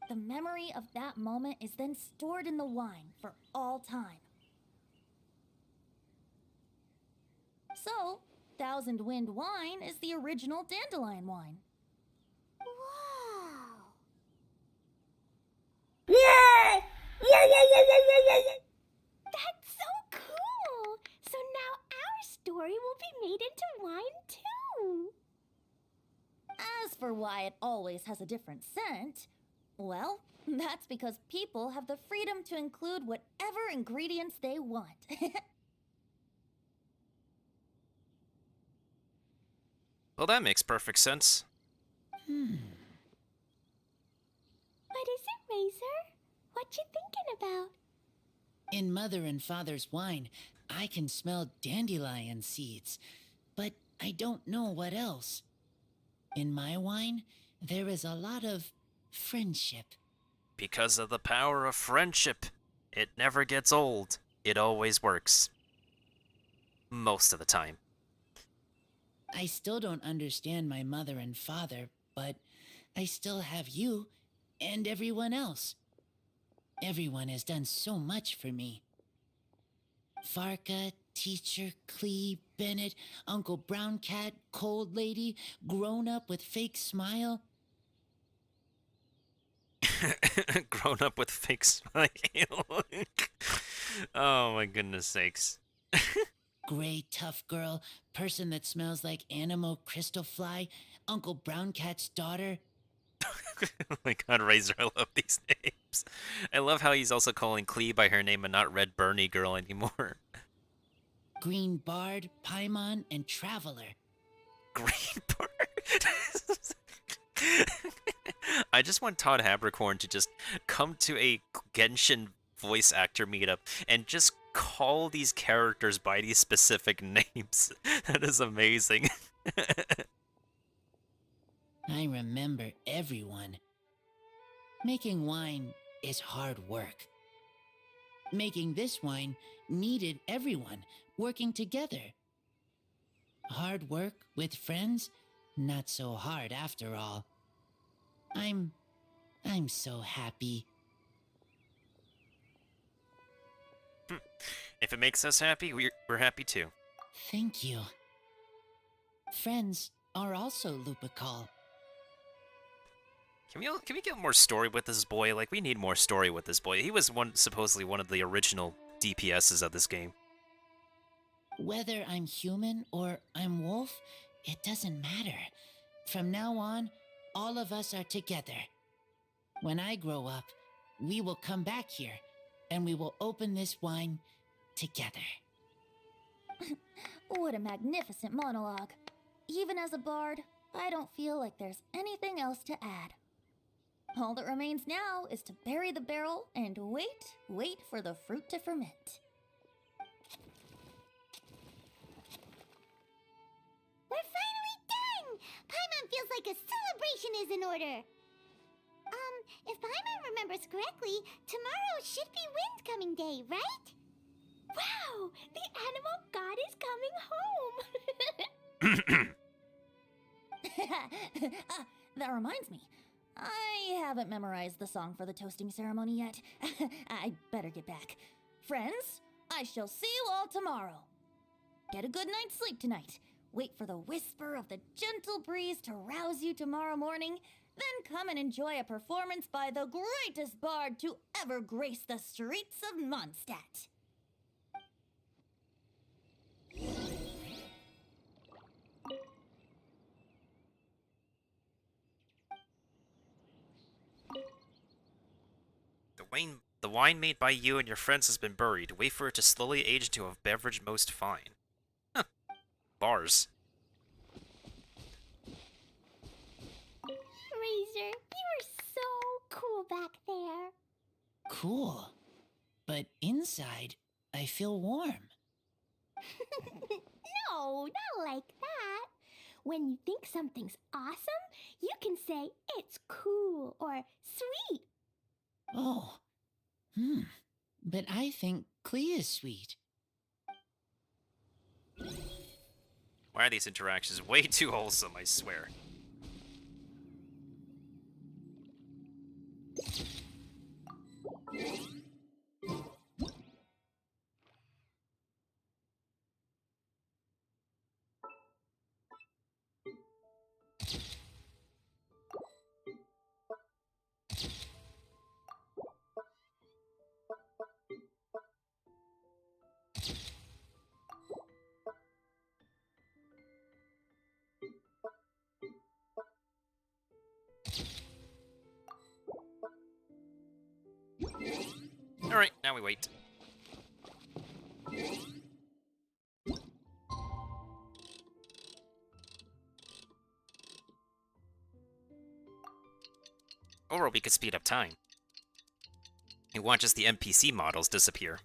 The memory of that moment is then stored in the wine for all time. So, Thousand Wind wine is the original dandelion wine. Wow. That's so cool! So now our story will be made into wine too! As for why it always has a different scent, well, that's because people have the freedom to include whatever ingredients they want. Well, that makes perfect sense. What is it, Razor? What you thinking about? In Mother and Father's wine, I can smell dandelion seeds, but I don't know what else. In my wine, there is a lot of friendship. Because of the power of friendship. It never gets old. It always works. Most of the time. I still don't understand my mother and father, but I still have you and everyone else. Everyone has done so much for me. Farka, Teacher, Clee, Bennett, Uncle Brown Cat, Cold Lady, Grown Up with Fake Smile. Grown up with fake smile. Oh my goodness sakes. Gray Tough Girl, Person that smells like Animo Crystal Fly, Uncle Brown Cat's daughter. Oh my god, Razor, I love these names. I love how he's also calling Clee by her name and not Red Bernie Girl anymore. Green Bard, Paimon, and Traveler. Green Bard? I just want Todd Habercorn to just come to a Genshin voice actor meetup and just call these characters by these specific names. That is amazing. I remember everyone. Making wine is hard work. Making this wine needed everyone working together. Hard work with friends? Not so hard after all. I'm so happy. If it makes us happy, we're happy too. Thank you. Friends are also Lupical. Can we get more story with this boy? Like, we need more story with this boy. He was supposedly one of the original DPSs of this game. Whether I'm human or I'm wolf, it doesn't matter. From now on, all of us are together. When I grow up, we will come back here, and we will open this wine together. What a magnificent monologue. Even as a bard, I don't feel like there's anything else to add. All that remains now is to bury the barrel and wait for the fruit to ferment. We're finally done! Paimon feels like a celebration is in order. If Paimon remembers correctly, tomorrow should be Wind Coming Day, right? Wow! The animal god is coming home! That reminds me. I haven't memorized the song for the toasting ceremony yet. I'd better get back. Friends, I shall see you all tomorrow. Get a good night's sleep tonight. Wait for the whisper of the gentle breeze to rouse you tomorrow morning, Then come and enjoy a performance by the greatest bard to ever grace the streets of Mondstadt. The wine made by you and your friends has been buried. Wait for it to slowly age into a beverage most fine. Huh. Bars. Razor, you are so cool back there. Cool. But inside, I feel warm. No, not like that. When you think something's awesome, you can say it's cool or sweet. Oh. But I think Klee is sweet. Why are these interactions way too wholesome, I swear. Alright, now we wait. Or we could speed up time. You want just the NPC models disappear.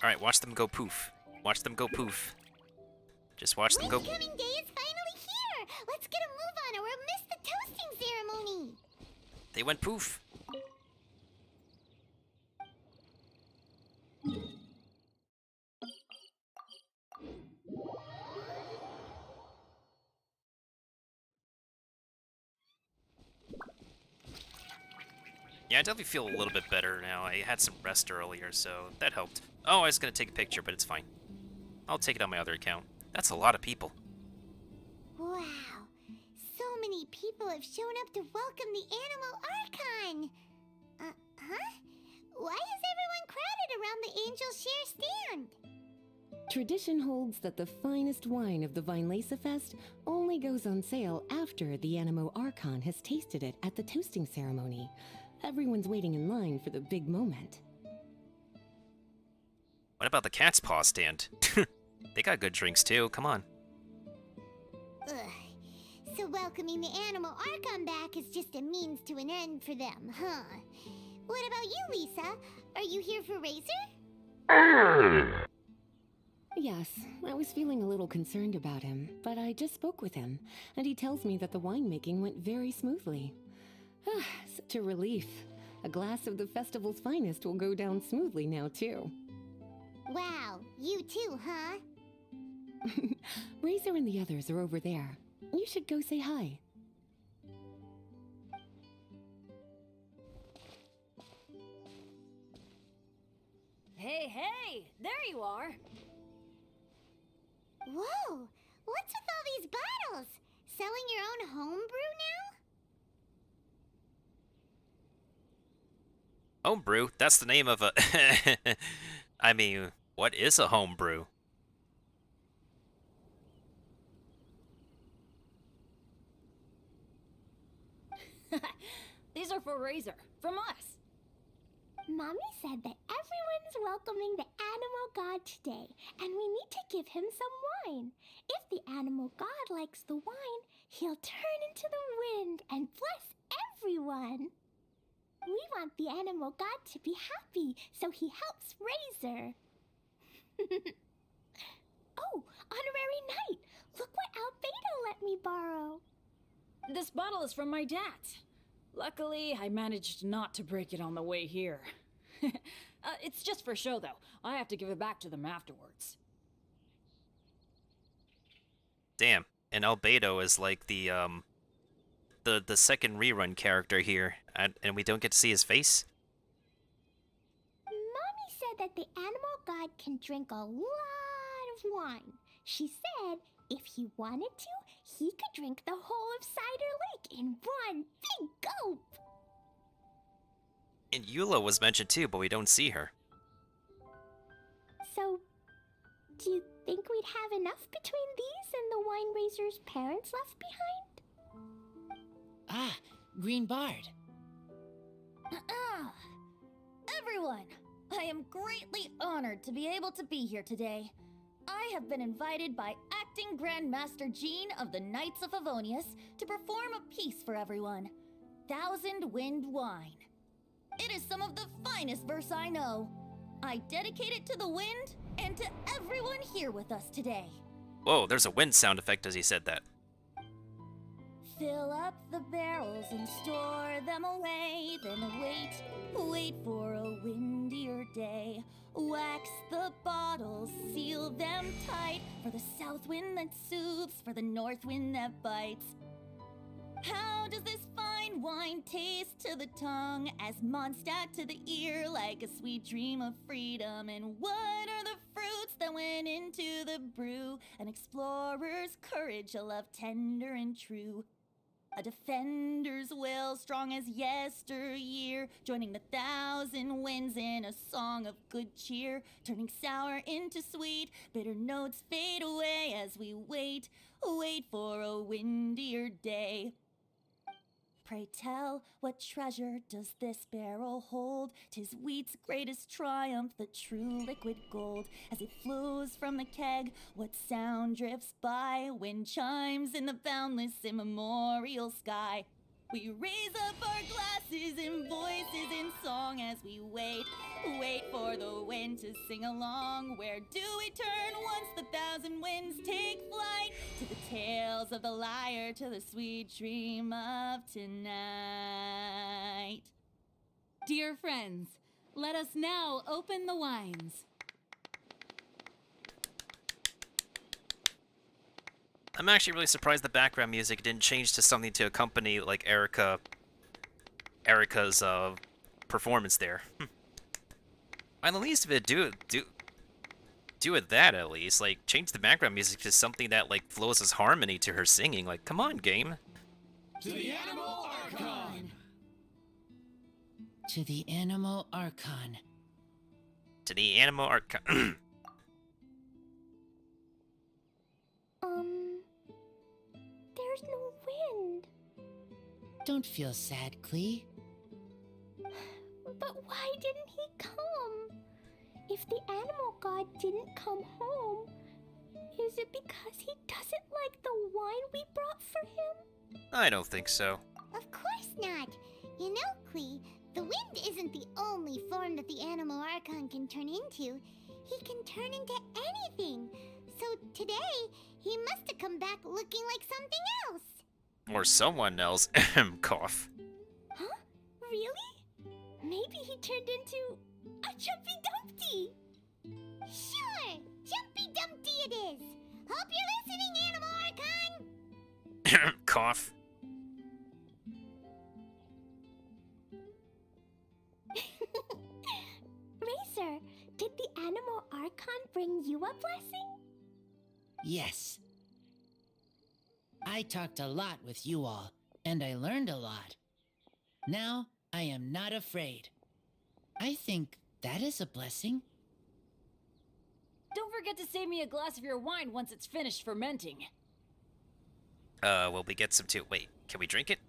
Alright, watch them go poof. Watch them go poof. Just watch them go. Homecoming day is finally here! Let's get a move on or we'll miss the toasting ceremony! They went poof. Yeah, I definitely feel a little bit better now. I had some rest earlier, so that helped. Oh, I was gonna take a picture, but it's fine. I'll take it on my other account. That's a lot of people. Wow, so many people have shown up to welcome the Animal Archon! Huh? Why is everyone crowded around the Angel Share stand? Tradition holds that the finest wine of the Vinelesa Fest only goes on sale after the Animo Archon has tasted it at the toasting ceremony. Everyone's waiting in line for the big moment. What about the cat's paw stand? They got good drinks too, come on. Ugh. So welcoming the Animal Archon back is just a means to an end for them, huh? What about you, Lisa? Are you here for Razor? Yes, I was feeling a little concerned about him, but I just spoke with him, and he tells me that the winemaking went very smoothly. Such a relief. A glass of the festival's finest will go down smoothly now, too. Wow, you too, huh? Razor and the others are over there. You should go say hi. Hey, hey! There you are! Whoa! What's with all these bottles? Selling your own homebrew now? Homebrew? That's the name of a... I mean, what is a homebrew? These are for Razor, from us. Mommy said that everyone's welcoming the Animal God today, and we need to give him some wine. If the Animal God likes the wine, he'll turn into the wind and bless everyone. We want the Animal God to be happy, so he helps Razor. Oh, honorary knight! Look what Albedo let me borrow. This bottle is from my dad. Luckily, I managed not to break it on the way here. It's just for show, though. I have to give it back to them afterwards. Damn, and Albedo is like the the second rerun character here, and we don't get to see his face. Mommy said that the animal god can drink a lot of wine. She said if he wanted to, he could drink the whole of Cider Lake in one big gulp. And Eula was mentioned too, but we don't see her. So, do you think we'd have enough between these and the wine raiser's parents left behind? Ah, Green Bard. Everyone, I am greatly honored to be able to be here today. I have been invited by Acting Grandmaster Jean of the Knights of Favonius to perform a piece for everyone. Thousand Wind Wine. It is some of the finest verse I know. I dedicate it to the wind and to everyone here with us today. Whoa, there's a wind sound effect as he said that. Fill up the barrels and store them away, then wait for a windier day. Wax the bottles, seal them tight, for the south wind that soothes, for the north wind that bites. How does this fine wine taste to the tongue, as Mondstadt to the ear, like a sweet dream of freedom? And what are the fruits that went into the brew? An explorer's courage, a love tender and true. A defender's will, strong as yesteryear, joining the thousand winds in a song of good cheer, turning sour into sweet, bitter notes fade away as we wait for a windier day. Pray tell, what treasure does this barrel hold? 'Tis wheat's greatest triumph, the true liquid gold. As it flows from the keg, what sound drifts by? Wind chimes in the boundless immemorial sky. We raise up our glasses and voices in song as we wait for the wind to sing along. Where do we turn once the thousand winds take flight? To the tales of the lyre, to the sweet dream of tonight. Dear friends, let us now open the wines. I'm actually really surprised the background music didn't change to something to accompany like Erica's performance there. And at least if it do it that at least, like change the background music to something that like flows as harmony to her singing. Like, come on, game. To the Animal Archon! To the Animal Archon. To the Animal Archon. There's no wind. Don't feel sad, Klee. But why didn't he come? If the animal god didn't come home, is it because he doesn't like the wine we brought for him? I don't think so. Of course not. You know, Klee, the wind isn't the only form that the animal archon can turn into. He can turn into anything. So today, he must have come back looking like something else. Or someone else. Cough. Huh? Really? Maybe he turned into a Jumpy Dumpty. Sure, Jumpy Dumpty it is. Hope you're listening, Animal Archon. Cough. Racer, did the Animal Archon bring you a blessing? Yes. I talked a lot with you all, and I learned a lot. Now, I am not afraid. I think that is a blessing. Don't forget to save me a glass of your wine once it's finished fermenting. Will we get some too? Wait, can we drink it?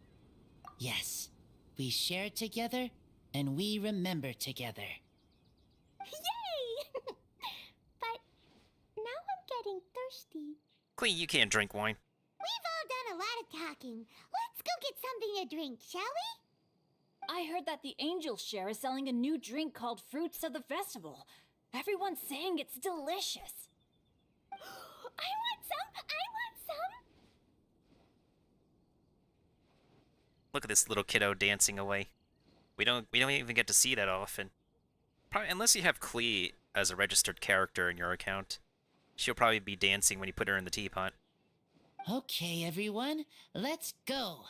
Yes. We share together, and we remember together. Yay! But now I'm getting thirsty. Clee, you can't drink wine. We've all done a lot of talking. Let's go get something to drink, shall we? I heard that the Angel Share is selling a new drink called Fruits of the Festival. Everyone's saying it's delicious. I want some! I want some! Look at this little kiddo dancing away. We don't even get to see that often. Probably, unless you have Klee as a registered character in your account. She'll probably be dancing when you put her in the teapot. Okay, everyone, let's go.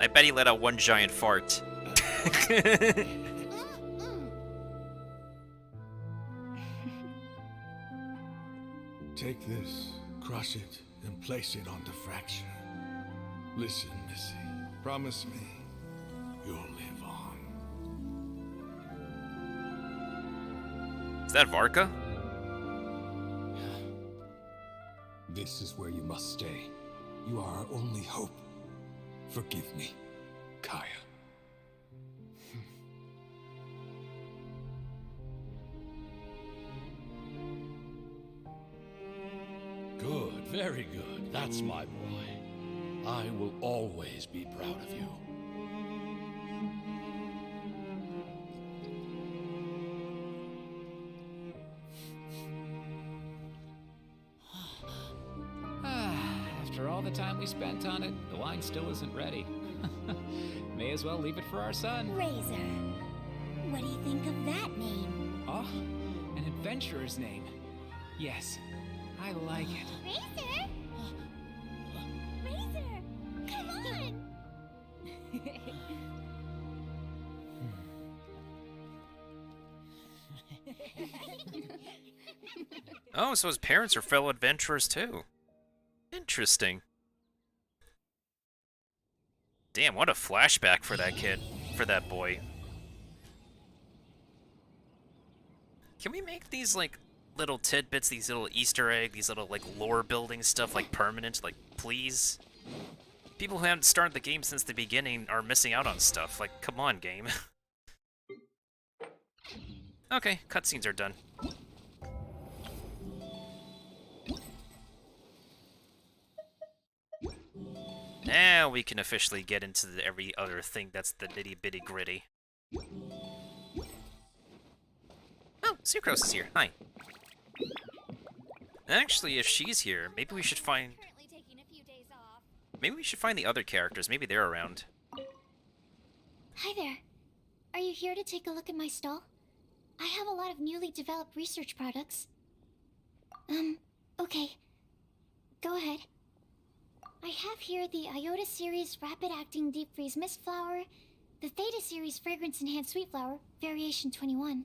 I bet he let out one giant fart. Take this, crush it, and place it on the fracture. Listen, Missy. Promise me you'll live on. Is that Varka? This is where you must stay. You are our only hope. Forgive me, Kaya. Good, very good. That's my boy. I will always be proud of you. After all the time we spent on it, the wine still isn't ready. May as well leave it for our son. Razor. What do you think of that name? Oh, an adventurer's name. Yes, I like it. Razor? Razor! Come on! Oh, so his parents are fellow adventurers too. Interesting. Damn, what a flashback for that kid, for that boy. Can we make these, like, little tidbits, these little Easter egg, these little, like, lore building stuff, like, permanent? Like, please? People who haven't started the game since the beginning are missing out on stuff. Like, come on, game. Okay, cutscenes are done. Now we can officially get into every other thing that's the nitty-bitty gritty. Oh, Sucrose is here. Hi. Actually, if she's here, maybe we should find... Maybe we should find the other characters. Maybe they're around. Hi there. Are you here to take a look at my stall? I have a lot of newly developed research products. Okay. Go ahead. I have here the Iota Series Rapid Acting Deep Freeze Mist Flower, the Theta Series Fragrance Enhanced Sweet Flower, Variation 21,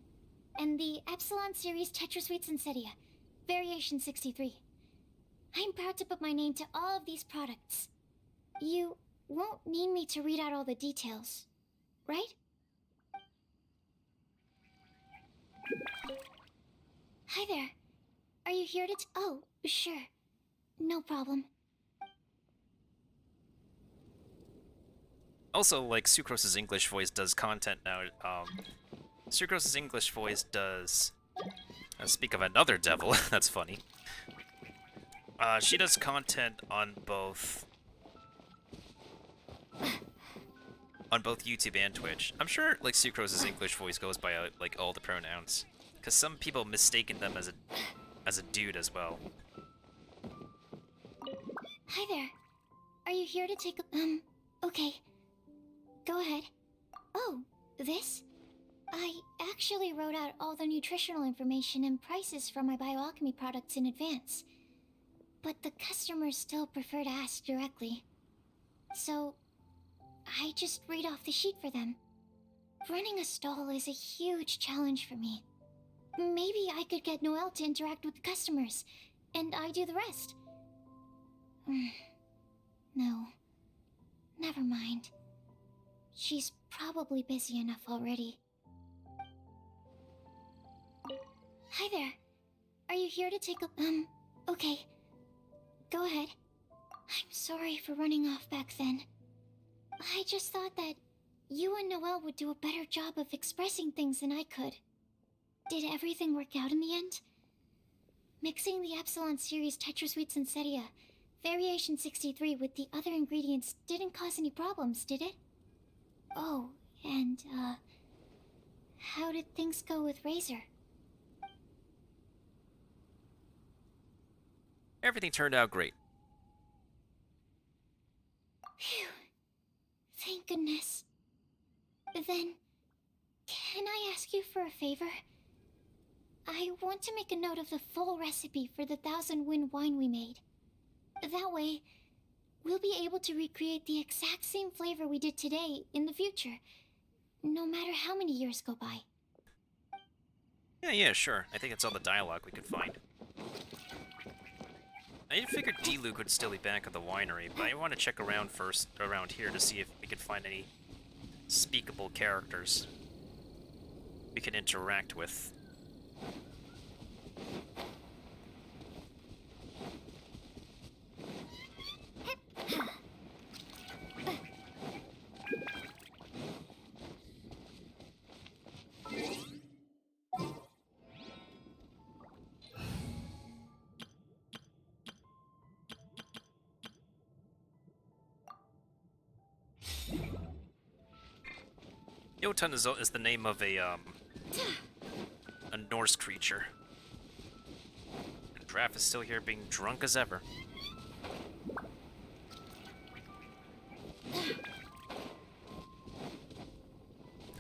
and the Epsilon Series Tetra Sweet Sensetia, Variation 63. I'm proud to put my name to all of these products. You won't need me to read out all the details, right? Hi there. Are you here to oh, sure. No problem. Also, like, Sucrose's English voice does content now. Sucrose's English voice does... speak of another devil, that's funny. She does content on both... YouTube and Twitch. I'm sure, like, Sucrose's English voice goes by, like, all the pronouns. Because some people mistaken them as a dude as well. Hi there. Are you here to take a... okay. Go ahead. Oh, this? I actually wrote out all the nutritional information and prices for my bioalchemy products in advance. But the customers still prefer to ask directly. So, I just read off the sheet for them. Running a stall is a huge challenge for me. Maybe I could get Noelle to interact with the customers, and I do the rest. No. Never mind. She's probably busy enough already. Hi there. Are you here to take a... okay. Go ahead. I'm sorry for running off back then. I just thought that you and Noelle would do a better job of expressing things than I could. Did everything work out in the end? Mixing the Epsilon Series Tetra Sweet Sensetia, Variation 63 with the other ingredients didn't cause any problems, did it? Oh, and, how did things go with Razor? Everything turned out great. Phew. Thank goodness. Then, can I ask you for a favor? I want to make a note of the full recipe for the 1000 Wind wine we made. That way, we'll be able to recreate the exact same flavor we did today in the future, no matter how many years go by. Yeah, sure. I think it's all the dialogue we could find. I figured D-Luke would still be back at the winery, but I want to check around first, around here, to see if we can find any speakable characters we can interact with. Jotun is the name of a Norse creature. And Draff is still here being drunk as ever.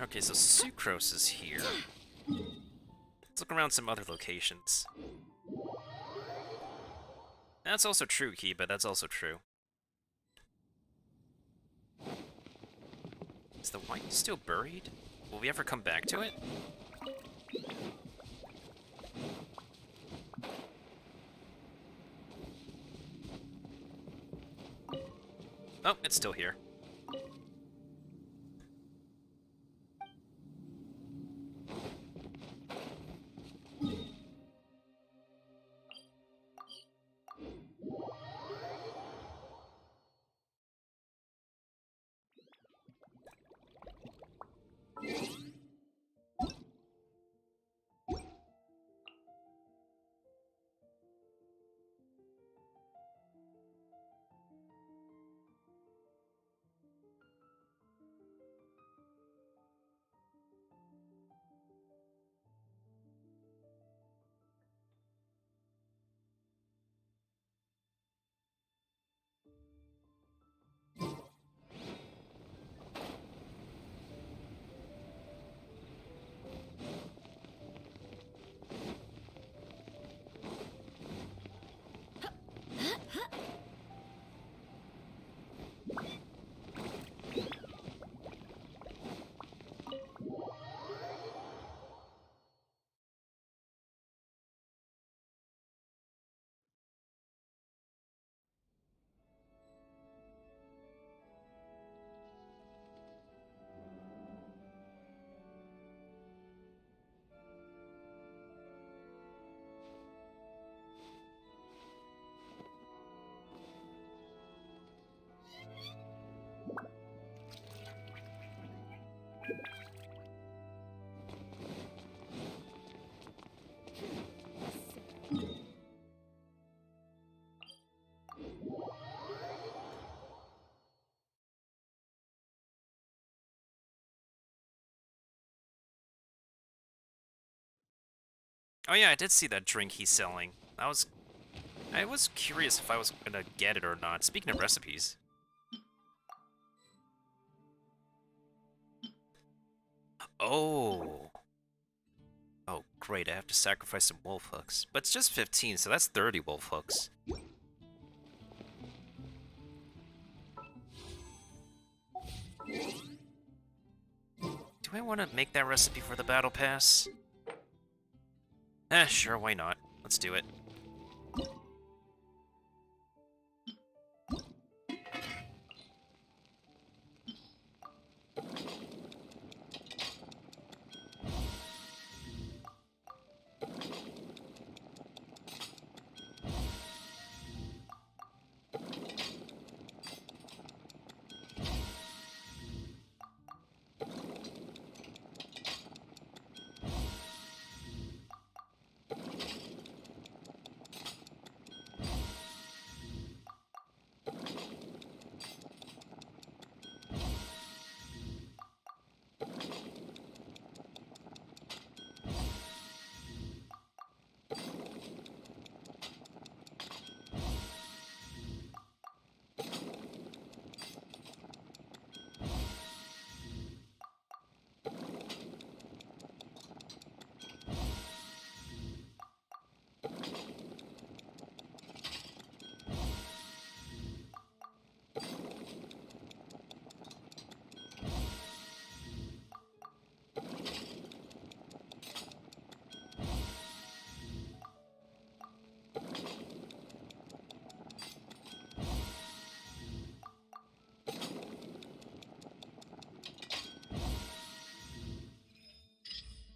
Okay, so Sucrose is here. Let's look around some other locations. That's also true, Kiba, that's also true. Is the wine still buried? Will we ever come back to it? Oh, it's still here. Oh yeah, I did see that drink he's selling. I was curious if I was gonna get it or not. Speaking of recipes. Oh. Oh, great, I have to sacrifice some wolf hooks. But it's just 15, so that's 30 wolf hooks. Do I want to make that recipe for the battle pass? Sure, why not? Let's do it.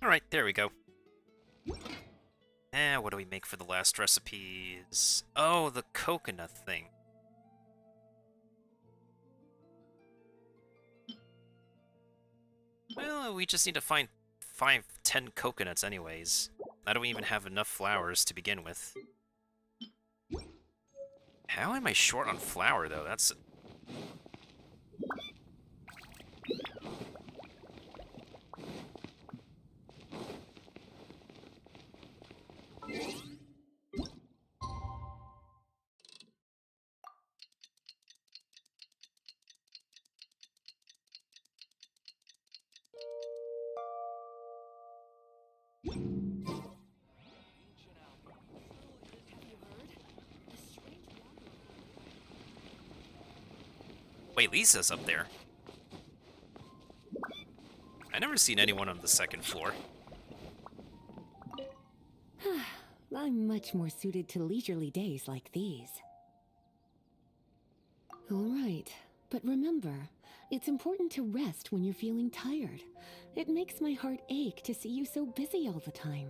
Alright, there we go. What do we make for the last recipes? Oh, the coconut thing. Well, we just need to find 10 coconuts anyways. I don't even have enough flowers to begin with. How am I short on flour, though? That's... Wait, Lisa's up there. I never seen anyone on the second floor. I'm much more suited to leisurely days like these. All right, but remember, it's important to rest when you're feeling tired. It makes my heart ache to see you so busy all the time.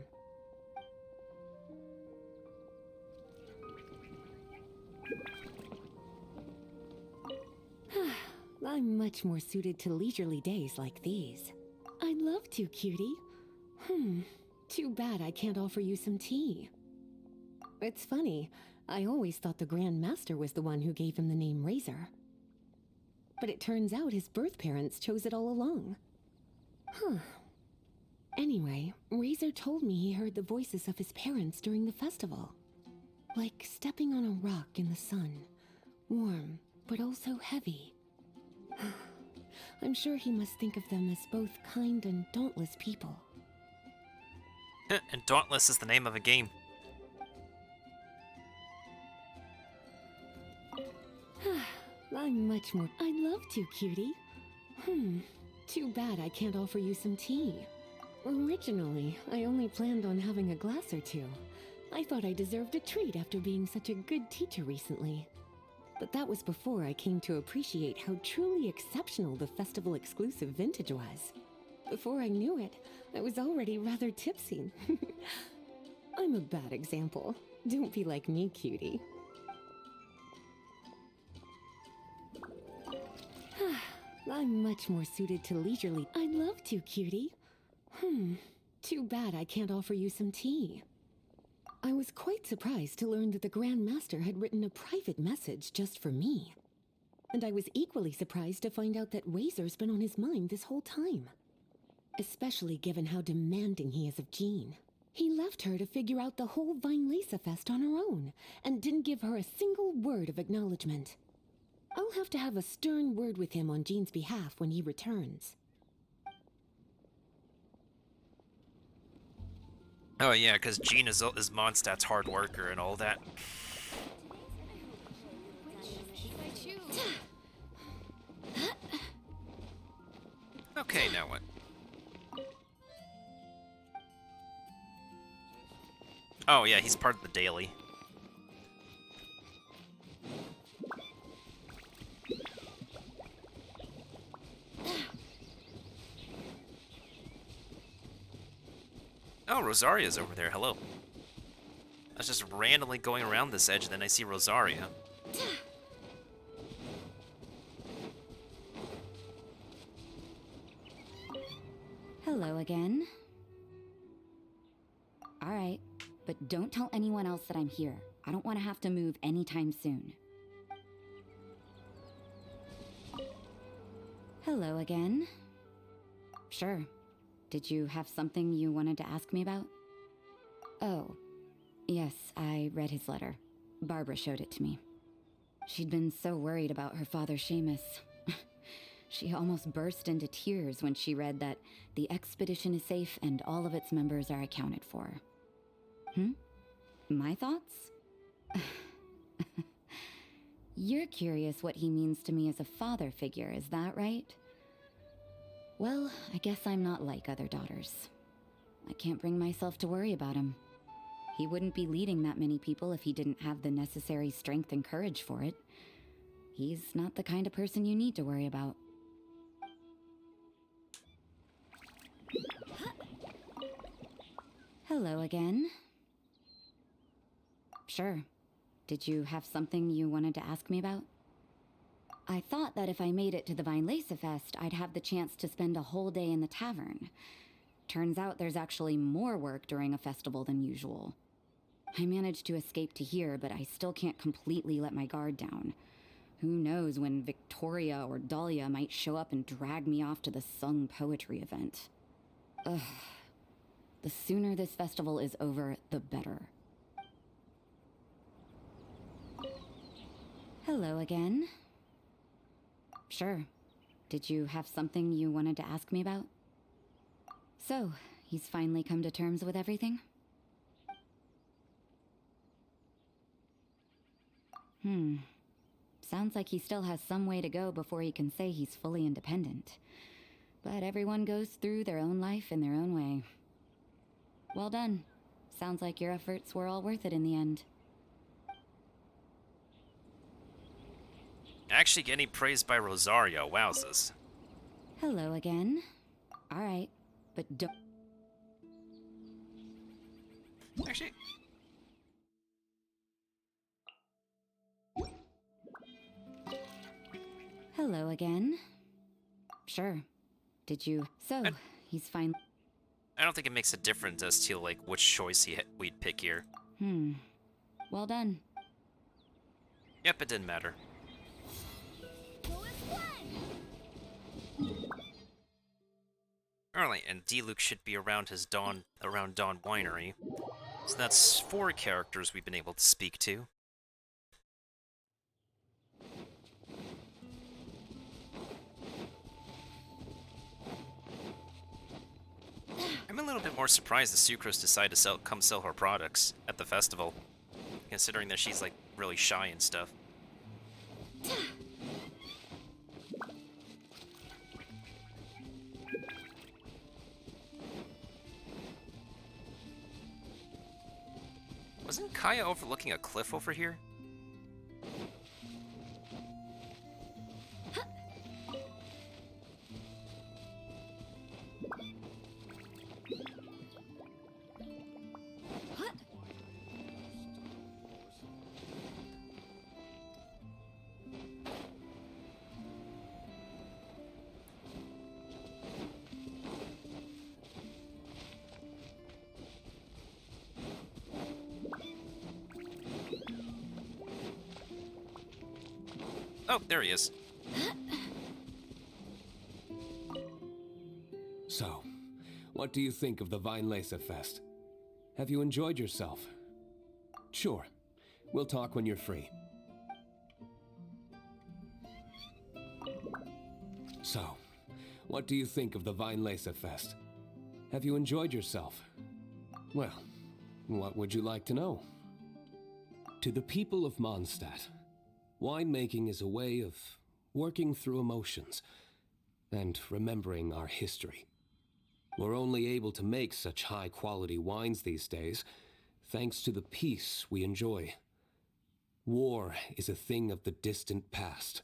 I'm much more suited to leisurely days like these. I'd love to, cutie. Too bad I can't offer you some tea. It's funny, I always thought the Grand Master was the one who gave him the name Razor. But it turns out his birth parents chose it all along. Anyway, Razor told me he heard the voices of his parents during the festival. Like stepping on a rock in the sun. Warm, but also heavy. I'm sure he must think of them as both kind and dauntless people. And Dauntless is the name of a game. I'm much more... I'd love to, cutie. Too bad I can't offer you some tea. Originally, I only planned on having a glass or two. I thought I deserved a treat after being such a good teacher recently. But that was before I came to appreciate how truly exceptional the festival exclusive vintage was. Before I knew it, I was already rather tipsy. I'm a bad example. Don't be like me, cutie. I'm much more suited to leisurely... I'd love to, cutie. Too bad I can't offer you some tea. I was quite surprised to learn that the Grand Master had written a private message just for me. And I was equally surprised to find out that Razor's been on his mind this whole time. Especially given how demanding he is of Jean. He left her to figure out the whole Vine Lisa Fest on her own, and didn't give her a single word of acknowledgement. I'll have to have a stern word with him on Jean's behalf when he returns. Oh yeah, because Jean is Mondstadt's hard worker and all that. Okay, now what? Oh yeah, he's part of the daily. Oh, Rosaria's over there. Hello. I was just randomly going around this edge, and then I see Rosaria. Hello again. Alright, but don't tell anyone else that I'm here. I don't want to have to move anytime soon. Hello again. Sure. Did you have something you wanted to ask me about? Oh, yes, I read his letter. Barbara showed it to me. She'd been so worried about her father, Seamus. She almost burst into tears when she read that the expedition is safe and all of its members are accounted for. My thoughts? You're curious what he means to me as a father figure, is that right? Well, I guess I'm not like other daughters. I can't bring myself to worry about him. He wouldn't be leading that many people if he didn't have the necessary strength and courage for it. He's not the kind of person you need to worry about. Hello again. Sure. Did you have something you wanted to ask me about? I thought that if I made it to the Vinelesa Fest, I'd have the chance to spend a whole day in the tavern. Turns out there's actually more work during a festival than usual. I managed to escape to here, but I still can't completely let my guard down. Who knows when Victoria or Dahlia might show up and drag me off to the sung poetry event. Ugh. The sooner this festival is over, the better. Hello again. Sure. Did you have something you wanted to ask me about? So, he's finally come to terms with everything? Sounds like he still has some way to go before he can say he's fully independent. But everyone goes through their own life in their own way. Well done. Sounds like your efforts were all worth it in the end. Actually getting praised by Rosario, wowzers. Hello again. Alright, but don't... Actually... Hello again. Sure. Did you... So, he's fine... I don't think it makes a difference as to, like, which choice we'd pick here. Well done. Yep, it didn't matter. Alright, and D-Luke should be around his Dawn Winery. So that's 4 characters we've been able to speak to. I'm a little bit more surprised that Sucrose decided to come sell her products at the festival, considering that she's, like, really shy and stuff. Wasn't Kaya overlooking a cliff over here? Oh, there he is. So, what do you think of the Vinelesa Fest? Have you enjoyed yourself? Sure. We'll talk when you're free. So, what do you think of the Vinelesa Fest? Have you enjoyed yourself? Well, what would you like to know? To the people of Mondstadt, winemaking is a way of working through emotions and remembering our history. We're only able to make such high-quality wines these days thanks to the peace we enjoy. War is a thing of the distant past.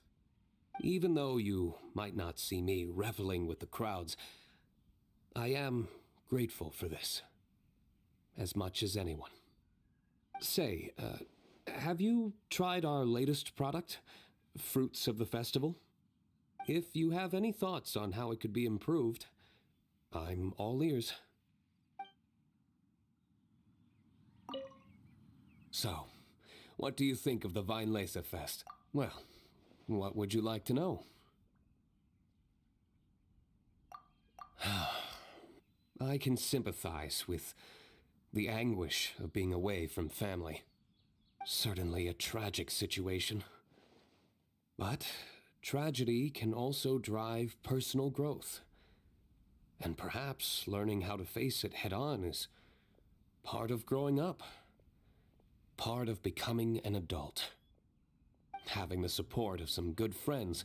Even though you might not see me reveling with the crowds, I am grateful for this, as much as anyone. Say, have you tried our latest product, Fruits of the Festival? If you have any thoughts on how it could be improved, I'm all ears. So, what do you think of the Vinelesa Fest? Well, what would you like to know? I can sympathize with the anguish of being away from family. Certainly a tragic situation. But tragedy can also drive personal growth. And perhaps learning how to face it head-on is part of growing up. Part of becoming an adult. Having the support of some good friends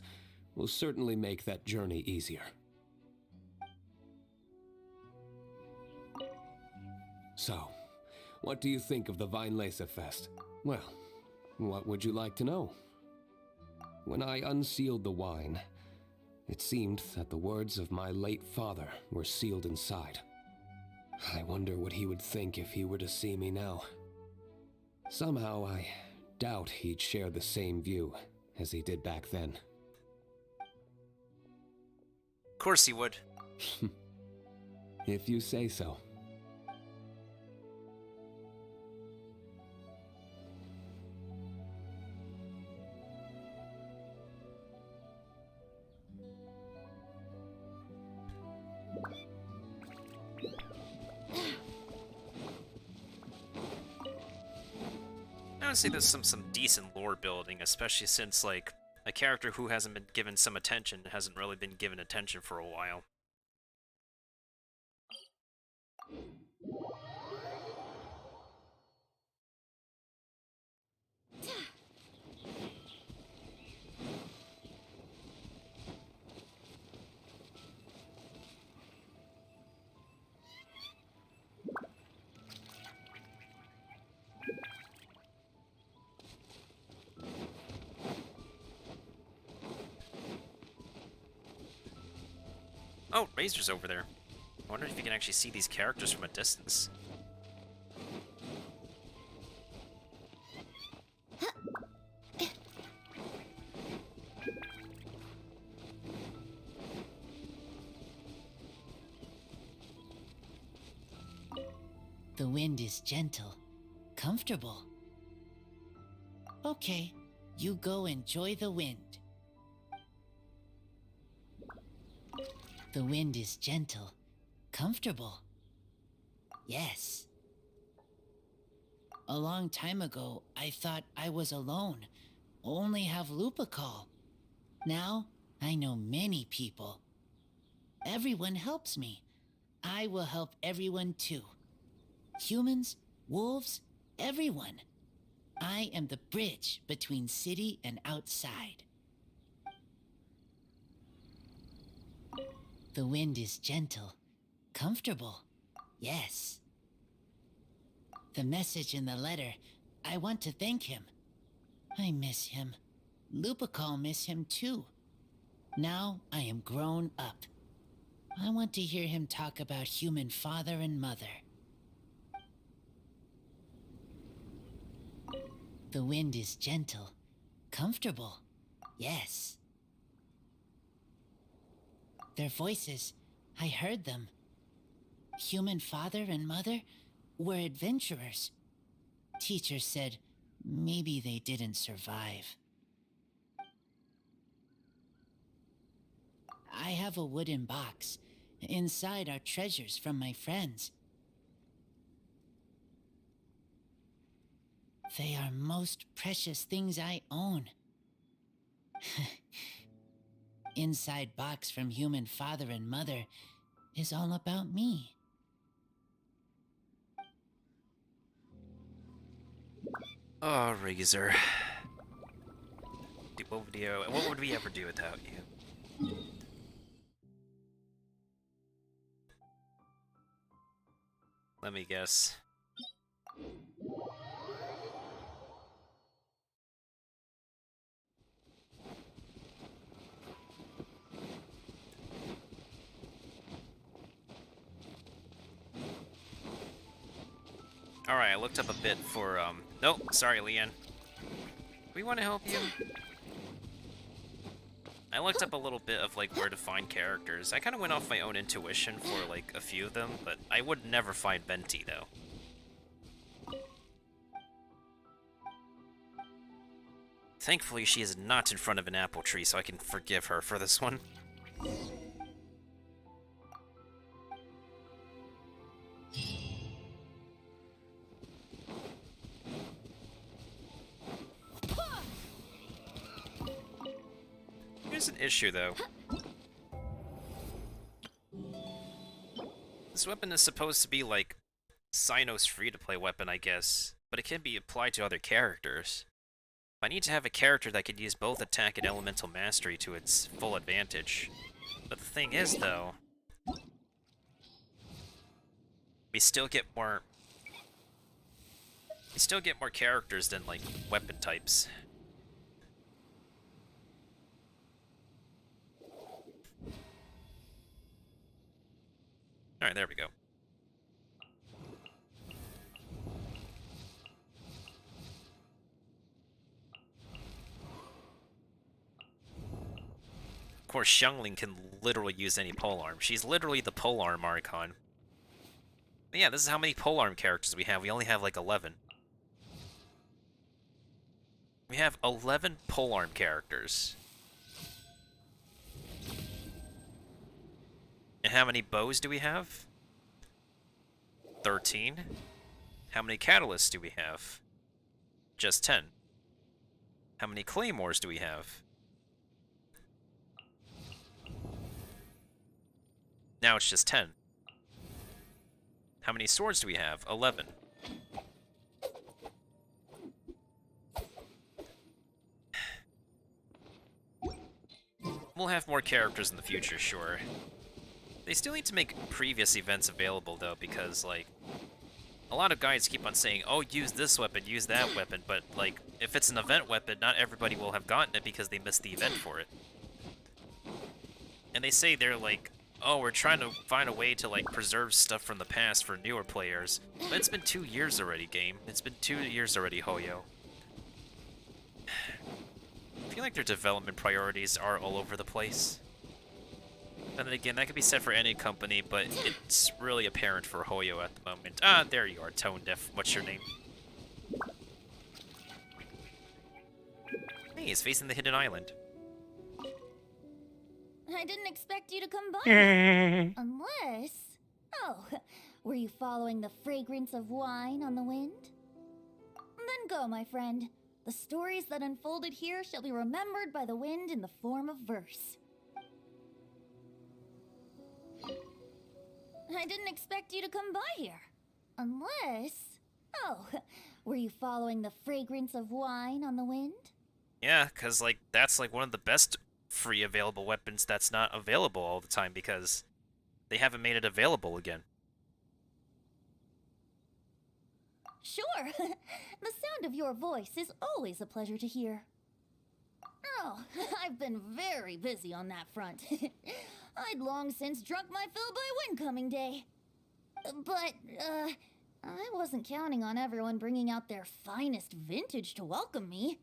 will certainly make that journey easier. So, what do you think of the Vinelesa Fest? Well, what would you like to know? When I unsealed the wine, it seemed that the words of my late father were sealed inside. I wonder what he would think if he were to see me now. Somehow I doubt he'd share the same view as he did back then. Of course he would. If you say so. I would say there's some decent lore building, especially since, like, a character who hasn't been given some attention hasn't really been given attention for a while. Oh, Razor's over there. I wonder if you can actually see these characters from a distance. The wind is gentle, comfortable. Okay, you go enjoy the wind. The wind is gentle, comfortable. Yes. A long time ago, I thought I was alone, only have Lupa call. Now, I know many people. Everyone helps me. I will help everyone too. Humans, wolves, everyone. I am the bridge between city and outside. The wind is gentle, comfortable. Yes. The message in the letter, I want to thank him. I miss him. Lupacall miss him too. Now I am grown up. I want to hear him talk about human father and mother. The wind is gentle, comfortable. Yes. Their voices, I heard them. Human father and mother were adventurers. Teacher said maybe they didn't survive. I have a wooden box. Inside are treasures from my friends. They are most precious things I own. Inside box from human father and mother is all about me. Oh, Razor. What would we ever do without you? Let me guess. Alright, I looked up a bit for, Nope, sorry, Leanne. We want to help you. I looked up a little bit of, like, where to find characters. I kind of went off my own intuition for, like, a few of them, but I would never find Venti, though. Thankfully, she is not in front of an apple tree, so I can forgive her for this one. Here's an issue, though. This weapon is supposed to be, like, Cyno's free-to-play weapon, I guess, but it can be applied to other characters. I need to have a character that can use both attack and elemental mastery to its full advantage. But the thing is, though, we still get more characters than, like, weapon types. Alright, there we go. course, Xiangling can literally use any polearm. She's literally the polearm Archon. But yeah, this is how many polearm characters we have. We only have like 11. We have 11 polearm characters. And how many bows do we have? 13. How many catalysts do we have? Just 10. How many claymores do we have? Now it's just 10. How many swords do we have? 11. We'll have more characters in the future, sure. They still need to make previous events available, though, because, like, a lot of guides keep on saying, oh, use this weapon, use that weapon, but, like, if it's an event weapon, not everybody will have gotten it because they missed the event for it. And they say they're like, oh, we're trying to find a way to, like, preserve stuff from the past for newer players. But it's been 2 years already, game. It's been 2 years already, Hoyo. I feel like their development priorities are all over the place. And then again, that could be said for any company, but it's really apparent for Hoyo at the moment. Ah, there you are, Tone Deaf. What's your name? Hey, he's facing the hidden island. I didn't expect you to come by. Unless... Oh, were you following the fragrance of wine on the wind? Then go, my friend. The stories that unfolded here shall be remembered by the wind in the form of verse. I didn't expect you to come by here. Unless... Oh, were you following the fragrance of wine on the wind? Yeah, because, like, that's, like, one of the best free available weapons that's not available all the time because they haven't made it available again. Sure. The sound of your voice is always a pleasure to hear. Oh, I've been very busy on that front. I'd long since drunk my fill by Windcoming Day. But, I wasn't counting on everyone bringing out their finest vintage to welcome me.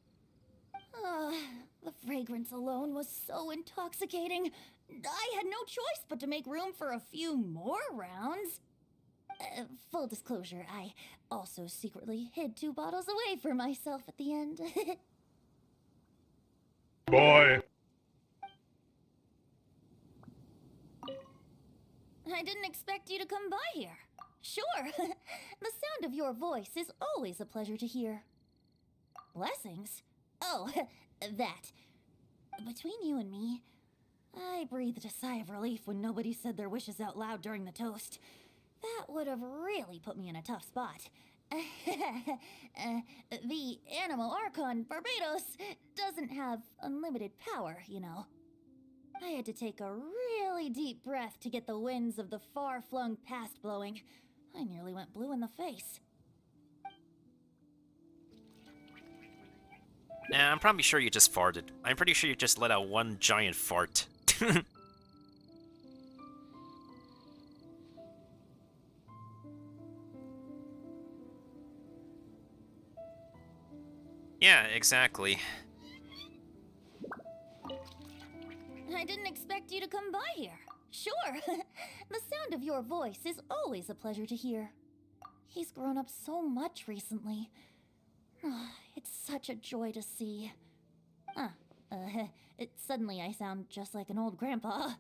The fragrance alone was so intoxicating. I had no choice but to make room for a few more rounds. Full disclosure, I also secretly hid 2 bottles away for myself at the end. Boy! I didn't expect you to come by here. Sure. The sound of your voice is always a pleasure to hear. Blessings? Oh, that. Between you and me, I breathed a sigh of relief when nobody said their wishes out loud during the toast. That would have really put me in a tough spot. The Animal Archon Barbados doesn't have unlimited power, you know. I had to take a really deep breath to get the winds of the far-flung past blowing. I nearly went blue in the face. Nah, I'm probably sure you just farted. I'm pretty sure you just let out one giant fart. Yeah, exactly. I didn't expect you to come by here. Sure. The sound of your voice is always a pleasure to hear. He's grown up so much recently. It's such a joy to see. Suddenly I sound just like an old grandpa.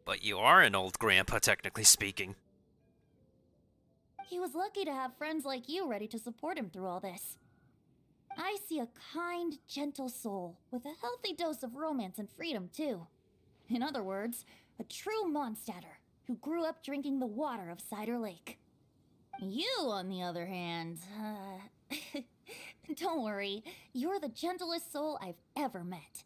But you are an old grandpa, technically speaking. He was lucky to have friends like you ready to support him through all this. I see a kind, gentle soul with a healthy dose of romance and freedom, too. In other words, a true Mondstatter who grew up drinking the water of Cider Lake. You, on the other hand, don't worry, you're the gentlest soul I've ever met.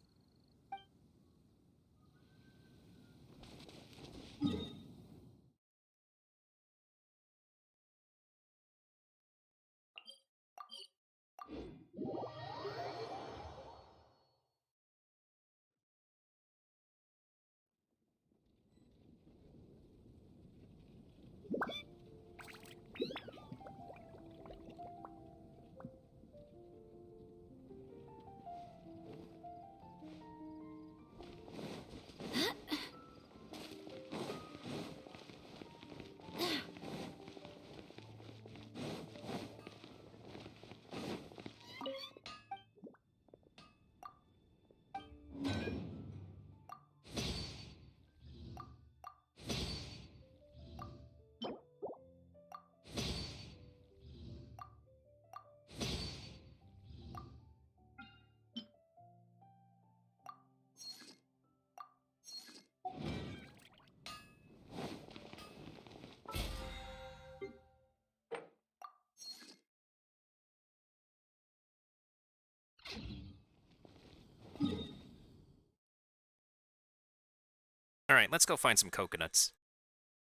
Alright, let's go find some coconuts.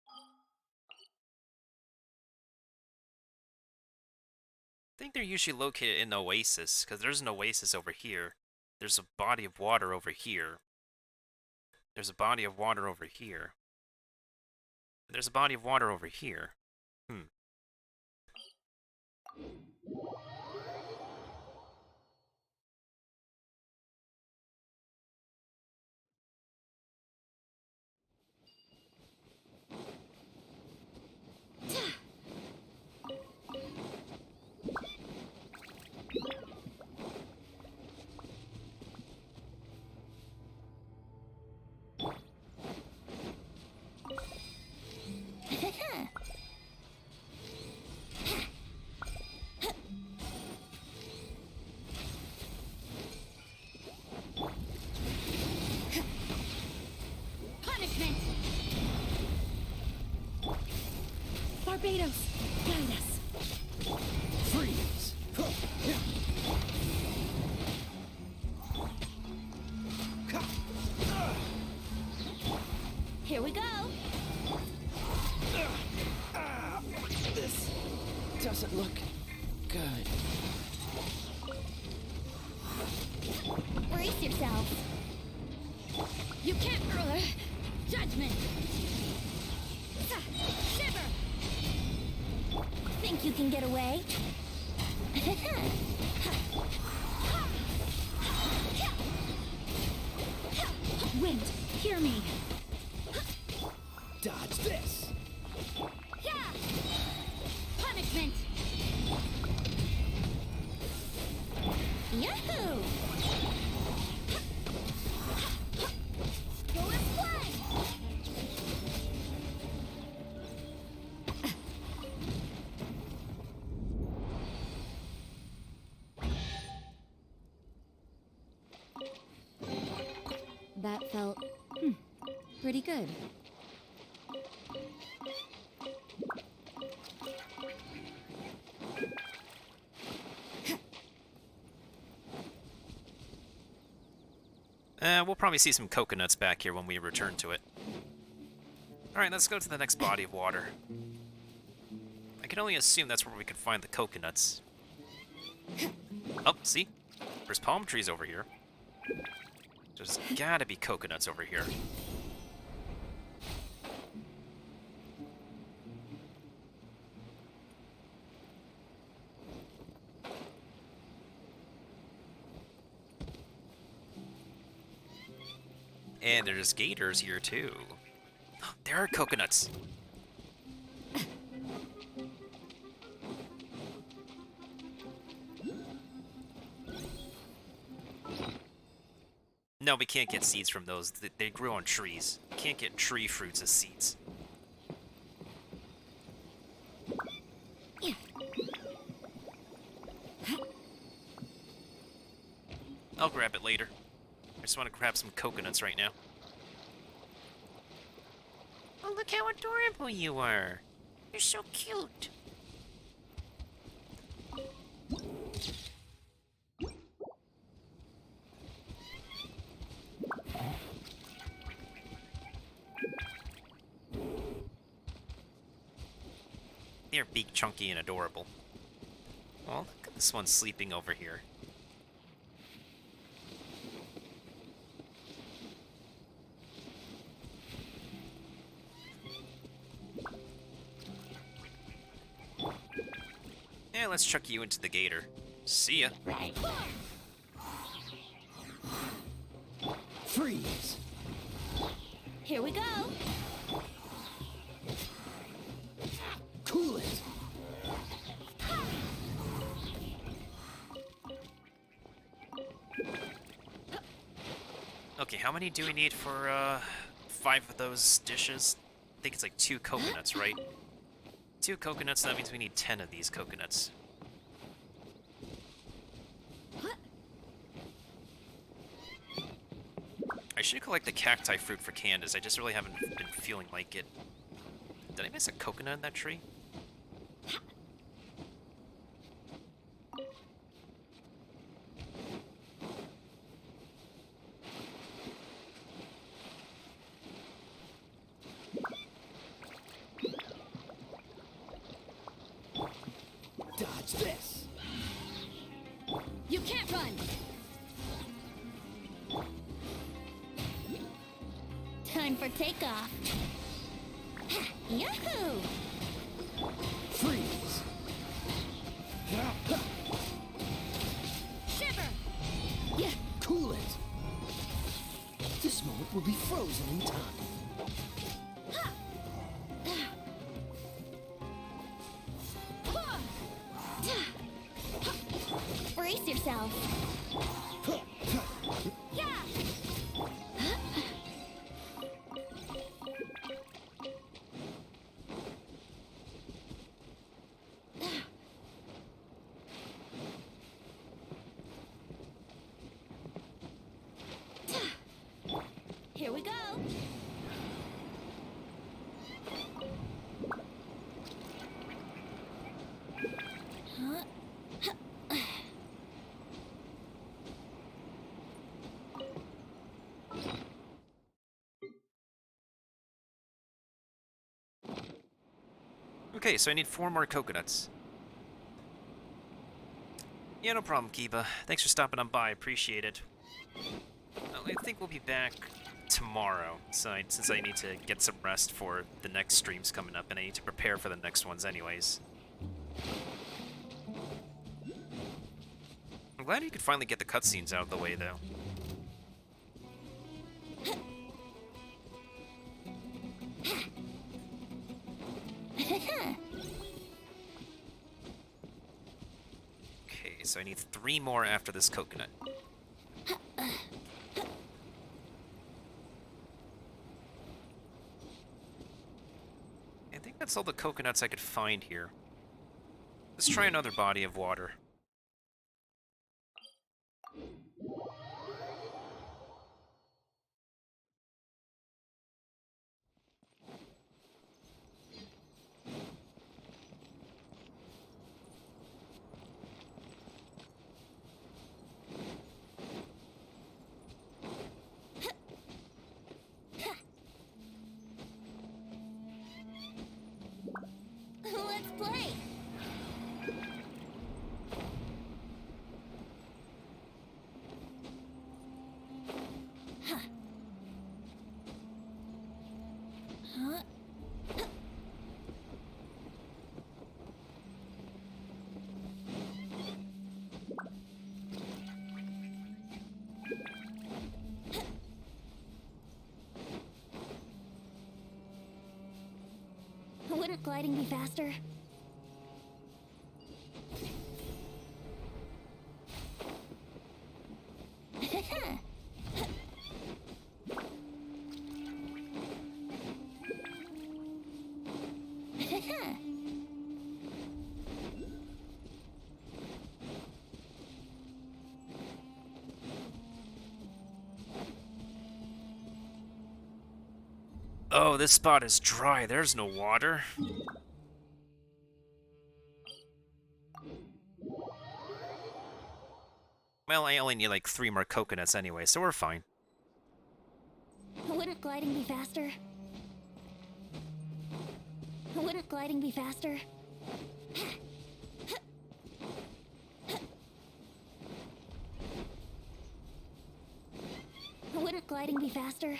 I think they're usually located in an oasis, because there's an oasis over here. There's a body of water over here. There's a body of water over here. There's a body of water over here. Punishment! Barbados, guide us. Freeze! Here we go. This doesn't look good. Brace yourself. You can't. Judgment. Shiver. Think you can get away? Wind, hear me. Dodge this! Yeah. Punishment. Yahoo! Go and play. That felt pretty good. We'll probably see some coconuts back here when we return to it. Alright, let's go to the next body of water. I can only assume that's where we can find the coconuts. Oh, see? There's palm trees over here. There's gotta be coconuts over here. And there's gators here too. There are coconuts. No, we can't get seeds from those. They grew on trees. Can't get tree fruits as seeds. I'll grab it later. I just want to grab some coconuts right now. Oh, look how adorable you are. You're so cute. They're big, chunky, and adorable. Well, look at this one sleeping over here. Yeah, let's chuck you into the gator. See ya. Freeze! Here we go. Cool it! Okay, how many do we need for 5 of those dishes? I think it's like 2 coconuts, right? 2 coconuts, that means we need 10 of these coconuts. I should collect the cacti fruit for Candace, I just really haven't been feeling like it. Did I miss a coconut in that tree? Watch this! You can't run! Time for takeoff. Ha, Yahoo! Freeze! Shiver! Yeah, cool it! This moment will be frozen in time. Ha! Brace yourself. Yeah! Here we go. Okay, so I need 4 more coconuts. Yeah, no problem, Kiba. Thanks for stopping on by. Appreciate it. I think we'll be back tomorrow, since I need to get some rest for the next streams coming up, and I need to prepare for the next ones anyways. I'm glad you could finally get the cutscenes out of the way, though. Okay, so I need 3 more after this coconut. I think that's all the coconuts I could find here. Let's try another body of water. Let's play. Huh. Huh? Wouldn't gliding be faster? Oh, this spot is dry. There's no water. Well, I only need like 3 more coconuts anyway, so we're fine. Wouldn't gliding be faster? Wouldn't gliding be faster? Wouldn't gliding be faster?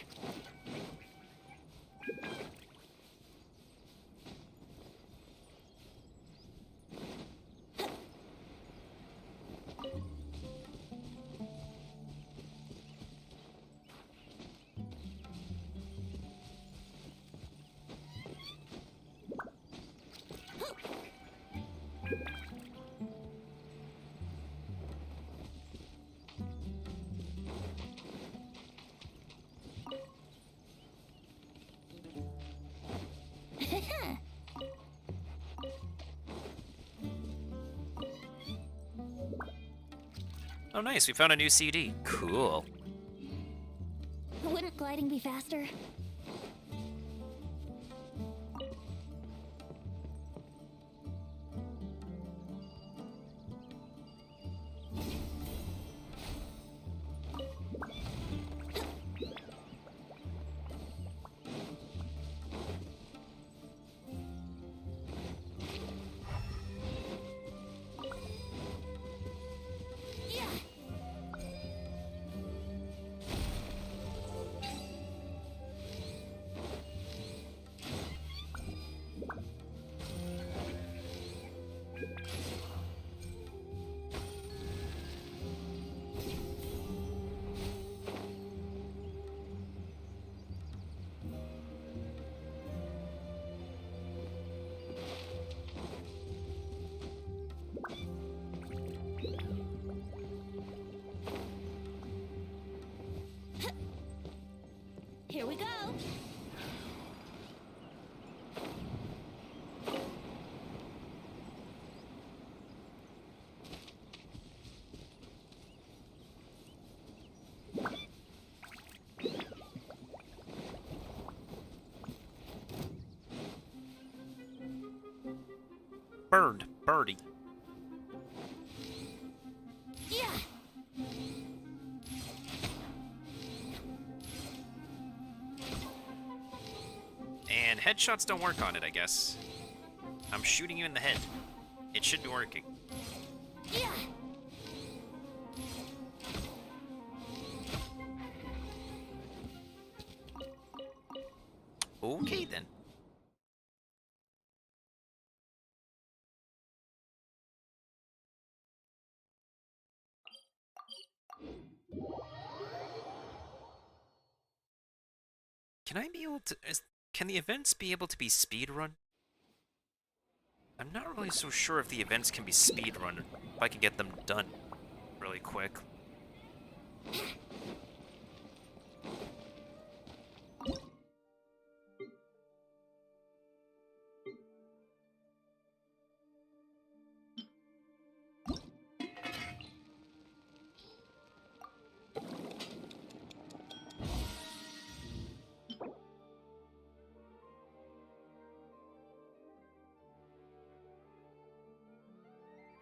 Oh, nice. We found a new CD. Cool. Wouldn't gliding be faster? Here we go. Birdie. Yeah. And headshots don't work on it, I guess. I'm shooting you in the head. It should be working. Yeah. Okay then. Can I be able to... can the events be able to be speedrun? I'm not really so sure if the events can be speedrun, if I can get them done really quick.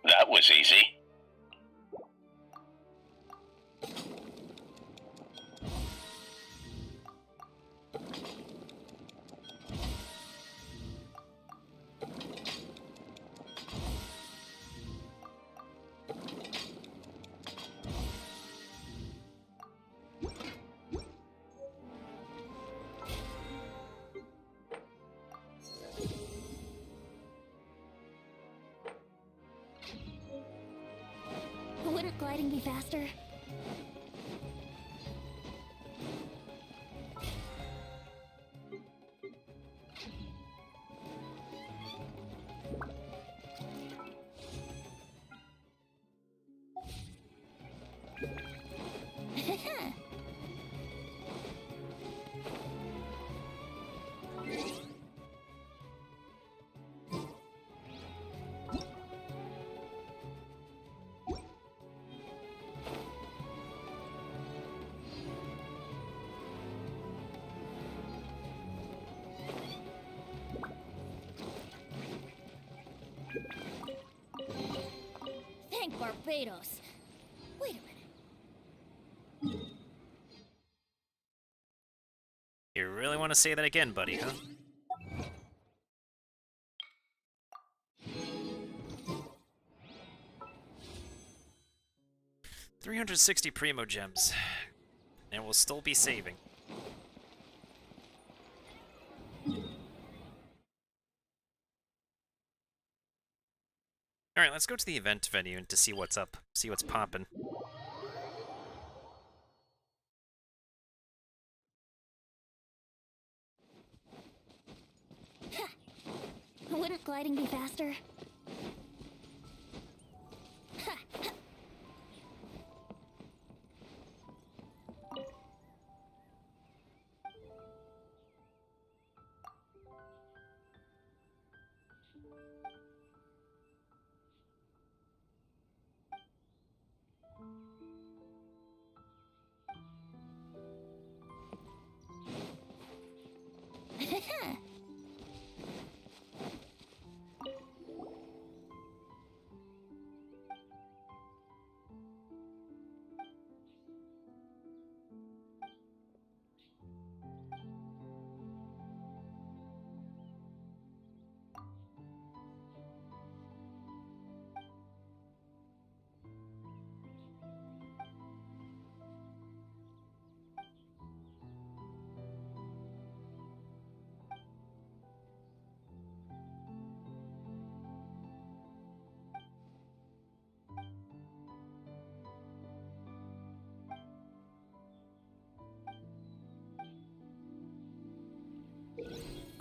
That was easy. Wouldn't gliding be faster? Thank Barbados. Wait a minute. You really want to say that again, buddy, huh? $360 Primo Gems. And we'll still be saving. Alright, let's go to the event venue to see what's up. See what's poppin'. Wouldn't gliding be faster?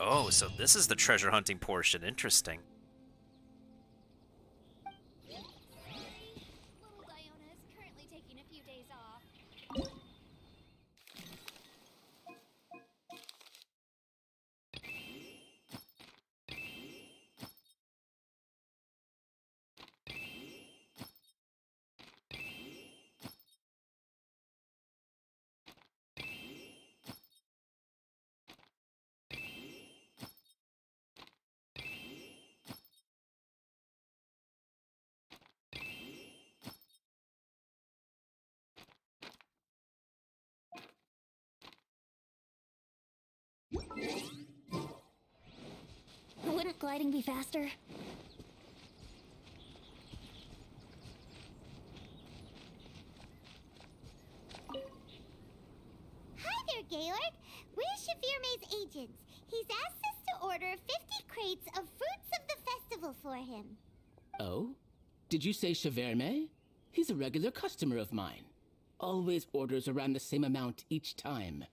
Oh, so this is the treasure hunting portion. Interesting. Little Diona is currently taking a few days off. Wouldn't gliding be faster? Hi there, Georg. We're Shavirme's agents. He's asked us to order 50 crates of fruits of the festival for him. Oh? Did you say Shavirme? He's a regular customer of mine. Always orders around the same amount each time.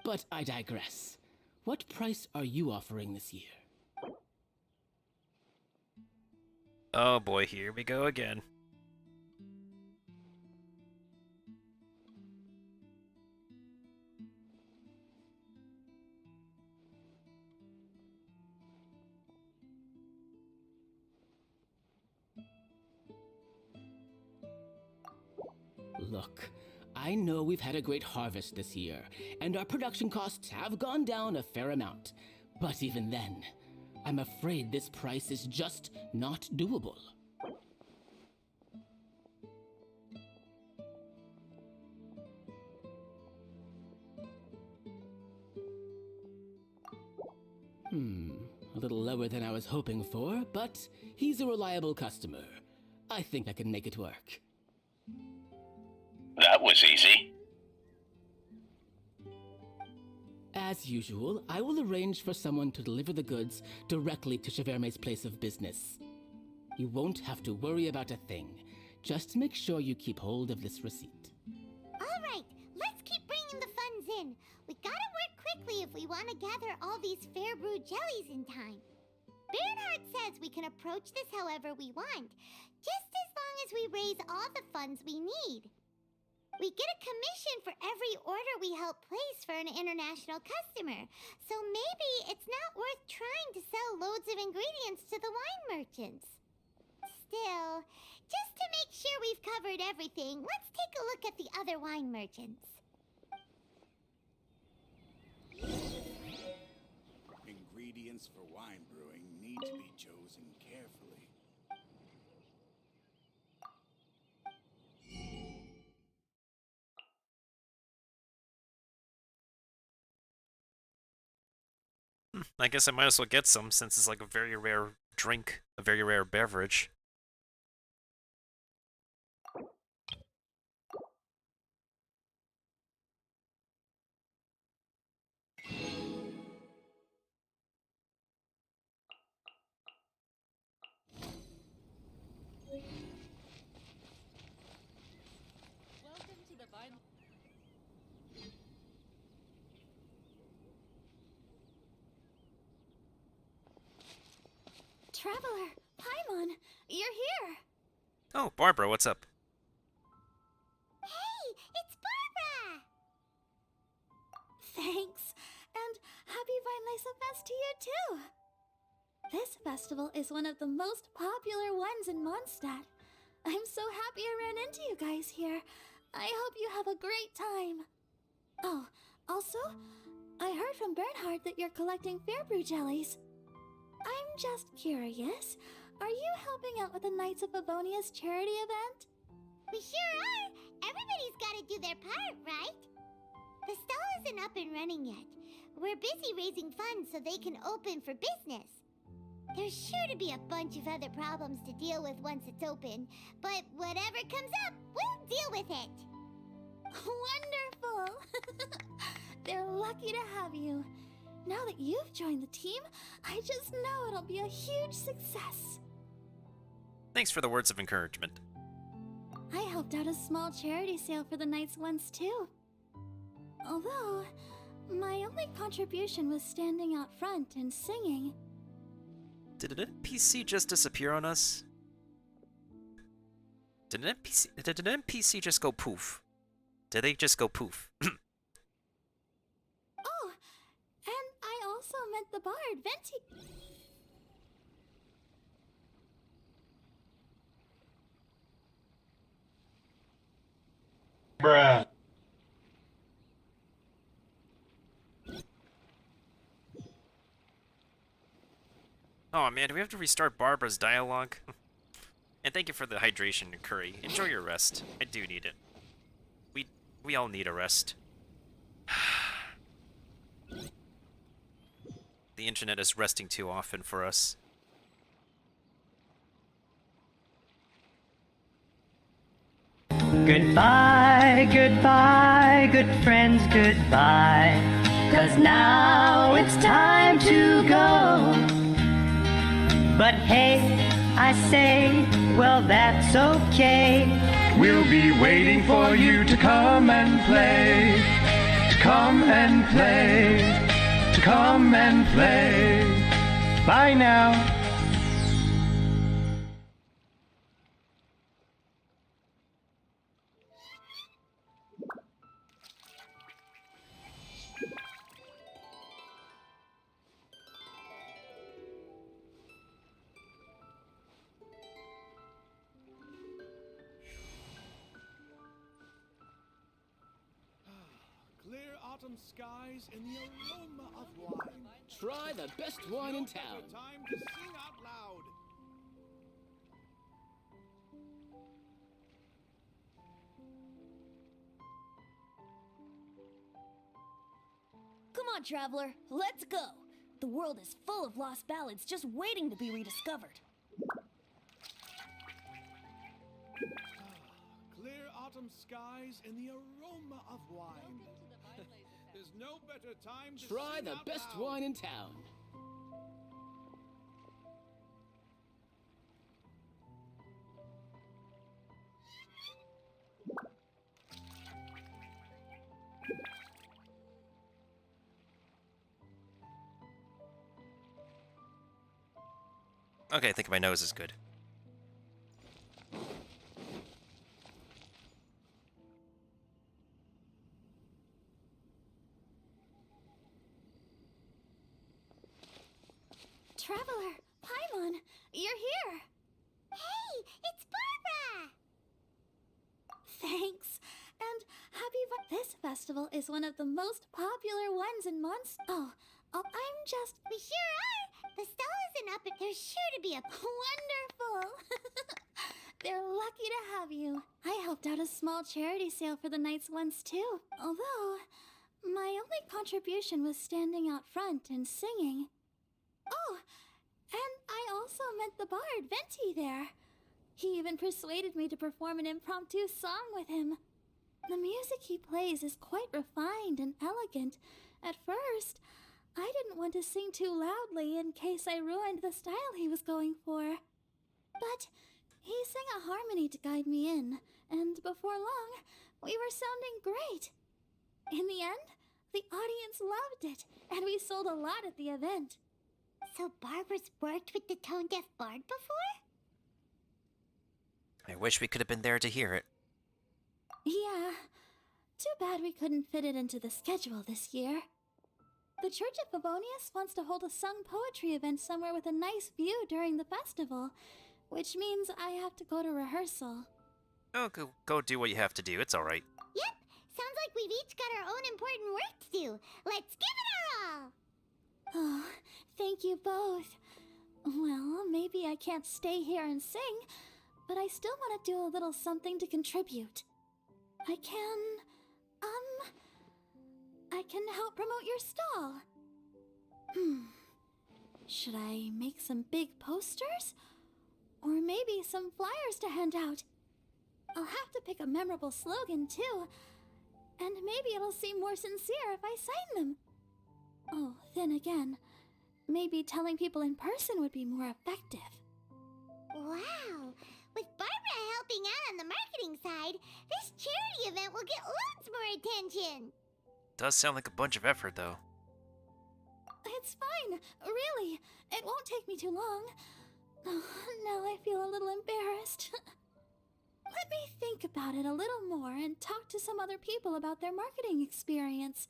But I digress. What price are you offering this year? Oh boy, here we go again. Look, I know we've had a great harvest this year, and our production costs have gone down a fair amount. But even then, I'm afraid this price is just not doable. A little lower than I was hoping for, but he's a reliable customer. I think I can make it work. That was easy. As usual, I will arrange for someone to deliver the goods directly to Shavirme's place of business. You won't have to worry about a thing. Just make sure you keep hold of this receipt. All right, let's keep bringing the funds in. We gotta work quickly if we want to gather all these fair brew jellies in time. Bernhard says we can approach this however we want, just as long as we raise all the funds we need. We get a commission for every order we help place for an international customer, so maybe it's not worth trying to sell loads of ingredients to the wine merchants. Still, just to make sure we've covered everything, let's take a look at the other wine merchants. Ingredients for wine brewing need to be chosen carefully. I guess I might as well get some since it's like a very rare drink, a very rare beverage. Welcome to the Vine. Traveler, Paimon, you're here. Oh, Barbara, what's up? Hey, it's Barbara! Thanks, and happy Vinelesa Fest to you too! This festival is one of the most popular ones in Mondstadt. I'm so happy I ran into you guys here. I hope you have a great time. Oh, also, I heard from Bernhard that you're collecting Fairbrew jellies. I'm just curious, are you helping out with the Knights of Favonia's charity event? We sure are! Everybody's gotta do their part, right? The stall isn't up and running yet. We're busy raising funds so they can open for business. There's sure to be a bunch of other problems to deal with once it's open, but whatever comes up, we'll deal with it. Wonderful! They're lucky to have you. Now that you've joined the team, I just know it'll be a huge success. Thanks for the words of encouragement. I helped out a small charity sale for the Knights once too. Although, my only contribution was standing out front and singing. Did an NPC just disappear on us? Did an NPC just go poof? Did they just go poof? Oh, and I also met the bard, Venti. Bruh. Oh man, do we have to restart Barbara's dialogue? And thank you for the hydration and curry. Enjoy your rest. I do need it. We all need a rest. The internet is resting too often for us. Goodbye, goodbye, good friends, goodbye. 'Cause now it's time to go. But hey, I say, well, that's okay. We'll be waiting for you to come and play. To come and play. To come and play. Bye now. Clear autumn skies and the aroma of wine. Try the best wine in town. Time to sing out loud. Come on, traveler, let's go. The world is full of lost ballads just waiting to be rediscovered. Clear autumn skies and the aroma of wine. There's no better time to Try sing the out best loud. wine in town. Okay, I think my nose is good. Traveler, Paimon, you're here. Hey, it's Barbara. Thanks. And this festival is one of the most popular ones in I'm just... We sure are. The stall isn't up, but there's sure to be a... Wonderful. They're lucky to have you. I helped out a small charity sale for the nights once, too. Although, my only contribution was standing out front and singing. Oh, and I also met the bard, Venti, there. He even persuaded me to perform an impromptu song with him. The music he plays is quite refined and elegant. At first, I didn't want to sing too loudly in case I ruined the style he was going for. But he sang a harmony to guide me in, and before long, we were sounding great. In the end, the audience loved it, and we sold a lot at the event. So Barbara's worked with the tone-deaf bard before? I wish we could have been there to hear it. Yeah. Too bad we couldn't fit it into the schedule this year. The Church of Favonius wants to hold a sung poetry event somewhere with a nice view during the festival, which means I have to go to rehearsal. Oh, go do what you have to do. It's alright. Yep. Sounds like we've each got our own important work to do. Let's give it our all! Oh, thank you both. Well, maybe I can't stay here and sing, but I still want to do a little something to contribute. I can help promote your stall. Should I make some big posters? Or maybe some flyers to hand out? I'll have to pick a memorable slogan, too. And maybe it'll seem more sincere if I sign them. Oh, then again, maybe telling people in person would be more effective. Wow! With Barbara helping out on the marketing side, this charity event will get loads more attention! Does sound like a bunch of effort, though. It's fine, really. It won't take me too long. Oh, now I feel a little embarrassed. Let me think about it a little more and talk to some other people about their marketing experience.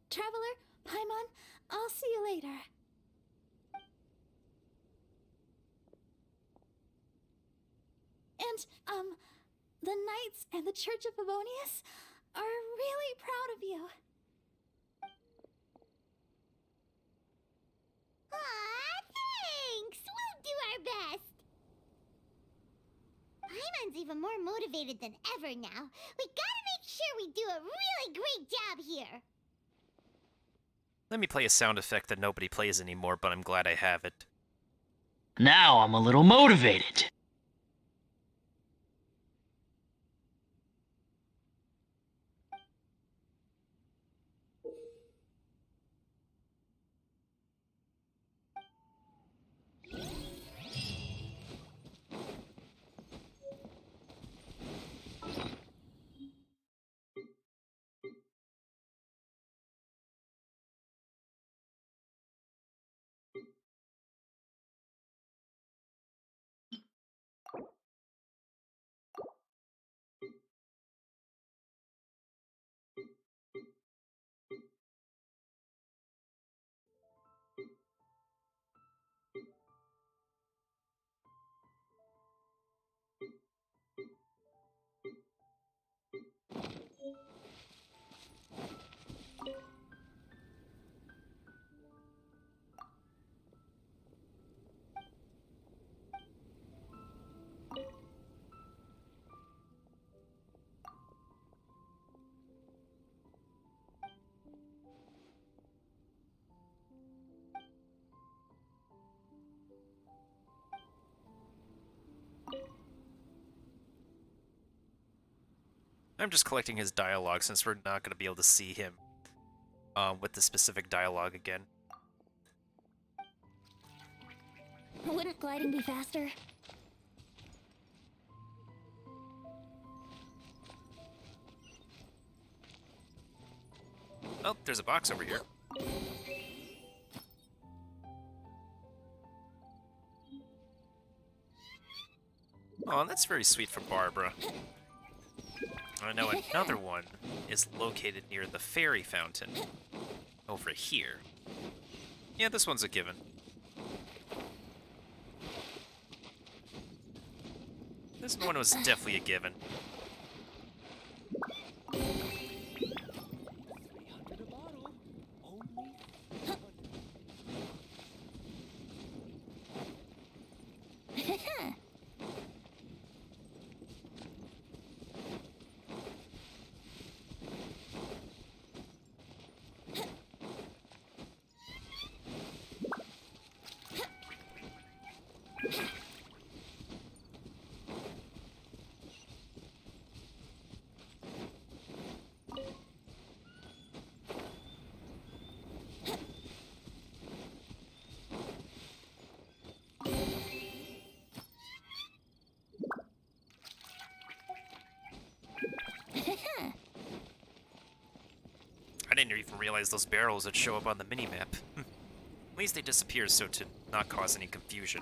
Traveler, Paimon, I'll see you later. And, the Knights and the Church of Favonius are really proud of you. Aw, thanks! We'll do our best! Paimon's even more motivated than ever now. We gotta make sure we do a really great job here! Let me play a sound effect that nobody plays anymore, but I'm glad I have it. Now I'm a little motivated. I'm just collecting his dialogue since we're not going to be able to see him with the specific dialogue again. Wouldn't gliding be faster? Oh, there's a box over here. Oh, that's very sweet from Barbara. I know another one is located near the fairy fountain. Over here. Yeah, this one's a given. This one was definitely a given. I didn't even realize those barrels would show up on the minimap. At least they disappear so to not cause any confusion.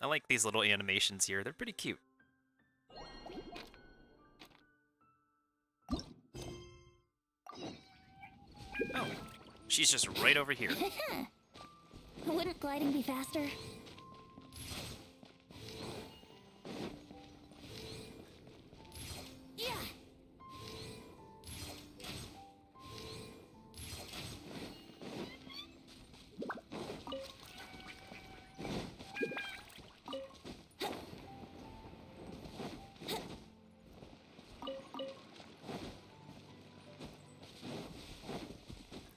I like these little animations here, they're pretty cute. Oh, she's just right over here. Wouldn't gliding be faster? Yeah.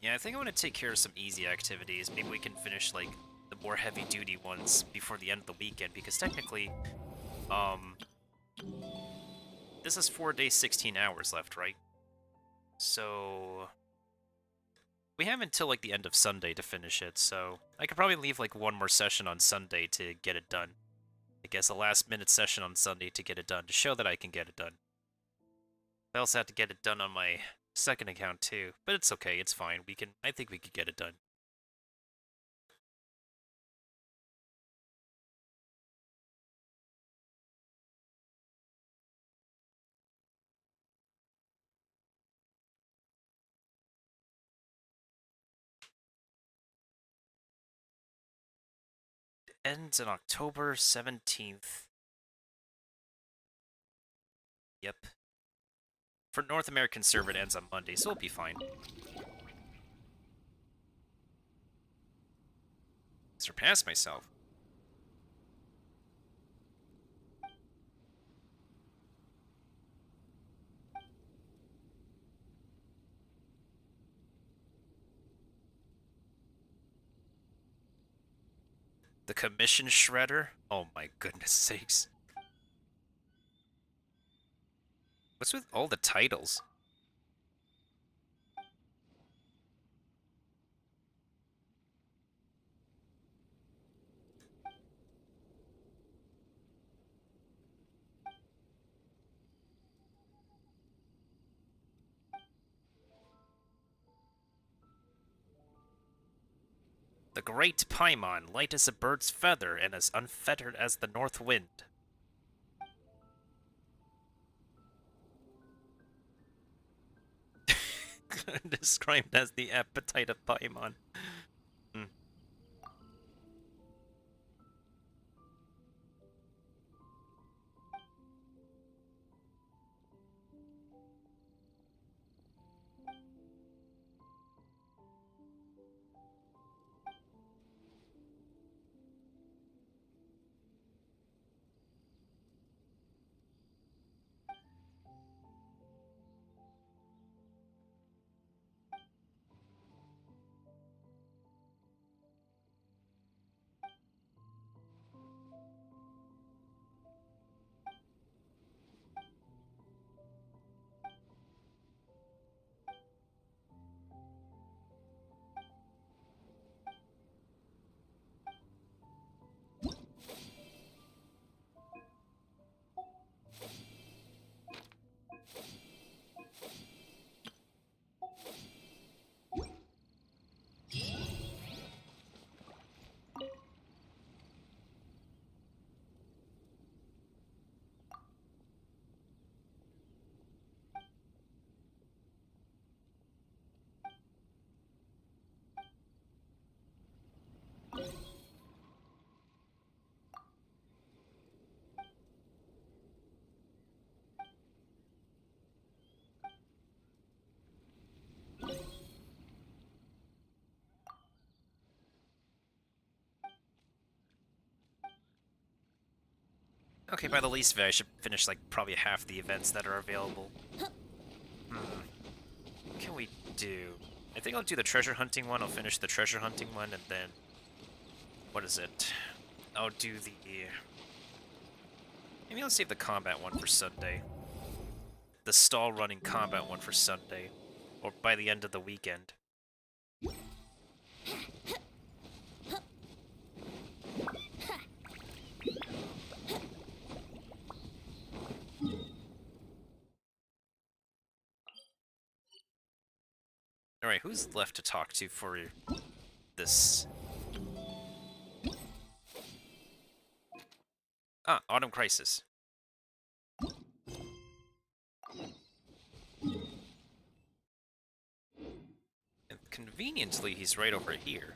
Yeah, I think I want to take care of some easy activities. Maybe we can finish, like, the more heavy-duty ones before the end of the weekend, because technically, this is 4 days, 16 hours left, right? So, we have until, like, the end of Sunday to finish it, so I could probably leave, like, one more session on Sunday to get it done. I guess a last-minute session on Sunday to get it done, to show that I can get it done. I also have to get it done on my second account too, but it's okay, it's fine. I think we could get it done. ends on October 17th. Yep. For North American server, it ends on Monday, so we'll be fine. Surpassed myself. The commission shredder? Oh my goodness sakes. What's with all the titles? The great Paimon, light as a bird's feather and as unfettered as the north wind. Described as the appetite of Paimon. Hmm. Okay, by the least of it, I should finish like probably half the events that are available. What can we do? I think I'll do the treasure hunting one. I'll finish the treasure hunting one, and then what is it? I'll do the. Maybe I'll save the combat one for Sunday. The stall running combat one for Sunday, or by the end of the weekend. Alright, who's left to talk to for this? Ah, Autumn Crisis. And conveniently, he's right over here.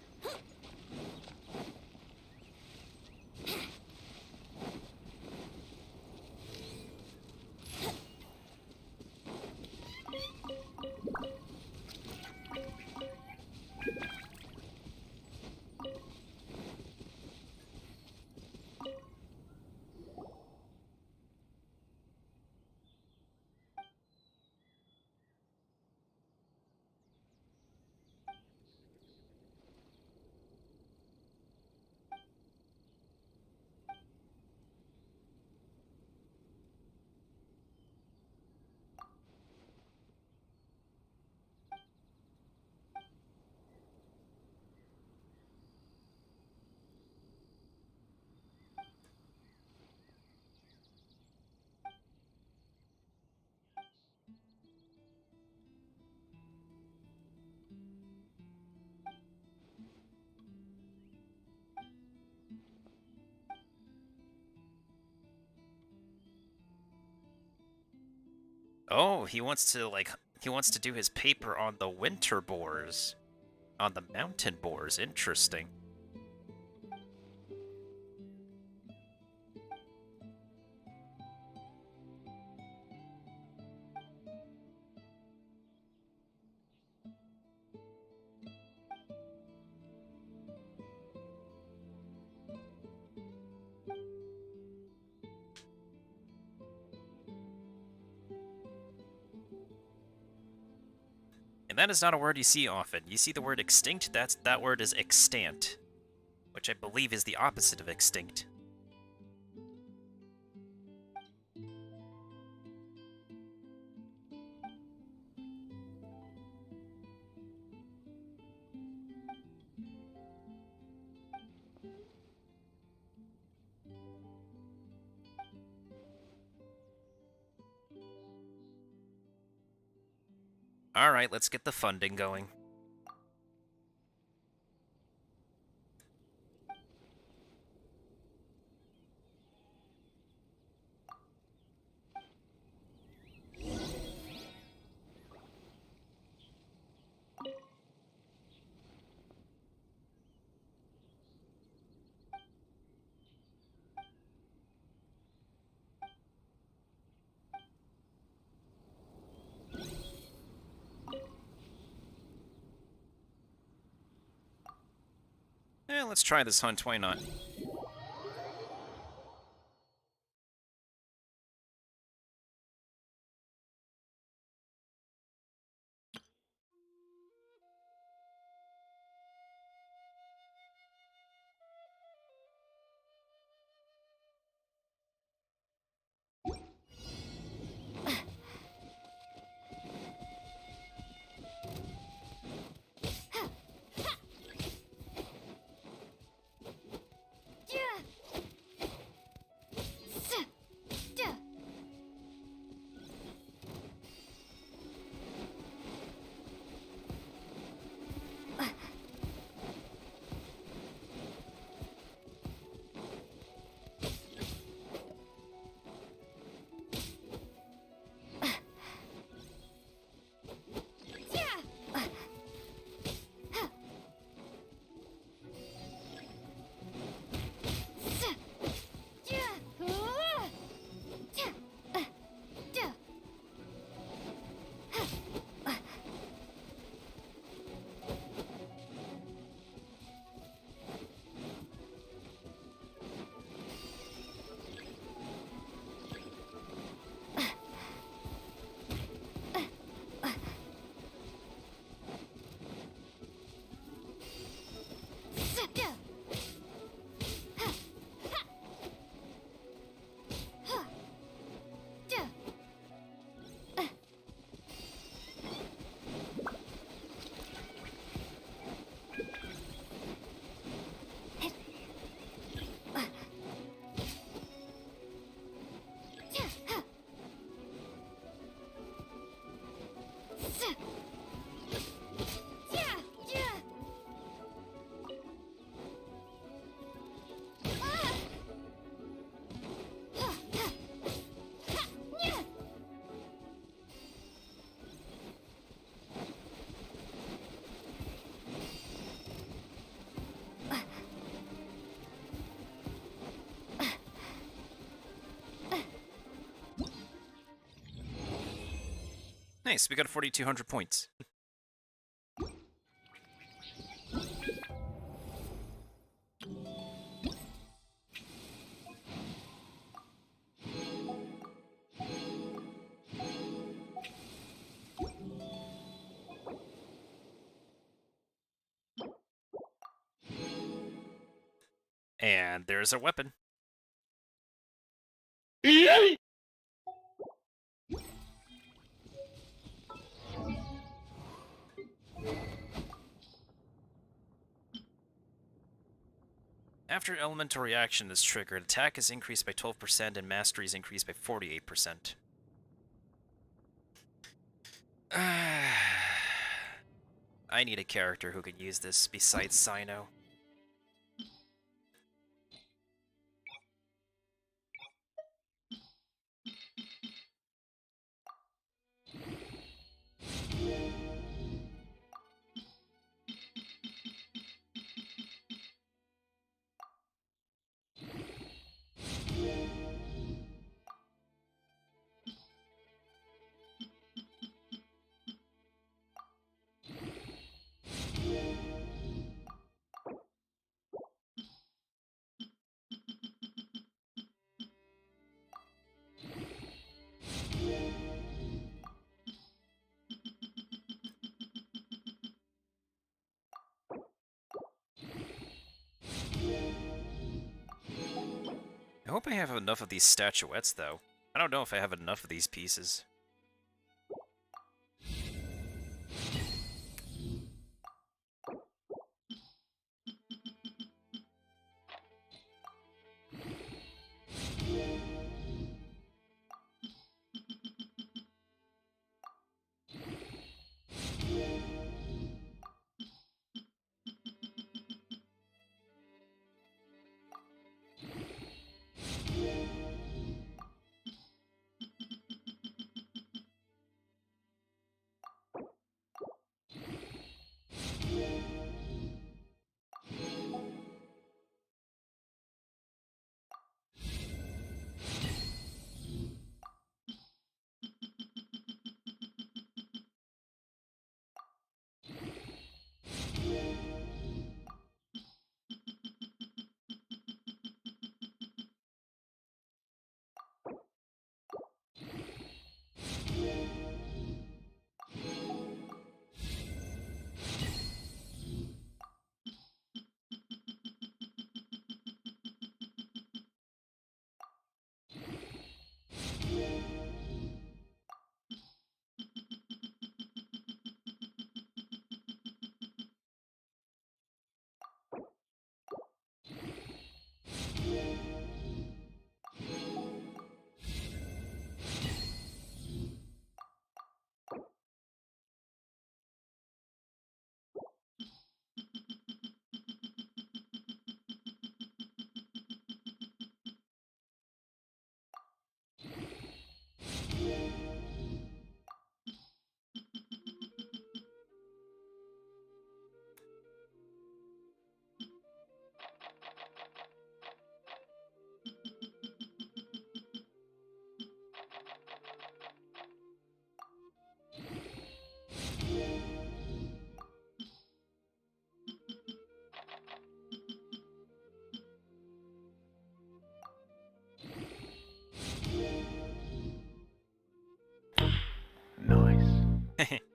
Oh, he wants to do his paper on the winter boars. On the mountain boars, interesting. And that is not a word you see often. You see the word extinct, that word is extant, which I believe is the opposite of extinct. Alright, let's get the funding going. Let's try this hunt, why not? Nice, we got 4,200 points. And there's our weapon. After elemental reaction is triggered, attack is increased by 12% and mastery is increased by 48%. I need a character who can use this besides Sino. hope I have enough of these statuettes, though. I don't know if I have enough of these pieces.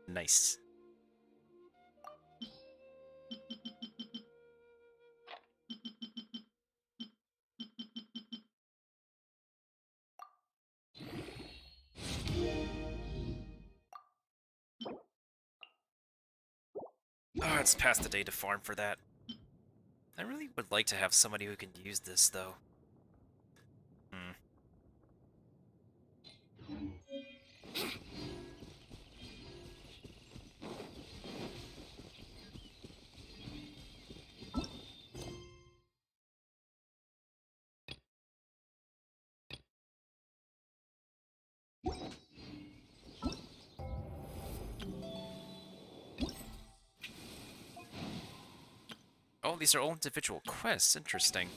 Nice. Oh, it's past the day to farm for that. I really would like to have somebody who can use this, though. Oh, these are all individual quests. Interesting.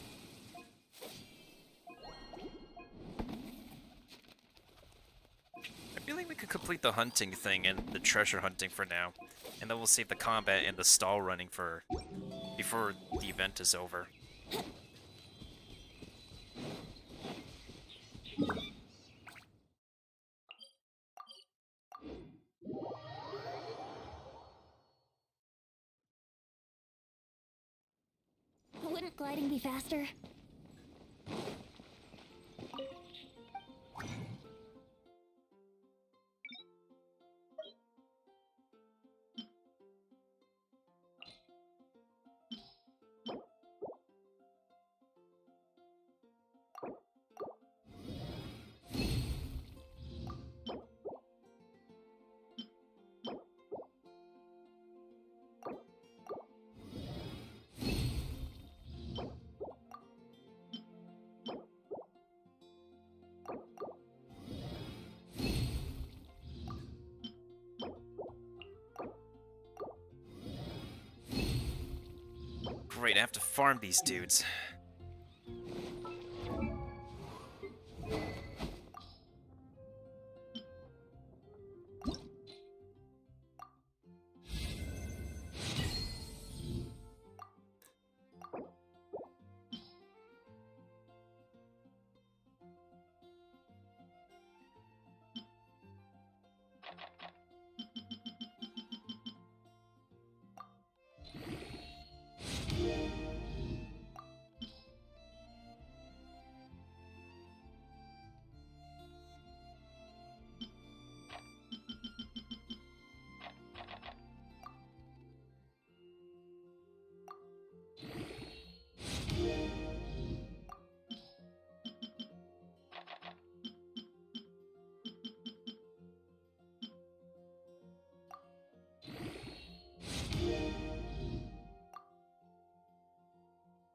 I feel like we could complete the hunting thing and the treasure hunting for now. And then we'll save the combat and the stall running for before the event is over. Wouldn't gliding be faster? Great, I have to farm these dudes.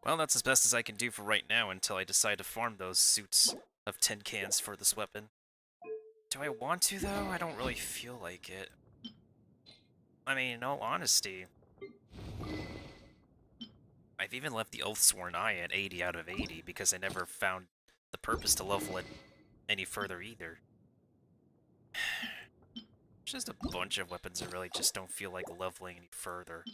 Well, that's as best as I can do for right now until I decide to farm those suits of tin cans for this weapon. Do I want to, though? I don't really feel like it. I mean, in all honesty, I've even left the Oathsworn Eye at 80 out of 80 because I never found the purpose to level it any further either. Just a bunch of weapons I really just don't feel like leveling any further.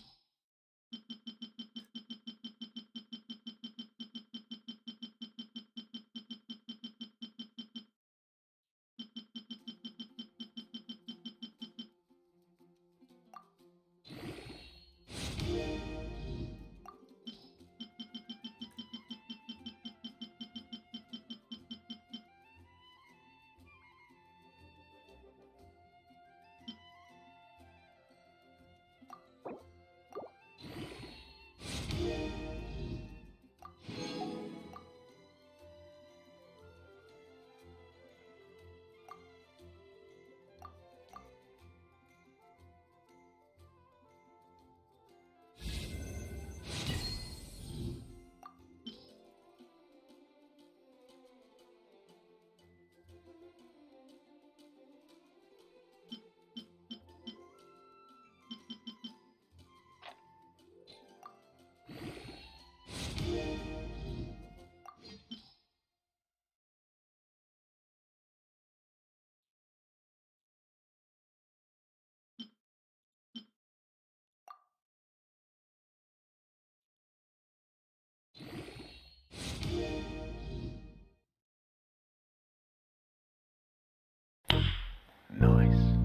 Nice.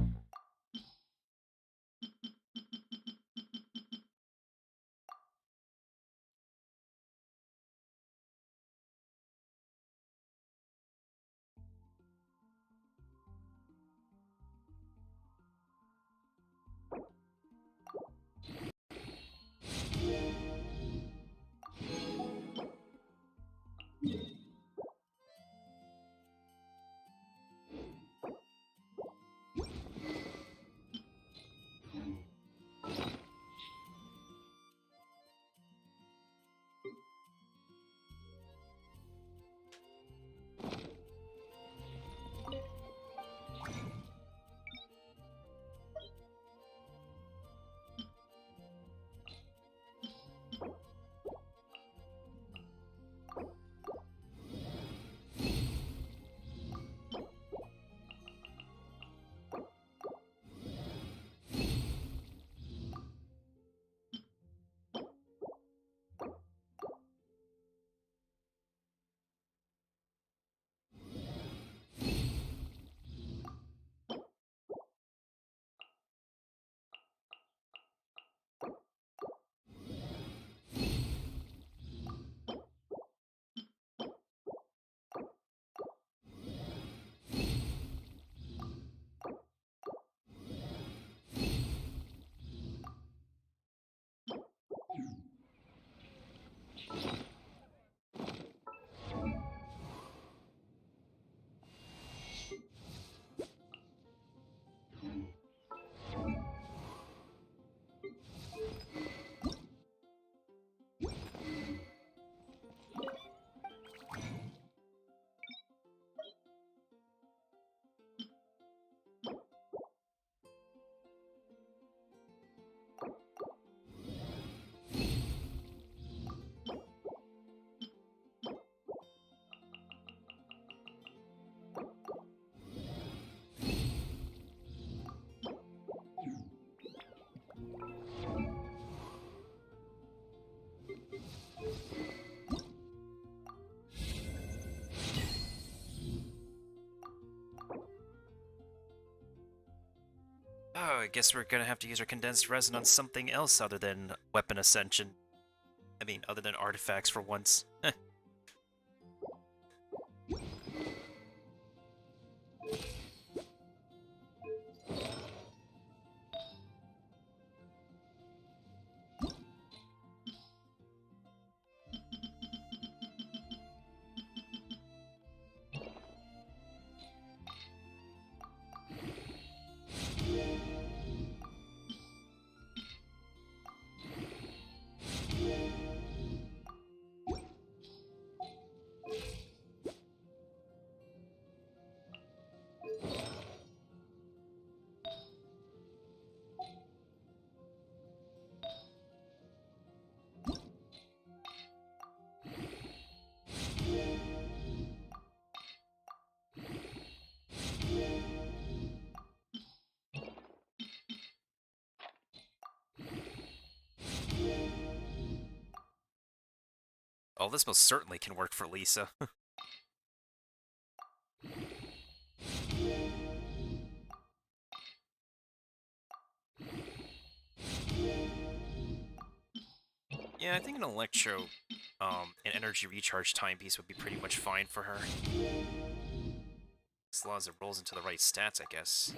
Oh, I guess we're gonna have to use our condensed resin on something else other than weapon ascension. I mean, other than artifacts for once. Oh, this most certainly can work for Lisa. Yeah, I think an electro, an energy recharge timepiece would be pretty much fine for her. As long as it rolls into the right stats, I guess.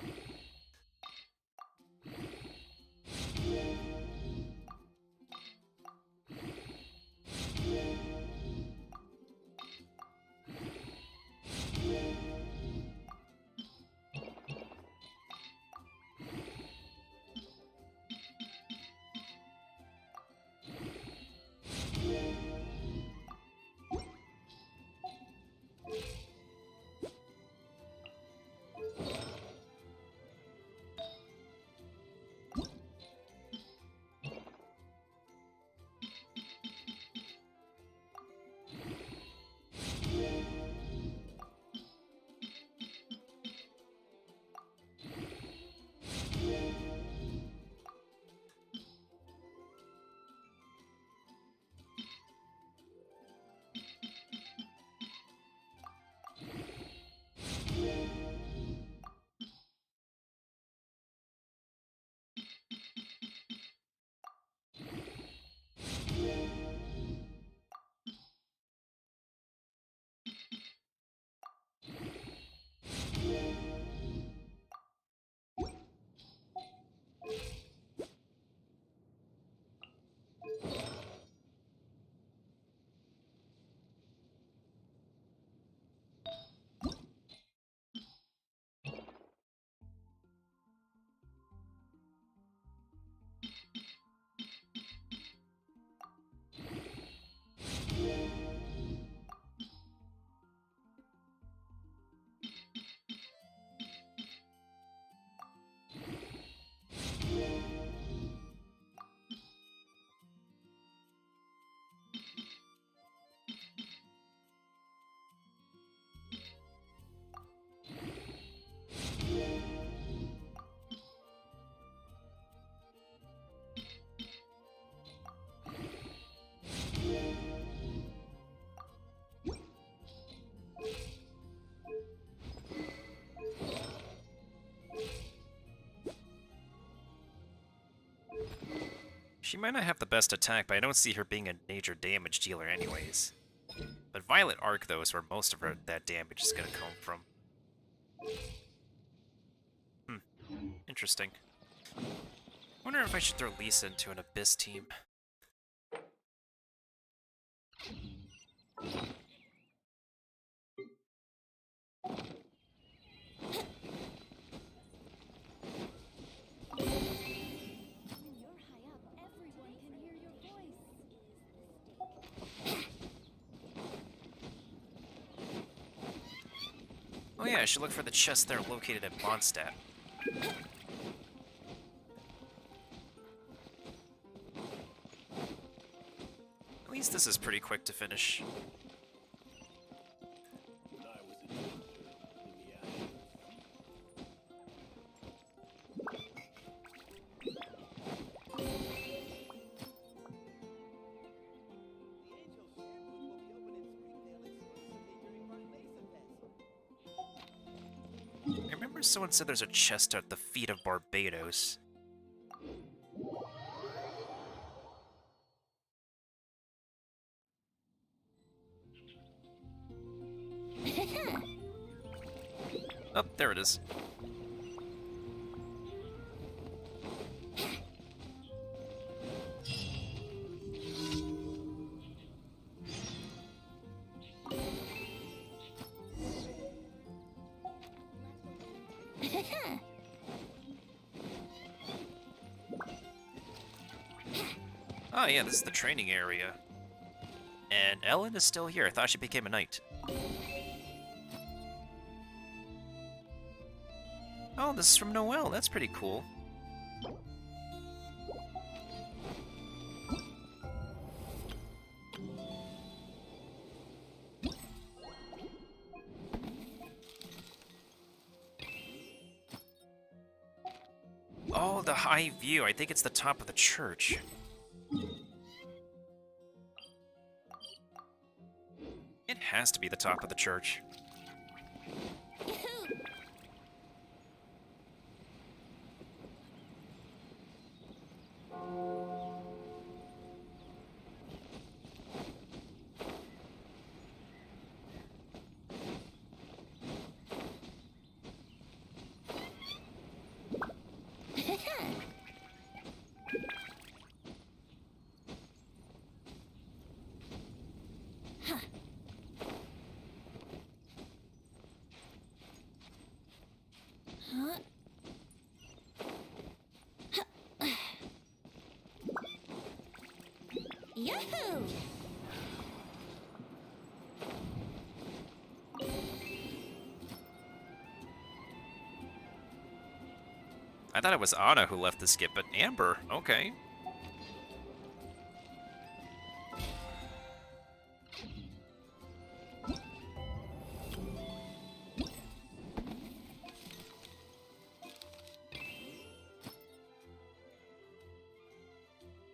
She might not have the best attack, but I don't see her being a major damage dealer anyways. But Violet Arc, though, is where most of that damage is going to come from. Interesting. Wonder if I should throw Lisa into an Abyss team. Oh yeah, I should look for the chests that are located at Mondstadt. At least this is pretty quick to finish. I remember someone said there's a chest at the feet of Barbados. Oh, there it is. Oh yeah, this is the training area. And Ellen is still here. I thought she became a knight. Oh, this is from Noelle. That's pretty cool. Oh, the high view. I think it's the top of the church. has to be the top of the church. Yahoo! I thought it was Anna who left the skip, but Amber, okay.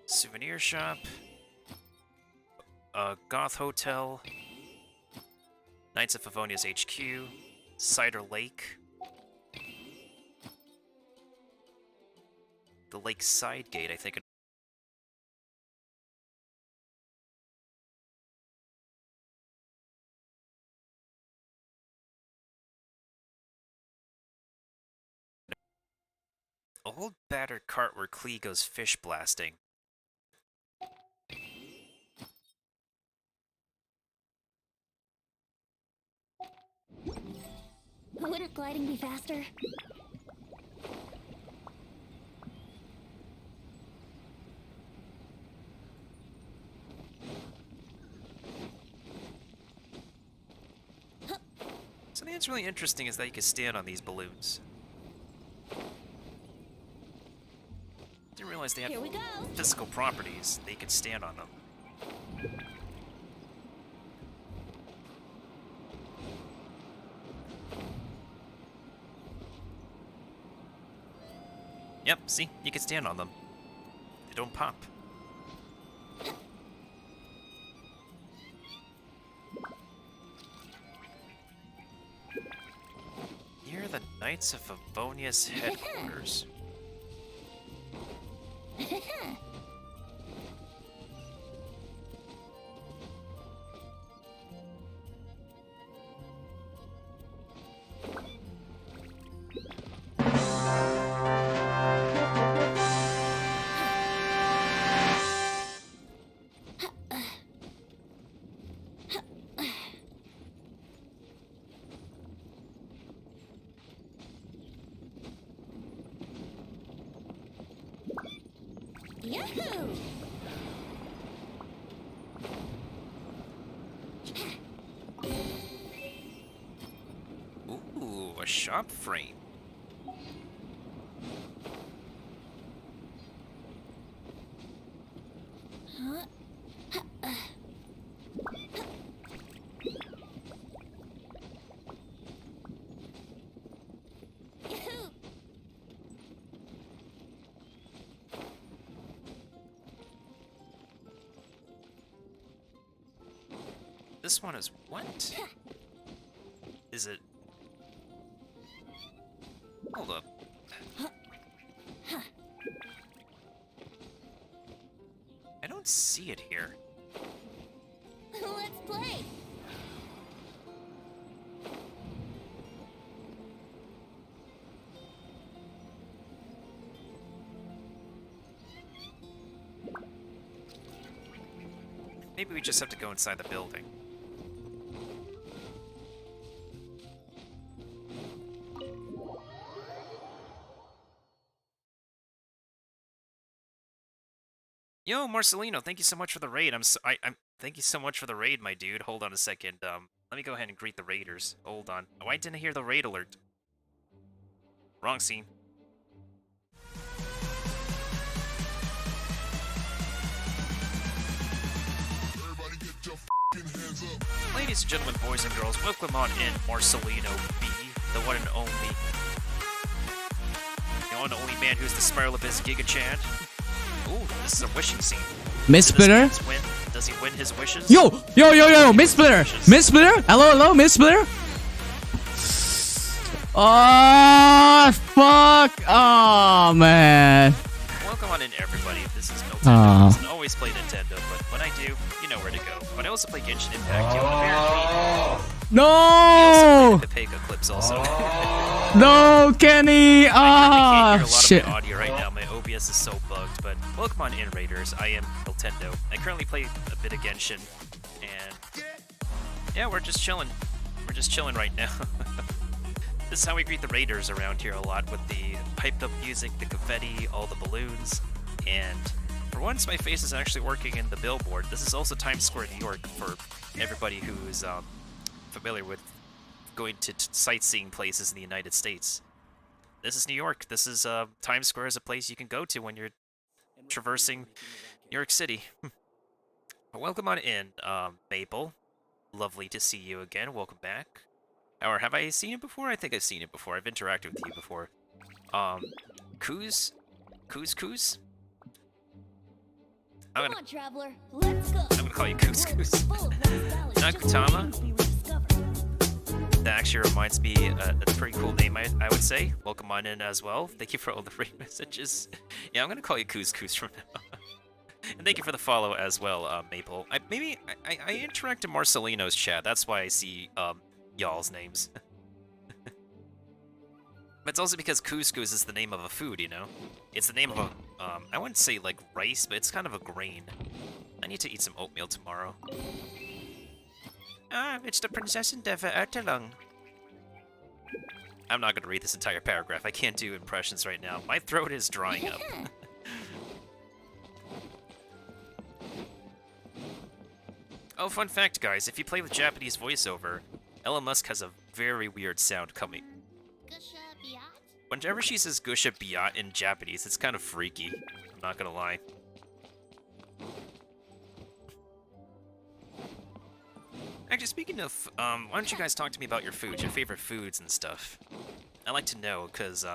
Souvenir shop. Goth Hotel. Knights of Favonia's HQ. Cider Lake. The Lakeside Gate, I think. Old battered cart where Klee goes fish blasting. Wouldn't gliding be faster? Something that's really interesting is that you can stand on these balloons. Didn't realize they had Here we go. physical properties. They could stand on them. Yep, see? You can stand on them. They don't pop. Near the Knights of Favonia's headquarters. Yahoo! Ooh, a shop frame. Huh? Yahoo! This one is what? Is it? Hold up. I don't see it here. Let's play! Maybe we just have to go inside the building. Yo, Marcelino, thank you so much for the raid. I'm thank you so much for the raid, my dude. Hold on a second. Let me go ahead and greet the raiders. Hold on. Oh, I didn't hear the raid alert. Wrong scene. Ladies and gentlemen, boys and girls, welcome on in Marcelino B, the one and only man who's the Spiral Abyss Giga Chad. Ooh, this is a wishing scene. Miss Does this Spitter? man's win? Does he win his wishes? Yo, Miss Splitter, hello, Miss Splitter. Oh fuck! Oh man. Welcome on in, everybody. This is Nintendo. Doesn't always play Nintendo, but when I do, you know where to go. But I also play Genshin Impact. No! I also play the Pepega clips also. No, Kenny! I can't hear a lot Shit. of my audio right now. My OBS is so bugged, but welcome on in, Raiders. I am Nintendo. I currently play a bit of Genshin, and yeah, we're just chilling. We're just chilling right now. This is how we greet the Raiders around here a lot, with the hyped up music, the confetti, all the balloons, and for once my face is actually working in the billboard. This is also Times Square, New York, for everybody who's familiar with going to sightseeing places in the United States. This is New York. This is Times Square is a place you can go to when you're traversing New York City. Welcome on in, Maple. Lovely to see you again. Welcome back. Or have I seen it before? I think I've seen it before. I've interacted with you before. Kuz? Kuz? Come on, traveler. Let's go. I'm gonna call you Kuz. Nakutama? That actually reminds me, that's a pretty cool name, I would say. Welcome on in as well. Thank you for all the free messages. Yeah, I'm gonna call you Kuz from now. And thank you for the follow as well, Maple. I interact in Marcelino's chat. That's why I see y'all's names. But it's also because couscous is the name of a food, you know? It's the name of a, I wouldn't say like rice, but it's kind of a grain. I need to eat some oatmeal tomorrow. It's the Princess Endeavor Ertelung. I'm not gonna read this entire paragraph. I can't do impressions right now. My throat is drying up. Oh, fun fact, guys. If you play with Japanese voiceover, Elon Musk has a very weird sound coming. Whenever she says Gusha Biat in Japanese, it's kind of freaky. I'm not gonna lie. Actually, speaking of, why don't you guys talk to me about your food, your favorite foods and stuff? I like to know, because,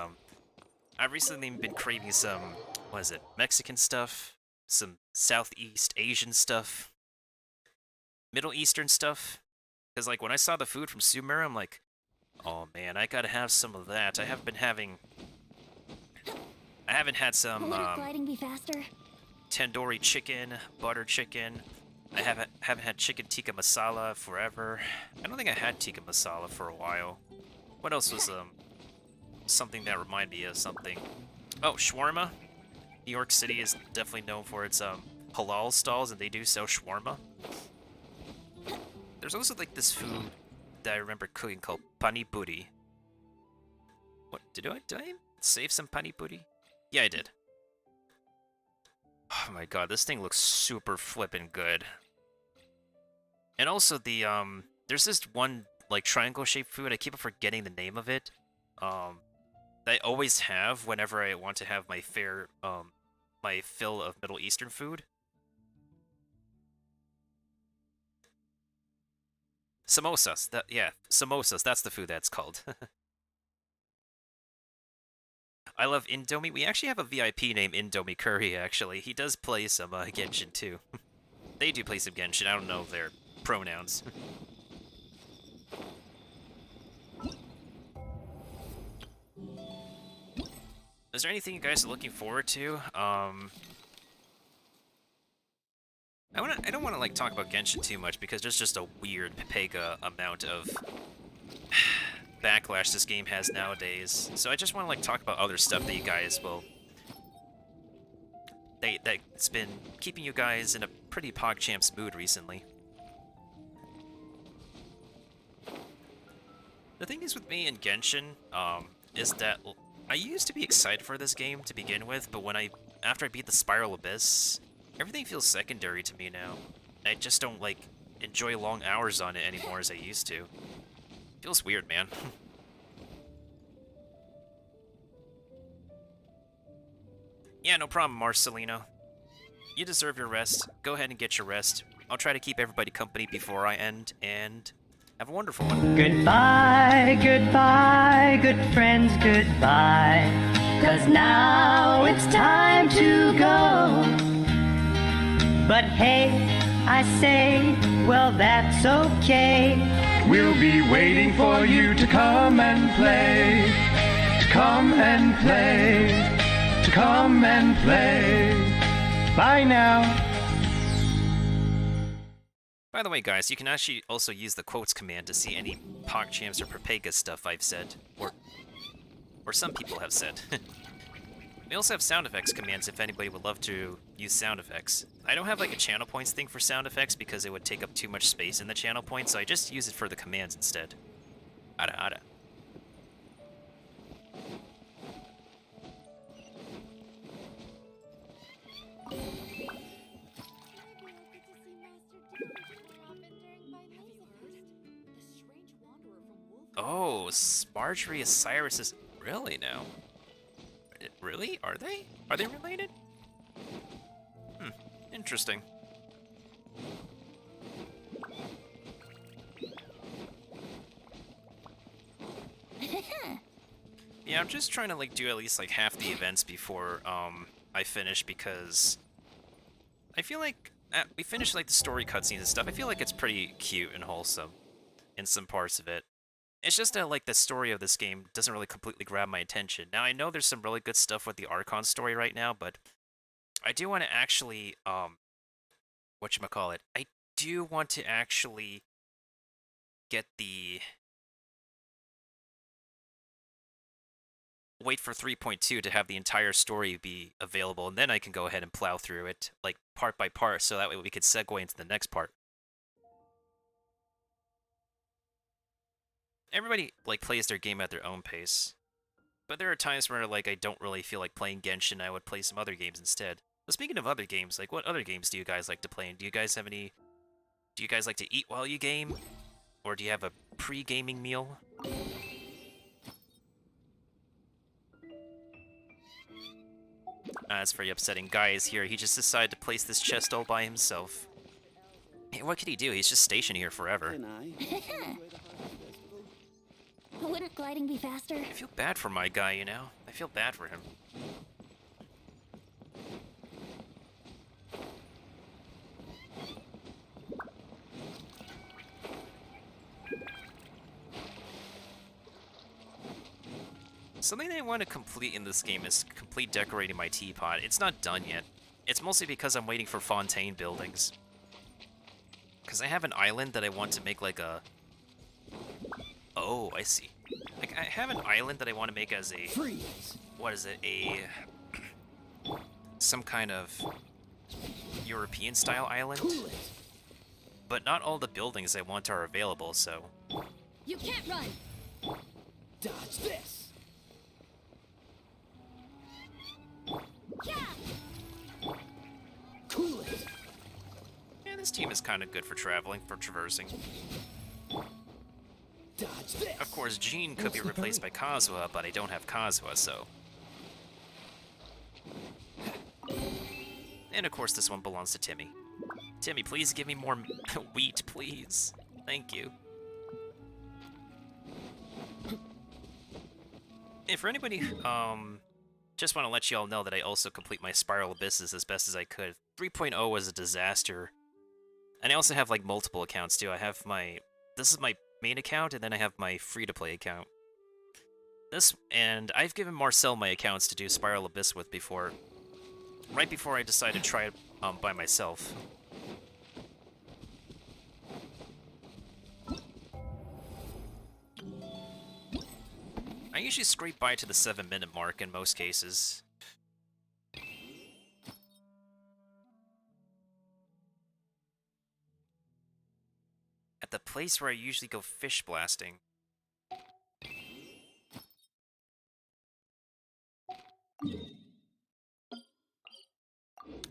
I've recently been craving some, what is it, Mexican stuff, some Southeast Asian stuff, Middle Eastern stuff. Because, like, when I saw the food from Sumer, I'm like, oh man, I gotta have some of that. I haven't had some, gliding be faster? tandoori chicken, butter chicken. I haven't had chicken tikka masala forever. I don't think I had tikka masala for a while. What else was, something that reminded me of something? Oh, shawarma. New York City is definitely known for its, halal stalls, and they do sell shawarma. There's also, like, this food that I remember cooking called pani puri. What, did I save some pani puri? Yeah, I did. Oh my god, this thing looks super flippin' good. And also the, there's this one, like, triangle-shaped food, I keep forgetting the name of it, that I always have whenever I want to have my my fill of Middle Eastern food. Samosas, samosas, that's the food that's called. I love Indomie. We actually have a VIP named Indomie Curry, actually. He does play some Genshin, too. They do play some Genshin, I don't know their pronouns. Is there anything you guys are looking forward to? I don't want to like talk about Genshin too much because there's just a weird Pepega amount of backlash this game has nowadays. So I just want to like talk about other stuff that you guys will that's been keeping you guys in a pretty PogChamps mood recently. The thing is with me in Genshin, is that I used to be excited for this game to begin with, but after I beat the Spiral Abyss, everything feels secondary to me now. I just don't, like, enjoy long hours on it anymore as I used to. Feels weird, man. Yeah, no problem, Marcelino. You deserve your rest. Go ahead and get your rest. I'll try to keep everybody company before I end, and have a wonderful one. Goodbye, goodbye, good friends, goodbye. 'Cause now it's time to go. But hey, I say, well, that's okay. We'll be waiting for you to come and play. To come and play. To come and play. Bye now. By the way, guys, you can actually also use the quotes command to see any PogChamps or Propega stuff I've said, or some people have said. We also have sound effects commands if anybody would love to use sound effects. I don't have like a channel points thing for sound effects because it would take up too much space in the channel points, so I just use it for the commands instead. Ada ada. Oh, Marjorie and Cyrus is really now. Really? Are they? Are they related? Hmm. Interesting. Yeah, I'm just trying to like do at least like half the events before I finish because I feel like we finished like the story cutscenes and stuff. I feel like it's pretty cute and wholesome in some parts of it. It's just that, like, the story of this game doesn't really completely grab my attention. Now, I know there's some really good stuff with the Archon story right now, but I do want to actually, whatchamacallit, I do want to actually get the... wait for 3.2 to have the entire story be available, and then I can go ahead and plow through it, like, part by part, so that way we could segue into the next part. Everybody, like, plays their game at their own pace. But there are times where, like, I don't really feel like playing Genshin, I would play some other games instead. But speaking of other games, like, what other games do you guys like to play? And do you guys have any... do you guys like to eat while you game? Or do you have a pre-gaming meal? That's very upsetting. Guy is here. He just decided to place this chest all by himself. Hey, what could he do? He's just stationed here forever. Wouldn't gliding be faster? I feel bad for my guy, you know? I feel bad for him. Something that I want to complete in this game is complete decorating my teapot. It's not done yet. It's mostly because I'm waiting for Fontaine buildings. Because I have an island that I want to make like a... Oh, I see. Like, I have an island that I want to make as a... Freeze. What is it? A... some kind of European-style island. Cool it. But not all the buildings I want are available, so... You can't run! Dodge this. Yeah! Cool it. Yeah, this team is kind of good for traveling, for traversing. Dodge this. Of course, Jean could be replaced by Kazuha, but I don't have Kazuha, so... And of course, this one belongs to Timmy. Timmy, please give me more wheat, please. Thank you. And for anybody, just want to let you all know that I also complete my Spiral Abysses as best as I could. 3.0 was a disaster. And I also have, like, multiple accounts, too. I have my... This is my main account, and then I have my free-to-play account. And I've given Marcel my accounts to do Spiral Abyss with before. Right before I decided to try it by myself. I usually scrape by to the 7-minute mark in most cases. At the place where I usually go fish blasting.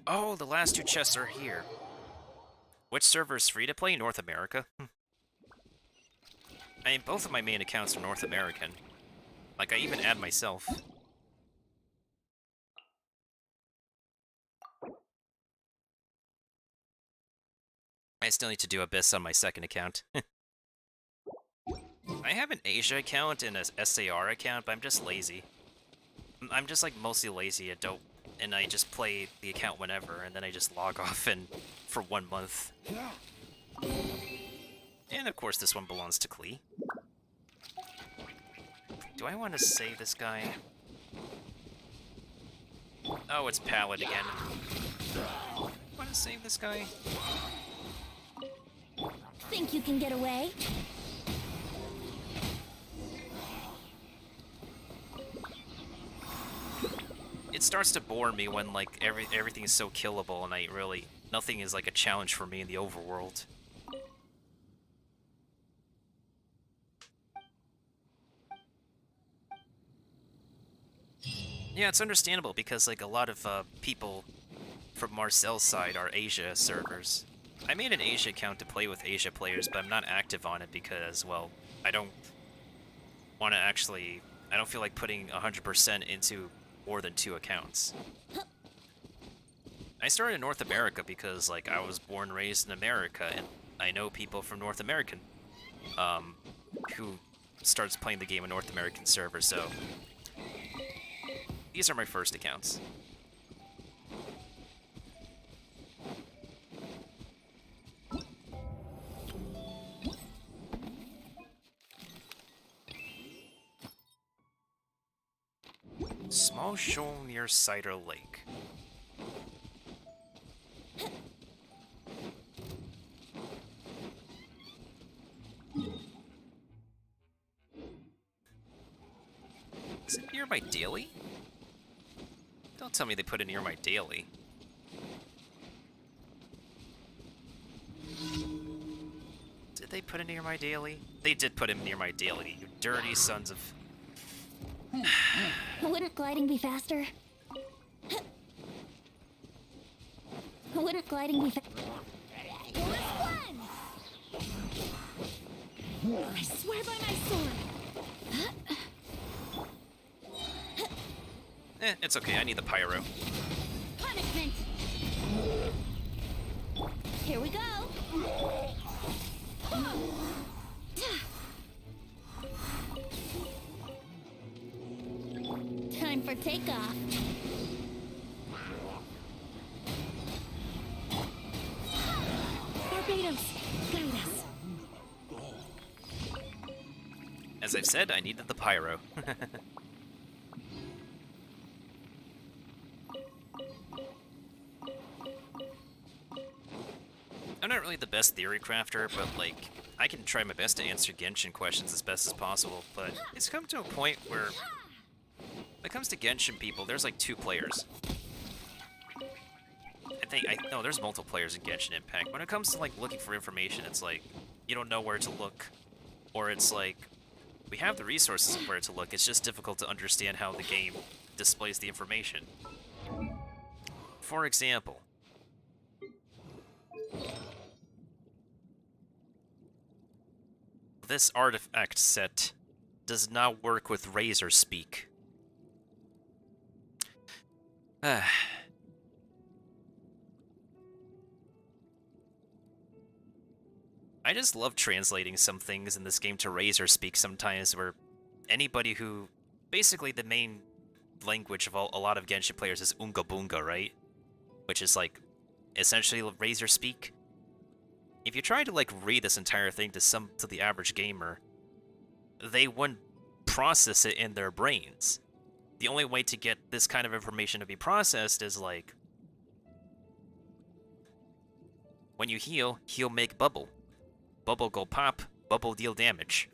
Oh, the last 2 chests are here. Which server is free to play? North America? I mean, both of my main accounts are North American. Like, I even add myself. I still need to do Abyss on my second account. I have an Asia account and a SAR account, but I'm just lazy. I'm just, like, mostly lazy. And I just play the account whenever, and then I just log off and for 1 month. And of course this one belongs to Klee. Do I want to save this guy? Oh, it's Pallet again. Want to save this guy? Think you can get away? It starts to bore me when like everything is so killable and nothing is like a challenge for me in the overworld. Yeah, it's understandable because like a lot of people from Marcel's side are Asia servers. I made an Asia account to play with Asia players, but I'm not active on it because, well, I don't want to actually... I don't feel like putting 100% into more than 2 accounts. I started in North America because, like, I was born and raised in America, and I know people from North American who starts playing the game on North American servers, so... These are my first accounts. Small shoal near Cider Lake. Is it near my daily? Don't tell me they put it near my daily. Did they put it near my daily? They did put him near my daily, you dirty sons of... Wouldn't gliding be faster? Wouldn't gliding be I swear by my sword. It's okay, I need the pyro. Punishment. Here we go. Time for takeoff. Barbados, guide us. As I've said, I needed the pyro. I'm not really the best theory crafter, but like, I can try my best to answer Genshin questions as best as possible, but it's come to a point where when it comes to Genshin people, there's like 2 players. No, there's multiple players in Genshin Impact. When it comes to like looking for information, it's like, you don't know where to look. Or it's like, we have the resources of where to look, it's just difficult to understand how the game displays the information. For example, this artifact set does not work with Razor Speak. I just love translating some things in this game to Razor Speak sometimes, where anybody who... Basically, the main language of a lot of Genshin players is Unga Bunga, right? Which is, like, essentially Razor Speak. If you try to, like, read this entire thing to the average gamer, they wouldn't process it in their brains. The only way to get this kind of information to be processed is, like... When you heal, heal make bubble. Bubble go pop, bubble deal damage.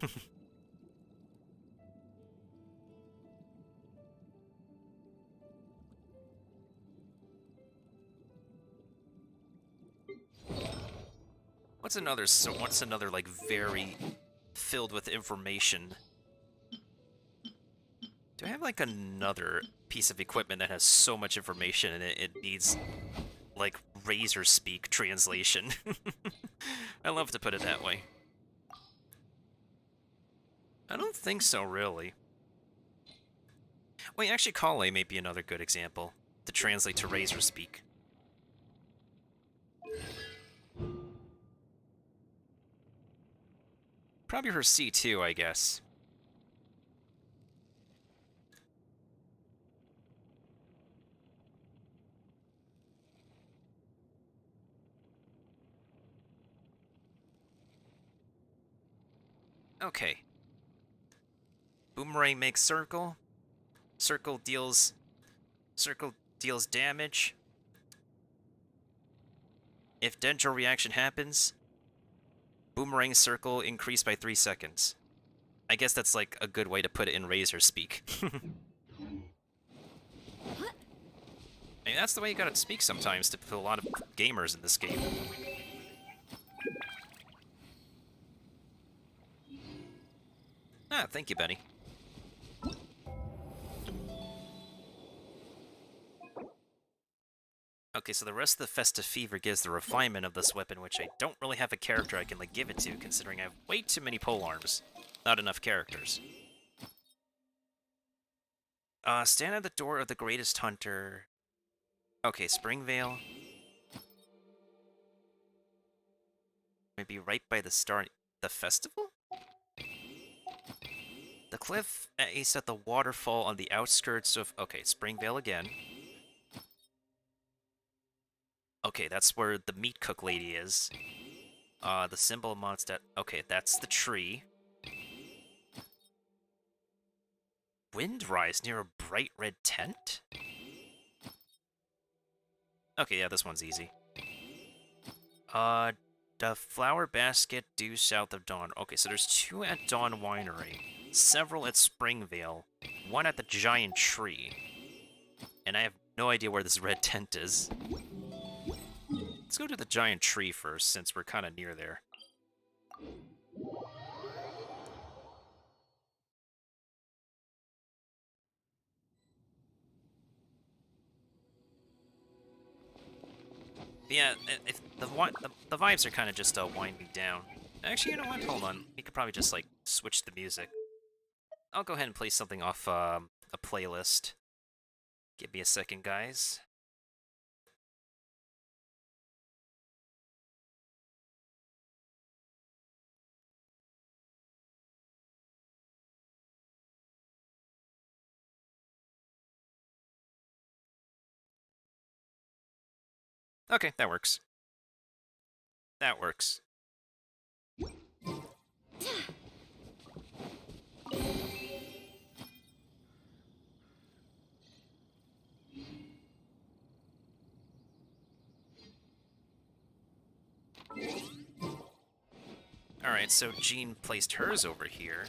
What's another like very filled with information? Do I have like another piece of equipment that has so much information in it needs like Razor Speak translation? I love to put it that way. I don't think so, really. Wait, actually, Kale may be another good example to translate to Razor Speak. Probably her C2, I guess. Okay. Boomerang makes circle. Circle deals damage. If Dendro reaction happens, Boomerang circle increased by 3 seconds. I guess that's like a good way to put it in Razor speak. I mean, that's the way you gotta speak sometimes to a lot of gamers in this game. Ah, thank you, Benny. Okay, so the rest of the Festive Fever gives the refinement of this weapon, which I don't really have a character I can like give it to, considering I have way too many polearms. Not enough characters. Stand at the door of the greatest hunter. Okay, Springvale. Maybe right by the start. The festival? The cliff is at the waterfall on the outskirts of... Okay, Springvale again. Okay, that's where the meat cook lady is. The symbol of Mondstadt. Okay, that's the tree. Windrise near a bright red tent? Okay, yeah, this one's easy. The flower basket due south of Dawn. Okay, so there's 2 at Dawn Winery, several at Springvale, 1 at the giant tree. And I have no idea where this red tent is. Let's go to the giant tree first, since we're kind of near there. Yeah, if the vibes are kind of just winding down. Actually, you know what? Hold on. We could probably just like switch the music. I'll go ahead and play something off a playlist. Give me a second, guys. Okay, that works. That works. Alright, so Jean placed hers over here.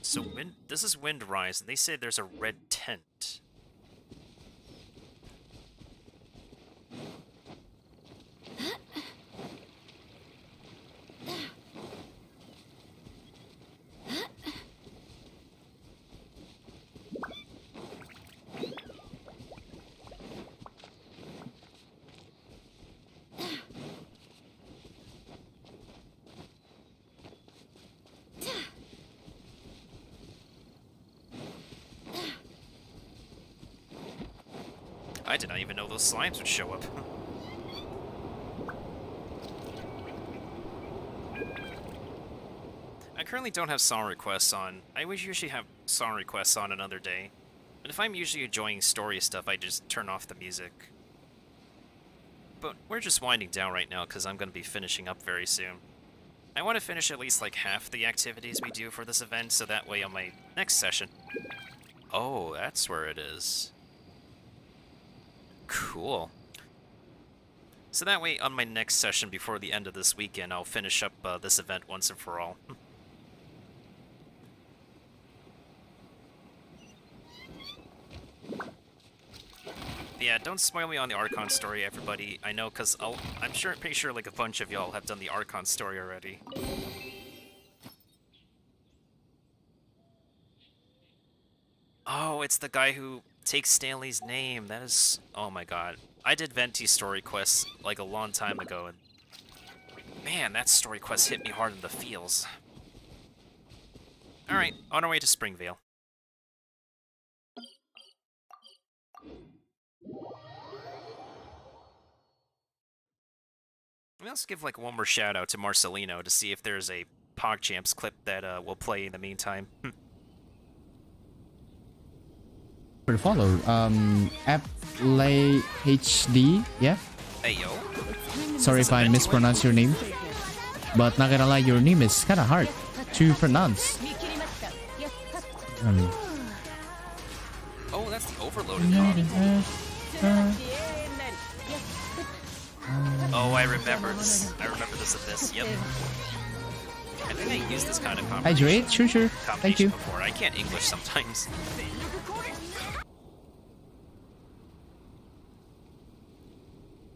So this is Windrise, and they say there's a red tent. I did not even know those slimes would show up. I currently don't have song requests on. I would usually have song requests on another day. But if I'm usually enjoying story stuff, I just turn off the music. But we're just winding down right now because I'm going to be finishing up very soon. I want to finish at least like half the activities we do for this event, so that way on my next session... Oh, that's where it is. Cool. So that way, on my next session before the end of this weekend, I'll finish up this event once and for all. Yeah, don't spoil me on the Archon story, everybody. I know, because I'm pretty sure like a bunch of y'all have done the Archon story already. Oh, it's the guy who takes Stanley's name. That is... Oh my god. I did Venti story quests like a long time ago, and... Man, that story quest hit me hard in the feels. Alright, on our way to Springvale. Let's give like one more shout out to Marcelino to see if there's a PogChamps clip that we'll play in the meantime. To follow, Aplay HD, yeah? Hey yo. Sorry if I mispronounced your name. But not gonna lie, your name is kind of hard to pronounce. Oh, that's the overloaded one. Oh, I remember this. I remember this abyss. Yep. I think I used this kind of Hydrate? Sure. Thank you. before. I can't English sometimes.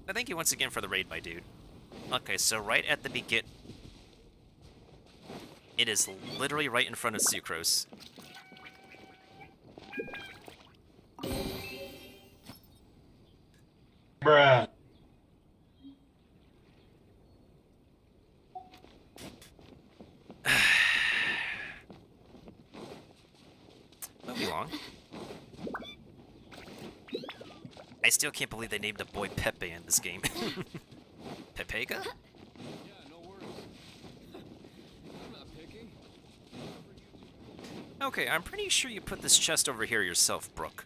Thank you once again for the raid, my dude. Okay, so right at the begin... It is literally right in front of Sucrose. Bruh. Won't be long. I still can't believe they named a boy Pepe in this game. Pepega? Okay, I'm pretty sure you put this chest over here yourself, Brooke.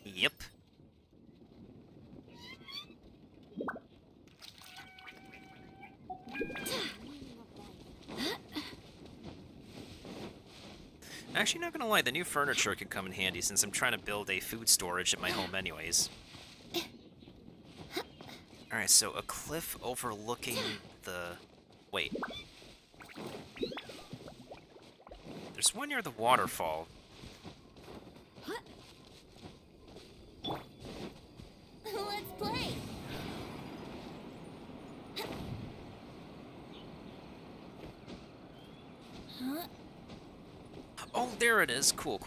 Yep. Actually, not gonna lie, the new furniture could come in handy since I'm trying to build a food storage at my home anyways. Alright, so a cliff overlooking the... Wait. There's one near the waterfall. Let's play. Huh? Oh, there it is. Cool.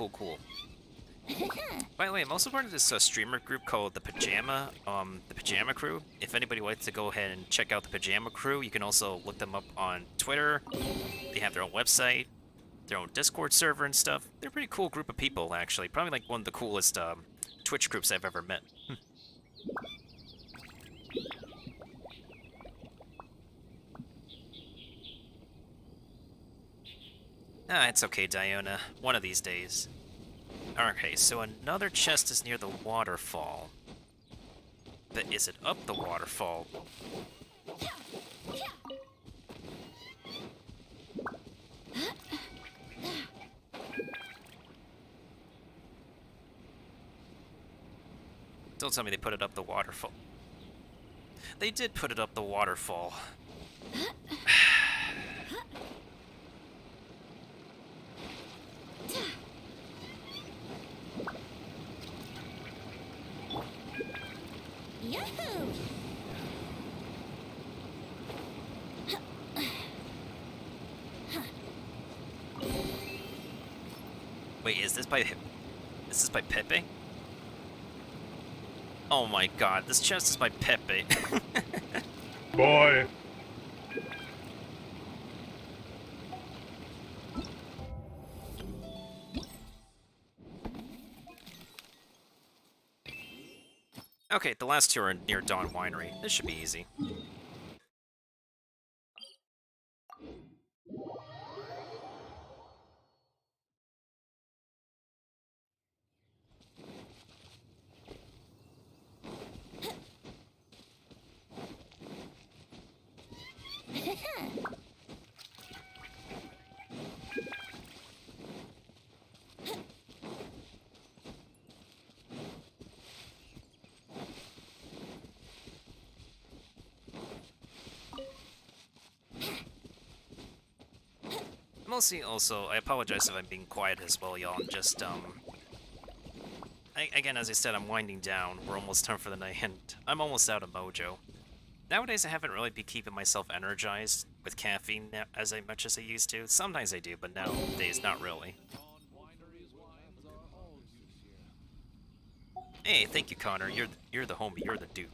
By the way, I'm also part of this streamer group called the Pajama Crew. If anybody would like to go ahead and check out the Pajama Crew, you can also look them up on Twitter. They have their own website, their own Discord server and stuff. They're a pretty cool group of people, actually. Probably like one of the coolest Twitch groups I've ever met. It's okay, Diona. One of these days. Okay, so another chest is near the waterfall. But is it up the waterfall? Don't tell me they put it up the waterfall. They did put it up the waterfall. Yahoo! Wait, is this by Pepe? Oh my god, this chest is by Pepe. Boy. Okay, the last two are near Dawn Winery. This should be easy. Mostly, also, I apologize if I'm being quiet as well, y'all. I'm just, again, as I said, I'm winding down. We're almost done for the night, and I'm almost out of mojo. Nowadays, I haven't really been keeping myself energized with caffeine as much as I used to. Sometimes I do, but nowadays, not really. Hey, thank you, Connor. You're the homie. You're the dude.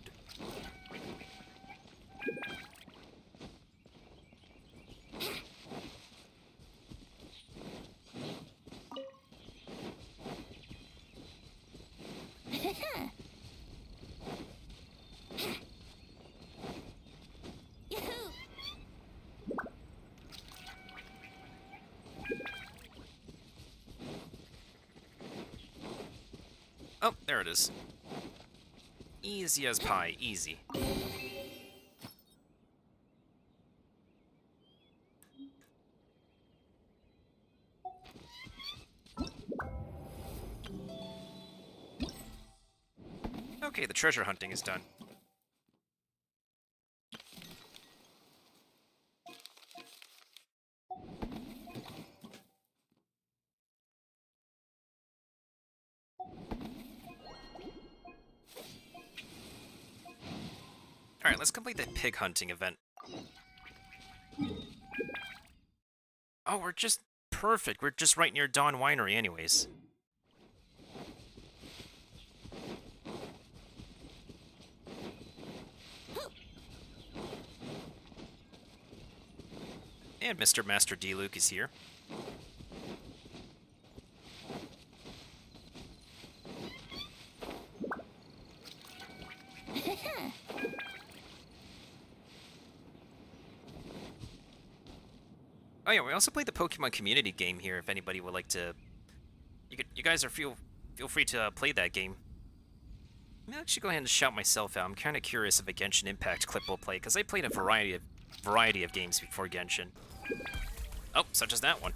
Oh, there it is. Easy as pie, easy. Okay, the treasure hunting is done. Alright, let's complete the pig hunting event. Oh, we're just perfect. We're just right near Dawn Winery anyways. And Mr. Master D. Luke is here. Oh yeah, we also played the Pokemon community game here. If anybody would like to, you guys are feel free to play that game. I'm actually go ahead and shout myself out. I'm kind of curious if a Genshin Impact clip will play because I played a variety of games before Genshin. Oh, such as that one.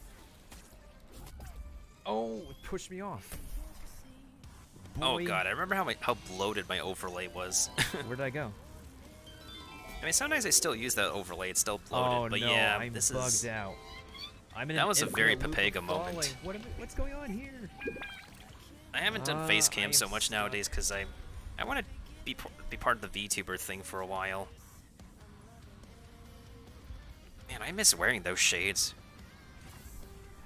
Oh, it pushed me off. Oh Boy. god, I remember how bloated my overlay was. Where did I go? I mean, sometimes I still use that overlay. It's still bloated, Oh but no, yeah, I'm this bugged is. out. I'm in That an was a very infinite loop of Papega moment. falling. What's going on here? I haven't done face I cam am so much stuck. nowadays because I want to be part of the VTuber thing for a while. Man, I miss wearing those shades.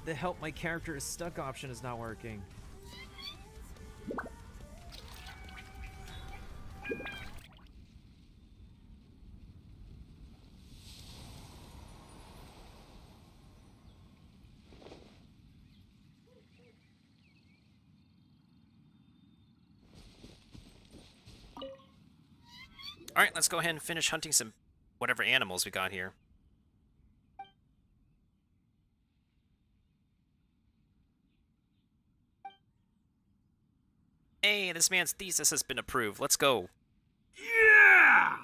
The help my character is stuck option is not working. Alright, let's go ahead and finish hunting some whatever animals we got here. Hey, this man's thesis has been approved. Let's go. Yeah!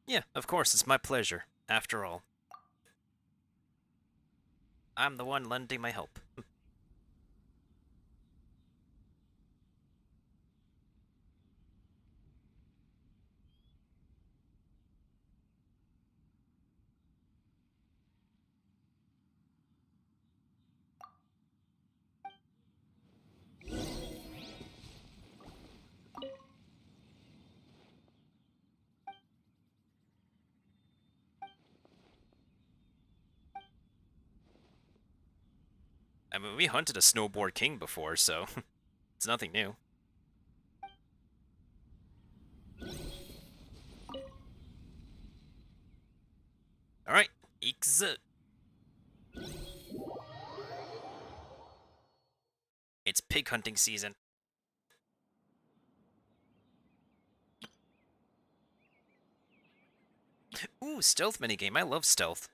Yeah, of course, it's my pleasure. After all, I'm the one lending my help. I mean, we hunted a snowboard king before, so it's nothing new. Alright, exit. It's pig hunting season. Ooh, stealth minigame. I love stealth.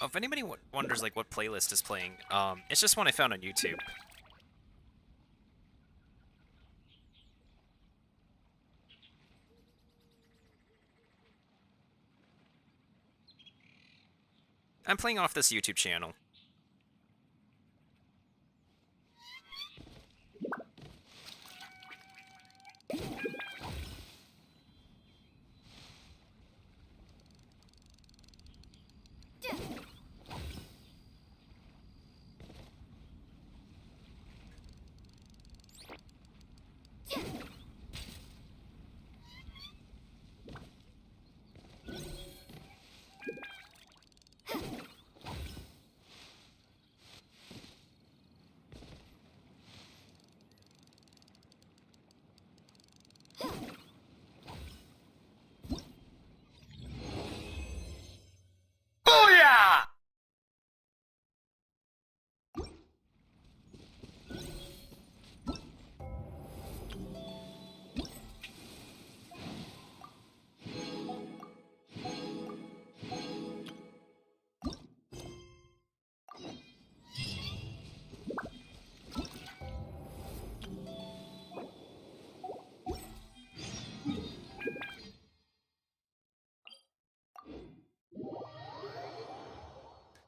Oh, if anybody wonders like what playlist is playing, it's just one I found on YouTube. I'm playing off this YouTube channel.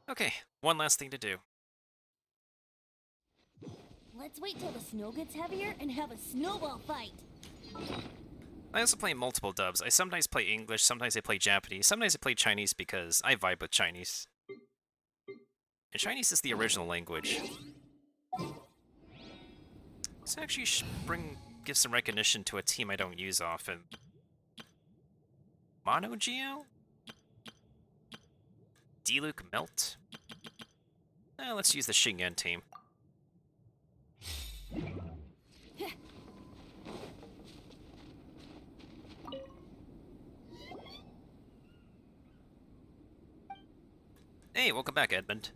Okay, one last thing to do. Let's wait till the snow gets heavier and have a snowball fight. I also play multiple dubs. I sometimes play English, sometimes I play Japanese, sometimes I play Chinese because I vibe with Chinese. And Chinese is the original language. This actually should give some recognition to a team I don't use often. Mono Geo? D-Luke Melt? Let's use the Shingen team. Hey, welcome back, Edmund.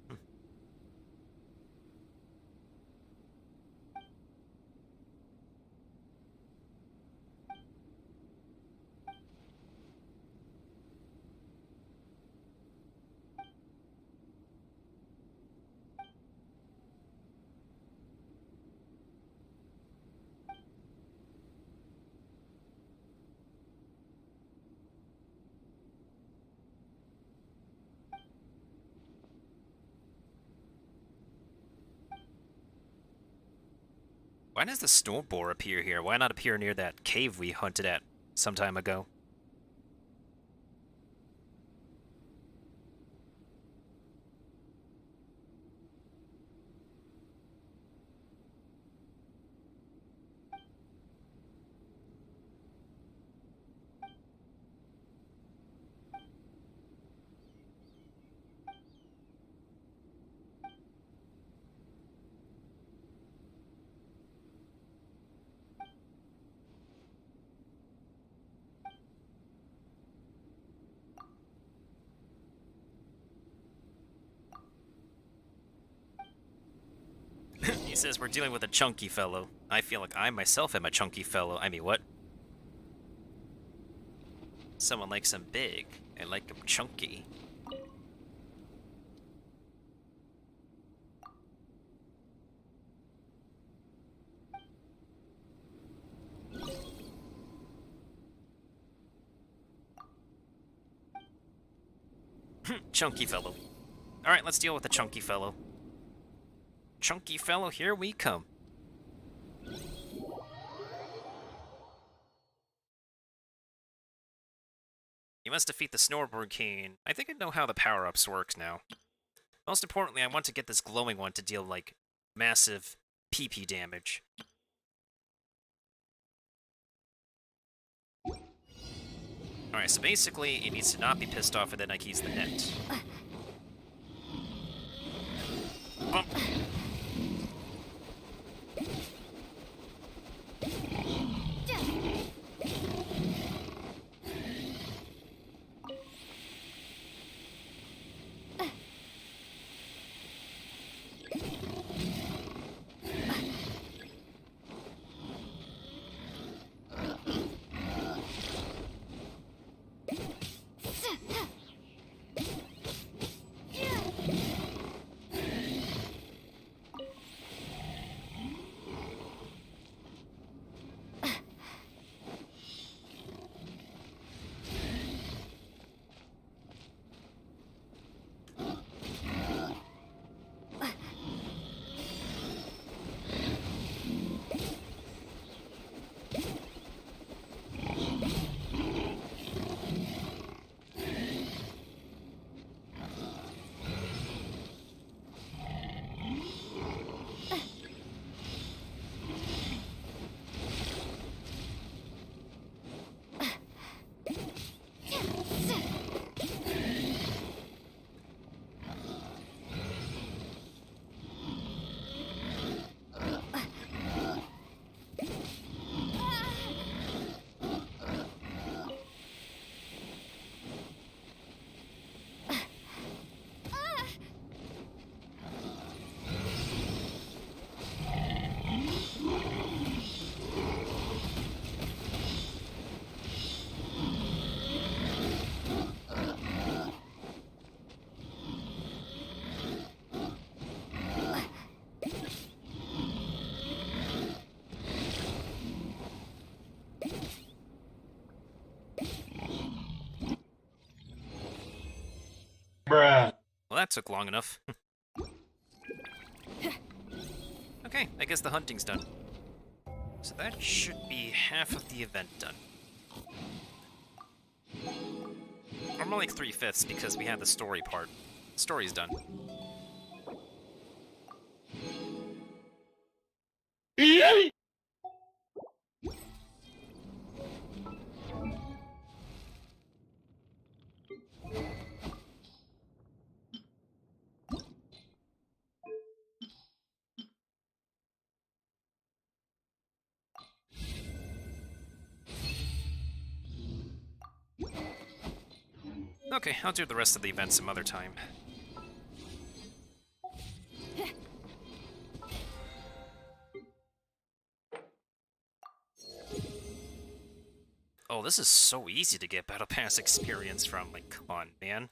Why does the snow boar appear here? Why not appear near that cave we hunted at some time ago? He says we're dealing with a chunky fellow. I feel like I myself am a chunky fellow. I mean, what? Someone likes him big. I like him chunky. Chunky fellow. Alright, let's deal with the chunky fellow. Chunky fellow, here we come. You must defeat the Snowboard King. I think I know how the power-ups work now. Most importantly, I want to get this glowing one to deal, like, massive PP damage. Alright, so basically, it needs to not be pissed off and then I use the net. Bump. that took long enough. Okay, I guess the hunting's done. So that should be half of the event done. Or more like 3/5 because we had the story part. The story's done. Okay, I'll do the rest of the event some other time. Oh, this is so easy to get Battle Pass experience from. Like, come on, man.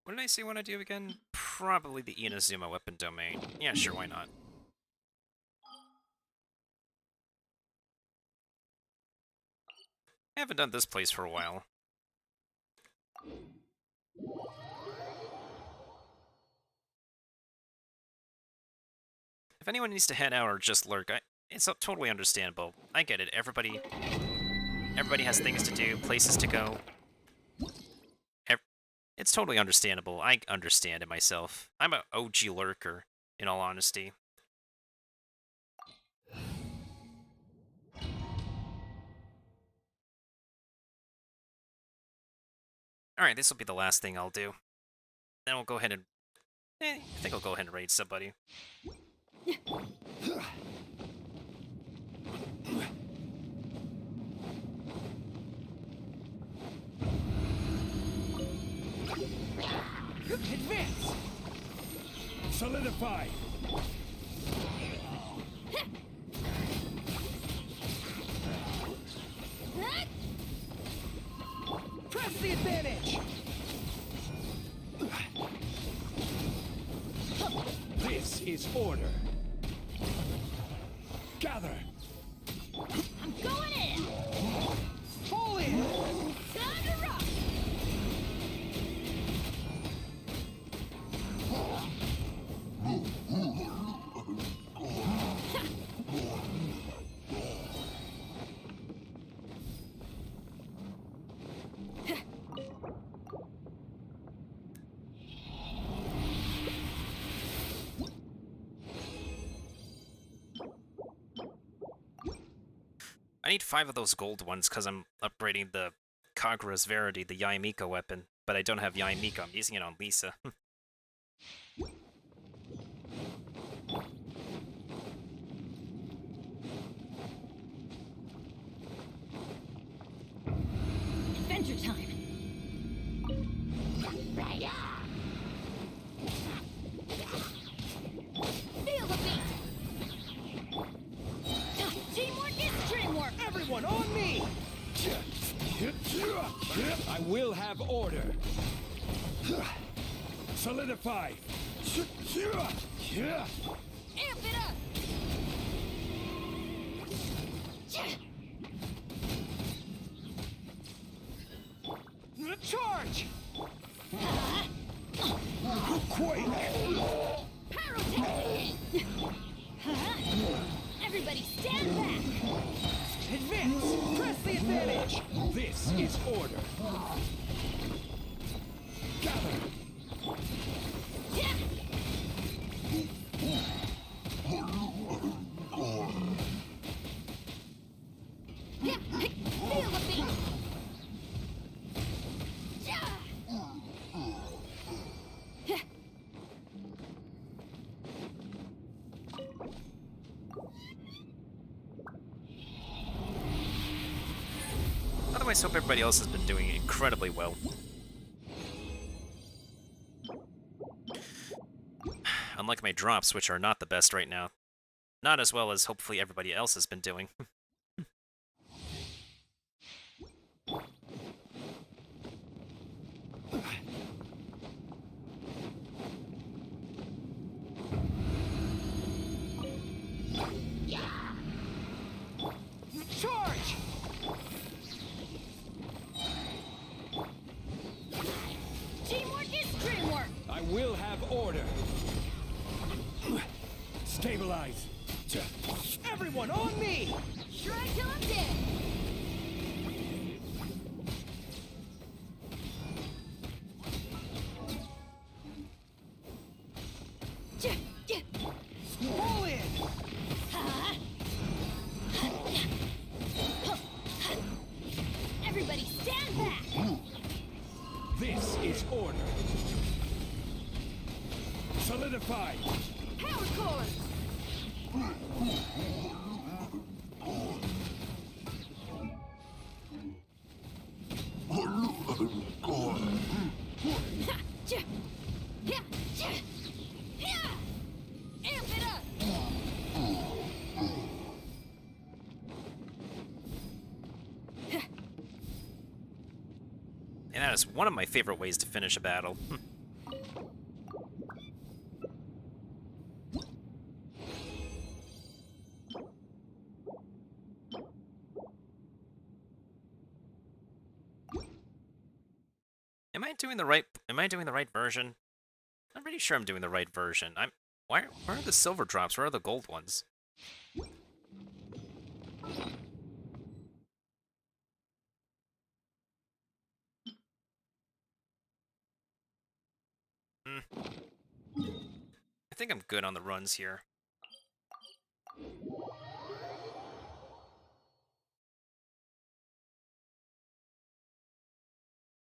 What did I say I want to do again? Probably the Inazuma weapon domain. Yeah, sure, why not? I haven't done this place for a while. If anyone needs to head out or just lurk, it's totally understandable. I get it. Everybody has things to do, places to go. It's totally understandable. I understand it myself. I'm an OG lurker, in all honesty. Alright, this will be the last thing I'll do. Then we'll go ahead and... I think I'll go ahead and raid somebody. Advance! Solidify! Press the advantage! This is order. Gather! I'm going in! Fall in! Time to rock! I need 5 of those gold ones because I'm upgrading the Kagura's Verity, the Yaimika weapon, but I don't have Yaimika. I'm using it on Lisa. Adventure time! Feel the beat! Teamwork is dreamwork! Everyone on me! I will have order. Solidify! Amp it up! Charge! Quake! Pyrotechnic! Everybody stand back! Advance! Press the advantage! This is order. Gather! Feel the beat! Otherwise, hope everybody else has been doing incredibly well. Unlike my drops, which are not the best right now. Not as well as hopefully everybody else has been doing. I will have order. Stabilize. Everyone on me! Try till I'm dead. Pull in! Everybody stand back. This is order. Solidify. Power core. Amp it up. And that is one of my favorite ways to finish a battle. Am I doing the right version? I'm pretty sure I'm doing the right version. Where are the silver drops? Where are the gold ones? I think I'm good on the runs here.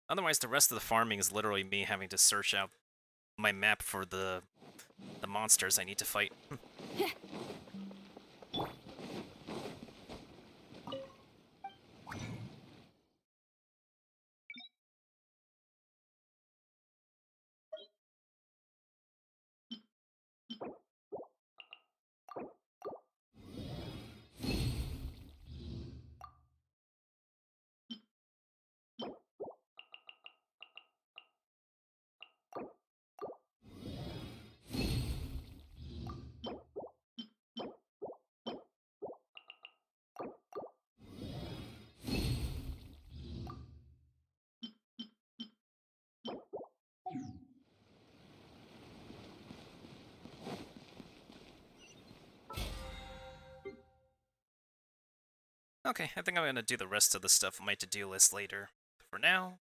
Otherwise, the rest of the farming is literally me having to search out my map for the monsters I need to fight. Okay, I think I'm gonna do the rest of the stuff on my to-do list later. For now,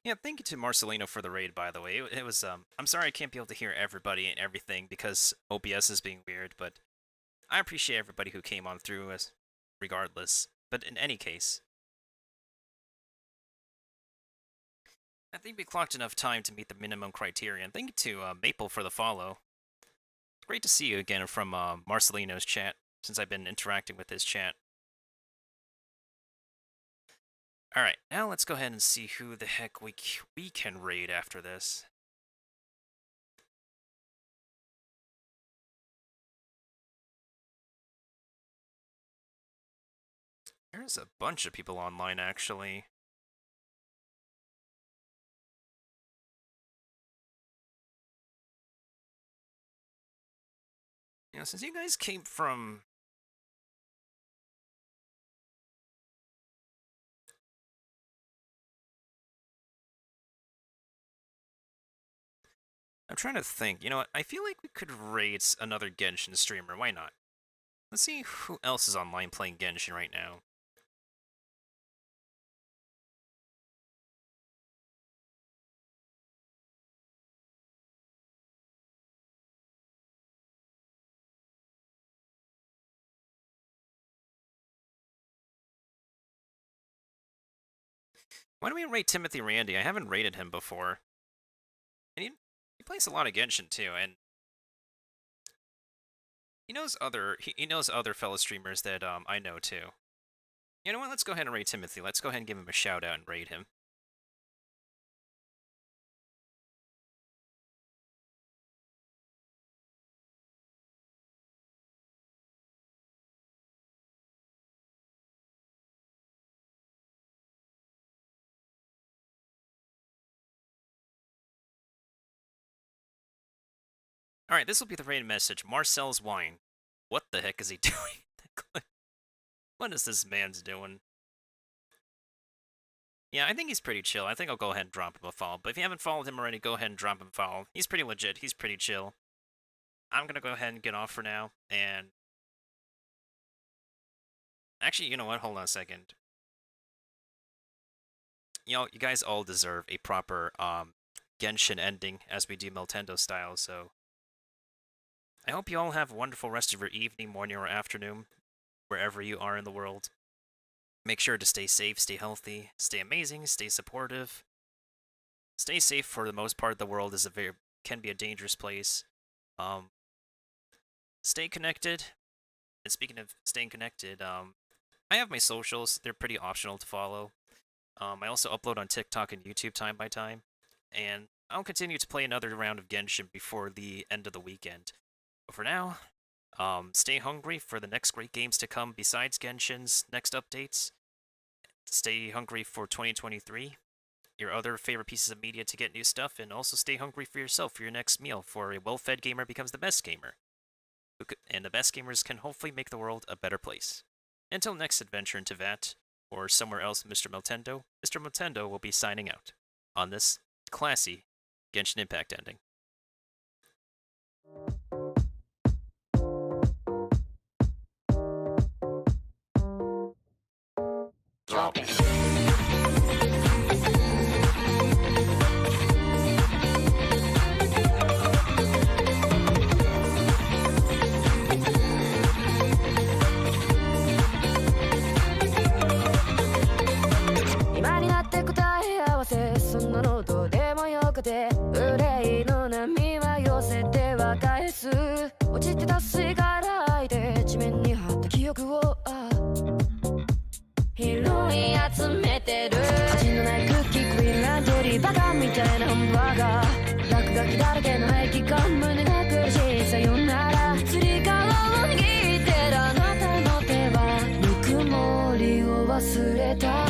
yeah, thank you to Marcelino for the raid, by the way. It was, I'm sorry I can't be able to hear everybody and everything because OBS is being weird, but I appreciate everybody who came on through us, regardless. But in any case, I think we clocked enough time to meet the minimum criterion. Thank you to Maple for the follow. Great to see you again from Marcelino's chat, since I've been interacting with his chat. Alright, now let's go ahead and see who the heck we can raid after this. There's a bunch of people online, actually. You know, since you guys came from... I'm trying to think. You know what? I feel like we could raid another Genshin streamer. Why not? Let's see who else is online playing Genshin right now. Why don't we rate Timothy Randy? I haven't rated him before. And he plays a lot of Genshin too, and he knows other fellow streamers that I know too. You know what? Let's go ahead and rate Timothy. Let's go ahead and give him a shout out and rate him. Alright, this will be the rated message. Marcel's wine. What the heck is he doing? What is this man's doing? Yeah, I think he's pretty chill. I think I'll go ahead and drop him a follow. But if you haven't followed him already, go ahead and drop him a follow. He's pretty legit. He's pretty chill. I'm gonna go ahead and get off for now. And actually, you know what? Hold on a second. You know, you guys all deserve a proper Genshin ending as we do Nintendo style. So I hope you all have a wonderful rest of your evening, morning, or afternoon, wherever you are in the world. Make sure to stay safe, stay healthy, stay amazing, stay supportive. Stay safe. For the most part, the world is can be a dangerous place. Stay connected. And speaking of staying connected, I have my socials. They're pretty optional to follow. I also upload on TikTok and YouTube time by time. And I'll continue to play another round of Genshin before the end of the weekend. But for now, stay hungry for the next great games to come besides Genshin's next updates. Stay hungry for 2023, your other favorite pieces of media to get new stuff, and also stay hungry for yourself for your next meal, for a well-fed gamer becomes the best gamer. And the best gamers can hopefully make the world a better place. Until next adventure into Vat, or somewhere else, Mr. Motendo will be signing out on this classy Genshin Impact ending. Drop it. Scarlet-Violet.